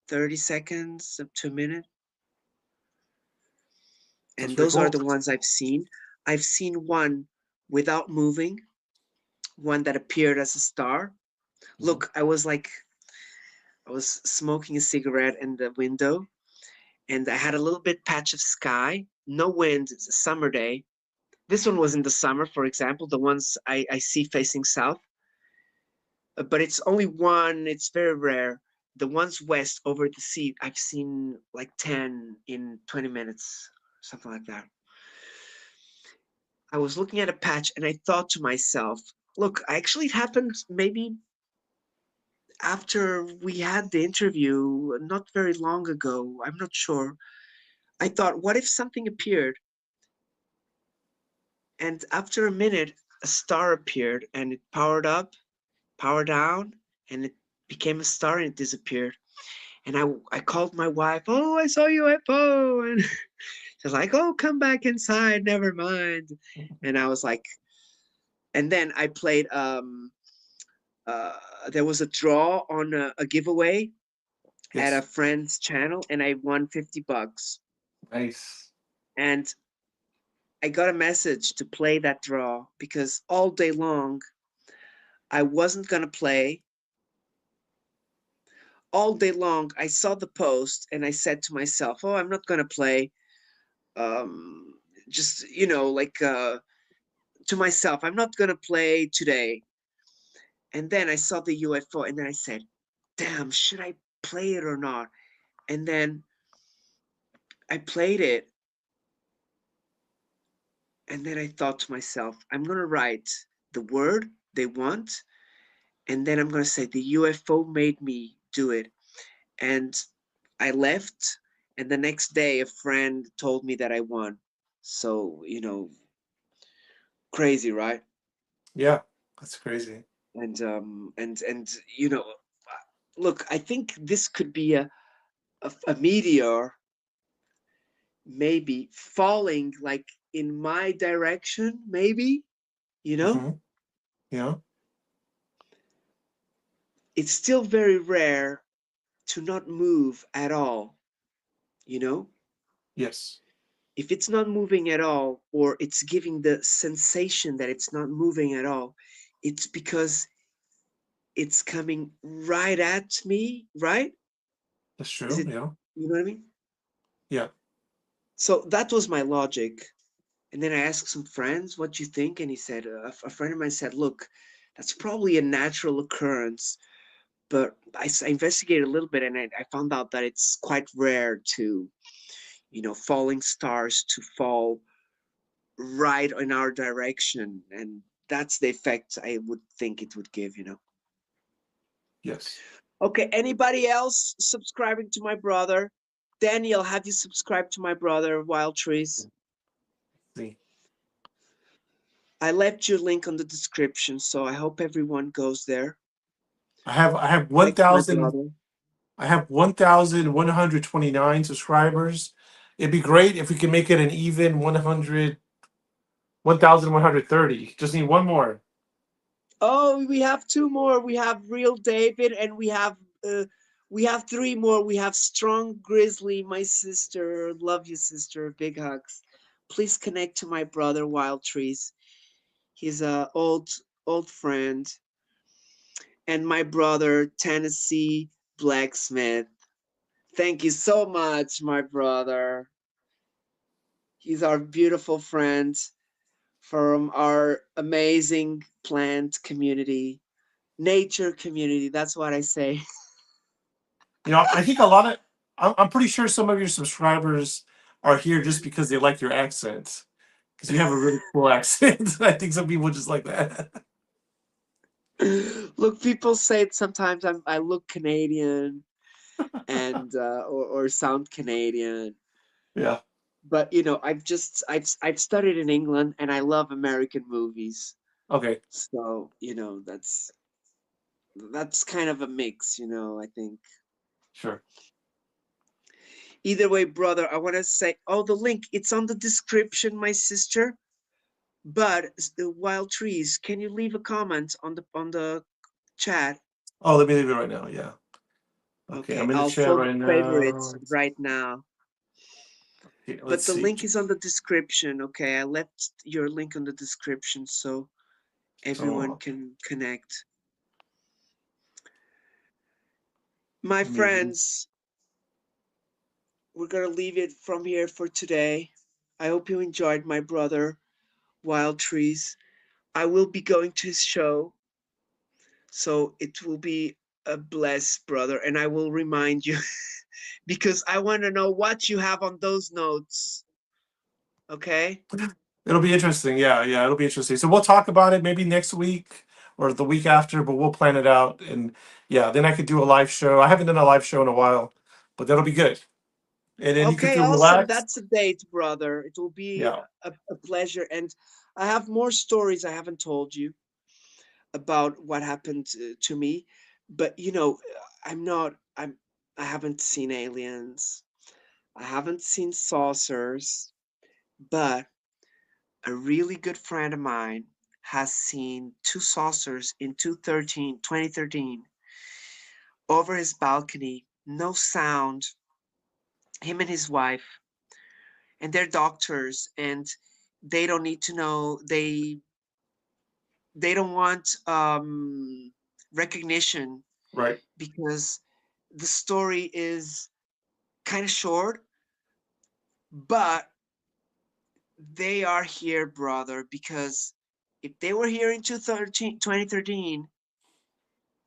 S1: 30 seconds up to a minute.
S2: That's
S1: And
S2: pretty
S1: those are
S2: cool.
S1: the ones I've seen. I've seen one without moving, one that appeared as a star.
S2: Mhm.
S1: Look, I was smoking a cigarette in the window, and I had a little bit patch of sky, no wind, it's a summer day. This one was in the summer, for example, the ones I see facing south, but it's only one, it's very rare. The ones west over the sea, I've seen like 10 in 20 minutes, something like that. I was looking at a patch and I thought to myself, look, actually, it happened maybe after we had the interview, not very long ago. I'm not sure. I thought, what if something appeared? And after a minute, a star appeared and it powered up, powered down, and it became a star and it disappeared. And I called my wife, oh, I saw UFO. And she's like, oh, come back inside, never mind. And I was like, and then I played, uh, there was a draw on a giveaway at a
S2: Yes.
S1: friend's channel, and I won $50.
S2: Nice.
S1: And I got a message to play that draw because all day long I wasn't gonna play. All day long I saw the post and I said to myself, "Oh, I'm not gonna play." Um, just like to myself, I'm not gonna play today. And then I saw the UFO, and then I said, "Damn, should I play it or not?" And then I played it, and then I thought to myself, I'm gonna write the word they want, and then I'm gonna say the UFO made me do it. And I left, and the next day a friend told me that I won. So, crazy, right?
S2: Yeah. That's crazy.
S1: And look, I think this could be a meteor maybe falling like in my direction, maybe, you know?
S2: Hmm. Yeah.
S1: It's still very rare to not move at all, you know?
S2: Yes.
S1: If it's not moving at all, or it's giving the sensation that it's not moving at all, it's because it's coming right at me, right?
S2: That's
S1: Is
S2: true.
S1: it,
S2: Yeah.
S1: you know what I mean?
S2: Yeah.
S1: So that was my logic. And then I asked some friends, what do you think? And he said, a friend of mine said, look, that's probably a natural occurrence. But I investigated a little bit, and I found out that it's quite rare to, falling stars to fall right in our direction. And that's the effect I would think it would give.
S2: Yes.
S1: Okay, anybody else subscribing to my brother? Daniel, have you subscribed to my brother, Wild Trees?
S2: See.
S1: I left your link on the description, so I hope everyone goes there.
S2: I have
S1: Like my
S2: 1,000.
S1: brother.
S2: I have 1,129 subscribers. It'd be great if we can make it an even 1,130. Just need one more.
S1: Oh, we have two more. We have Real David, and we have three more. We have Strong Grizzly, my sister. Love you, sister. Big hugs. Please connect to my brother, Wild Trees. He's a old friend. And my brother, Tennessee Blacksmith. Thank you so much, my brother. He's our beautiful friend from our amazing plant community, nature community. That's what I say.
S2: I think a lot of. I'm pretty sure some of your subscribers are here just because they like your accent. Because you have a really cool accent. I think some people just like that.
S1: Look, people say it sometimes. I look Canadian and or sound Canadian,
S2: Yeah.
S1: but I've studied in England and I love American movies.
S2: Okay.
S1: So that's kind of a mix. I think.
S2: Sure.
S1: Either way, brother, I want to say, oh, the link, it's on the description, my sister. But Wild Trees, can you leave a comment on the chat.
S2: Oh, let me leave it right now. Yeah. Okay,
S1: Okay,
S2: I'm in the
S1: I'll
S2: chat
S1: follow
S2: right
S1: favorites
S2: now.
S1: right now.
S2: Okay, let's
S1: But the
S2: see.
S1: link is on the description. Okay, I left your link on the description so everyone
S2: Oh,
S1: can connect. My
S2: maybe.
S1: friends, we're gonna leave it from here for today. I hope you enjoyed my brother, Wild Trees. I will be going to his show, so it will be a bless, brother, and I will remind you because I want to know what you have on those notes. Okay?
S2: It'll be interesting. Yeah, yeah, it'll be interesting. So we'll talk about it maybe next week or the week after, but we'll plan it out. And yeah, then I could do a live show. I haven't done a live show in a while, but that'll be good. And then you can
S1: Okay,
S2: feel
S1: awesome.
S2: relaxed.
S1: That's a date, brother. It will be
S2: Yeah,
S1: a pleasure. And I have more stories I haven't told you about what happened to me. But I'm not, I haven't seen aliens. I haven't seen saucers, but a really good friend of mine has seen two saucers in 2013 over his balcony. No sound. Him and his wife, and they're doctors, and they don't need to know. They don't want recognition
S2: right,
S1: because the story is kind of short, but they are here, brother, because if they were here in 2013,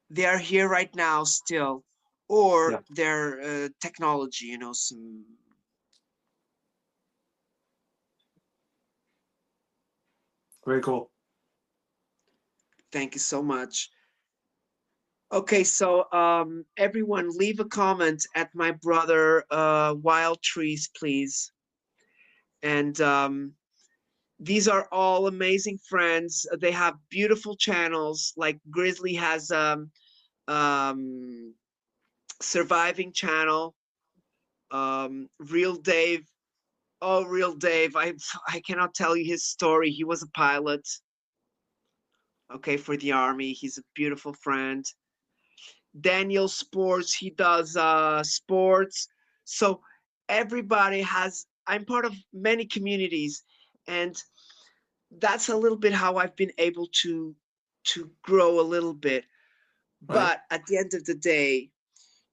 S1: they are here right now still, or
S2: yeah,
S1: their technology, some.
S2: very cool.
S1: Thank you so much. Okay, so everyone, leave a comment at my brother Wild Trees, please. And these are all amazing friends. They have beautiful channels. Like Grizzly has um, surviving channel. Real Dave. Oh, Real Dave. I cannot tell you his story. He was a pilot. Okay, for the army. He's a beautiful friend. Daniel Sports, he does sports. So everybody has, I'm part of many communities, and that's a little bit how I've been able to grow a little bit.
S2: Right,
S1: But at the end of the day,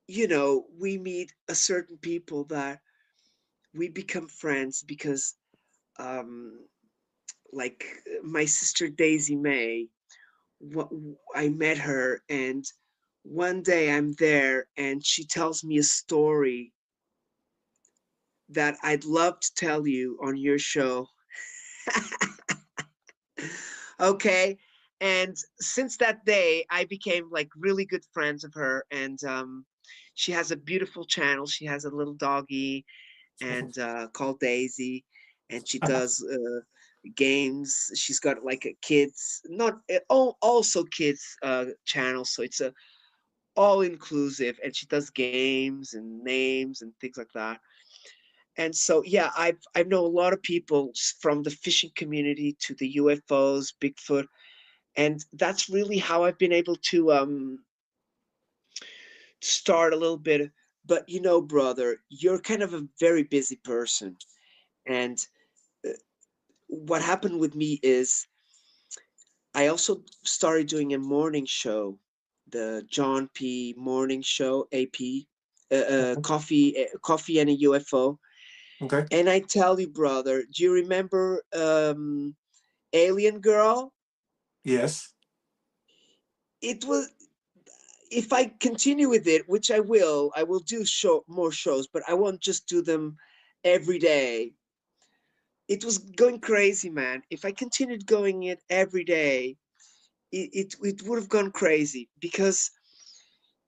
S1: we meet a certain people that we become friends because um like my sister Daisy May, I met her, and one day I'm there and she tells me a story that I'd love to tell you on your show. Okay. And since that day, I became like really good friends of her. And she has a beautiful channel. She has a little doggy and called Daisy. And she does games. She's got like a kids, not also kids channel. So it's a all inclusive. And she does games and names and things like that. And so yeah, I know a lot of people from the fishing community to the UFOs, Bigfoot, and that's really how I've been able to start a little bit. But brother, you're kind of a very busy person, and uh, what happened with me is I also started doing a morning show, the John P. Morning Show, AP, coffee and a UFO.
S2: okay.
S1: And I tell you, brother, do you remember Alien Girl?
S2: Yes.
S1: It was, if I continue with it, which I will do more shows, but I won't just do them every day. It was going crazy, man. If I continued going it every day, it would have gone crazy because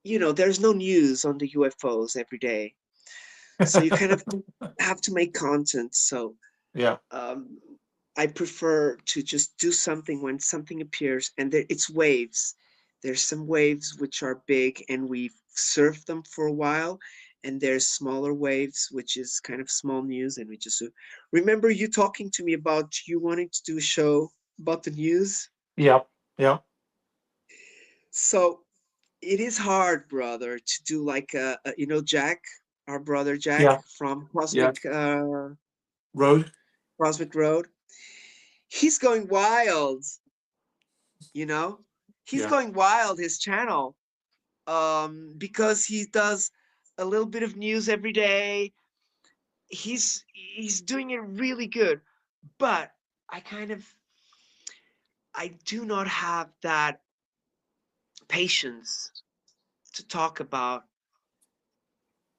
S1: there's no news on the UFOs every day, so you kind of have to make content. So
S2: Yeah.
S1: um, I prefer to just do something when something appears, and it's waves. There's some waves which are big, and we've surfed them for a while, and there's smaller waves, which is kind of small news, and we just remember you talking to me about you wanting to do a show about the news.
S2: Yeah. Yeah.
S1: So it is hard, brother, to do like Jack, our brother Jack
S2: Yeah,
S1: from
S2: yeah. Road.
S1: Prospect Road. He's going wild, you know. He's
S2: Yeah.
S1: going wild. His channel, because he does a little bit of news every day. He's doing it really good, but I kind of I do not have that patience to talk about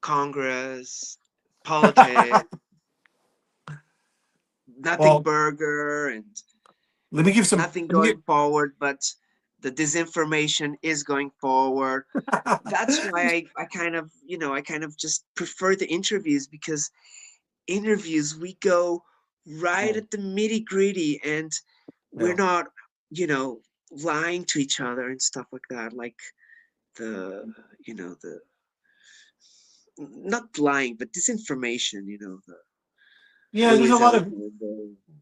S1: Congress, politics, nothing
S2: Well,
S1: burger, and
S2: let me give some.
S1: nothing
S2: Let me
S1: going
S2: get.
S1: forward, but the disinformation is going forward. That's why I kind of just prefer the interviews, because interviews we go right
S2: Mm,
S1: at the nitty gritty, and we're
S2: yeah.
S1: not, you know, lying to each other and stuff like that. Like the, the not lying, but disinformation. The
S2: Yeah,
S1: always out there.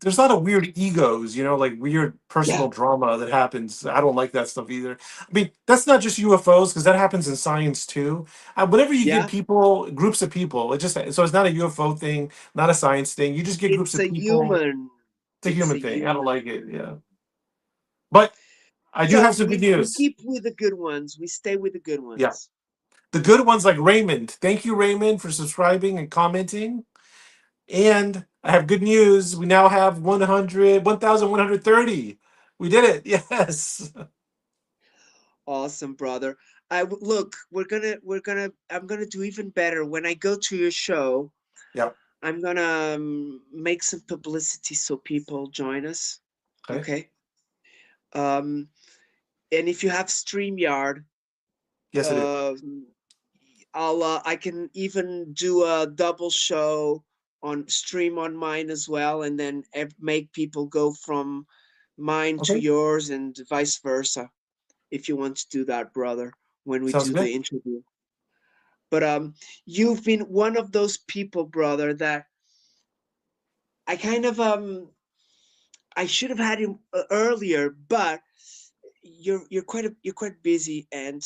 S2: there's a lot of weird egos, like weird
S1: Yeah,
S2: personal drama that happens. I don't like that stuff either. I mean, that's not just UFOs because that happens in science too. Whenever you get
S1: yeah.
S2: people, groups of people, it's not a UFO thing, not a science thing. You just get groups
S1: It's
S2: of
S1: a
S2: people.
S1: human.
S2: It's a
S1: It's
S2: human
S1: a
S2: thing. I don't
S1: human.
S2: like it. Yeah, but I do have
S1: So
S2: some good
S1: we
S2: news.
S1: keep with the good ones. We stay with the good
S2: Yeah,
S1: ones.
S2: the good ones like Raymond. Thank you, Raymond, for subscribing and commenting. And I have good news. We now have 1,130. We did it. Yes.
S1: Awesome, brother. Look. I'm gonna do even better when I go to your show.
S2: Yep.
S1: I'm gonna make some publicity so people join us.
S2: Okay.
S1: Okay. Um, and if you have StreamYard,
S2: Yes, it is.
S1: um, I can even do a double show on stream on mine as well, and then make people go from mine to
S2: Okay.
S1: yours and vice versa. If you want to do that, brother, when we
S2: Sounds
S1: do
S2: good.
S1: the interview. But you've been one of those people, brother, that I kind of I should have had him earlier, but you're quite busy, and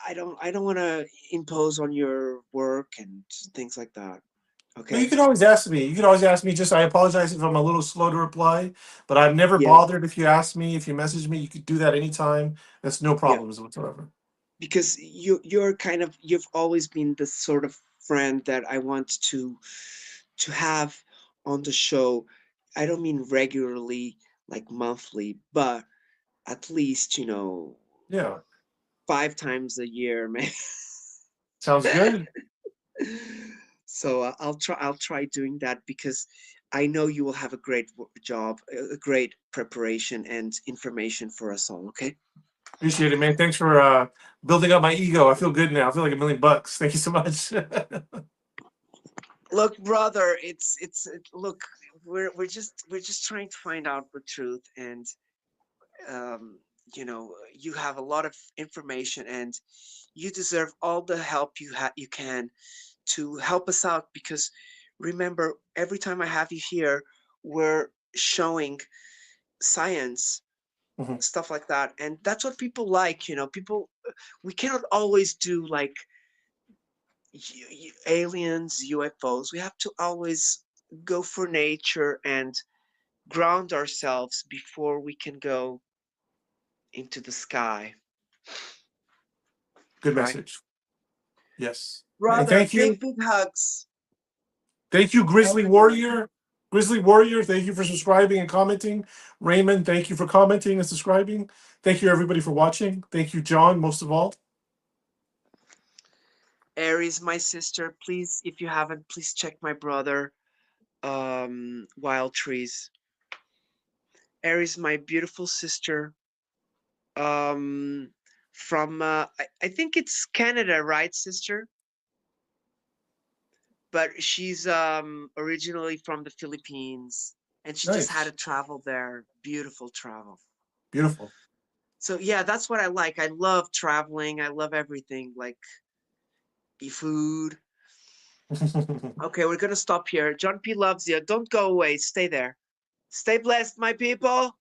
S1: I don't want to impose on your work and things like that.
S2: Well, you
S1: Okay.
S2: can always ask me. You can always ask me. Just I apologize if I'm a little slow to reply, but I'm never
S1: Yeah,
S2: bothered if you ask me. If you message me, you could do that anytime. That's no
S1: yeah.
S2: problems whatsoever.
S1: Because you've always been the sort of friend that I want to have on the show. I don't mean regularly, like monthly, but at least,
S2: Yeah.
S1: 5 times a year, man.
S2: Sounds good.
S1: So I'll try doing that, because I know you will have a great job, a great preparation and information for us all. Okay.
S2: Appreciate it, man. Thanks for building up my ego. I feel good now. I feel like $1 million. Thank you so much.
S1: Look, brother, look, we're just trying to find out the truth, and um, you have a lot of information, and you deserve all the help you can to help us out, because remember, every time I have you here, we're showing science,
S2: Mhm.
S1: stuff like that, and that's what people like. People, we cannot always do like aliens, UFOs. We have to always go for nature and ground ourselves before we can go into the sky,
S2: Good
S1: right?
S2: message. Yes. And
S1: Brother,
S2: thank you.
S1: big hugs.
S2: Thank you, Grizzly
S1: Everyone.
S2: Warrior. Grizzly Warrior, thank you for subscribing and commenting. Raymond, thank you for commenting and subscribing. Thank you, everybody, for watching. Thank you, John, most of all.
S1: Aries, my sister, please, if you haven't, please check my brother, Wild Trees. Aries, my beautiful sister, um, from, I think it's Canada, right, sister? But she's originally from the Philippines, and she just had
S2: Nice.
S1: to travel there. Beautiful travel.
S2: Beautiful.
S1: So yeah, that's what I like. I love traveling. I love everything, like food. Okay, we're gonna stop here. John P loves you. Don't go away. Stay there. Stay blessed, my people.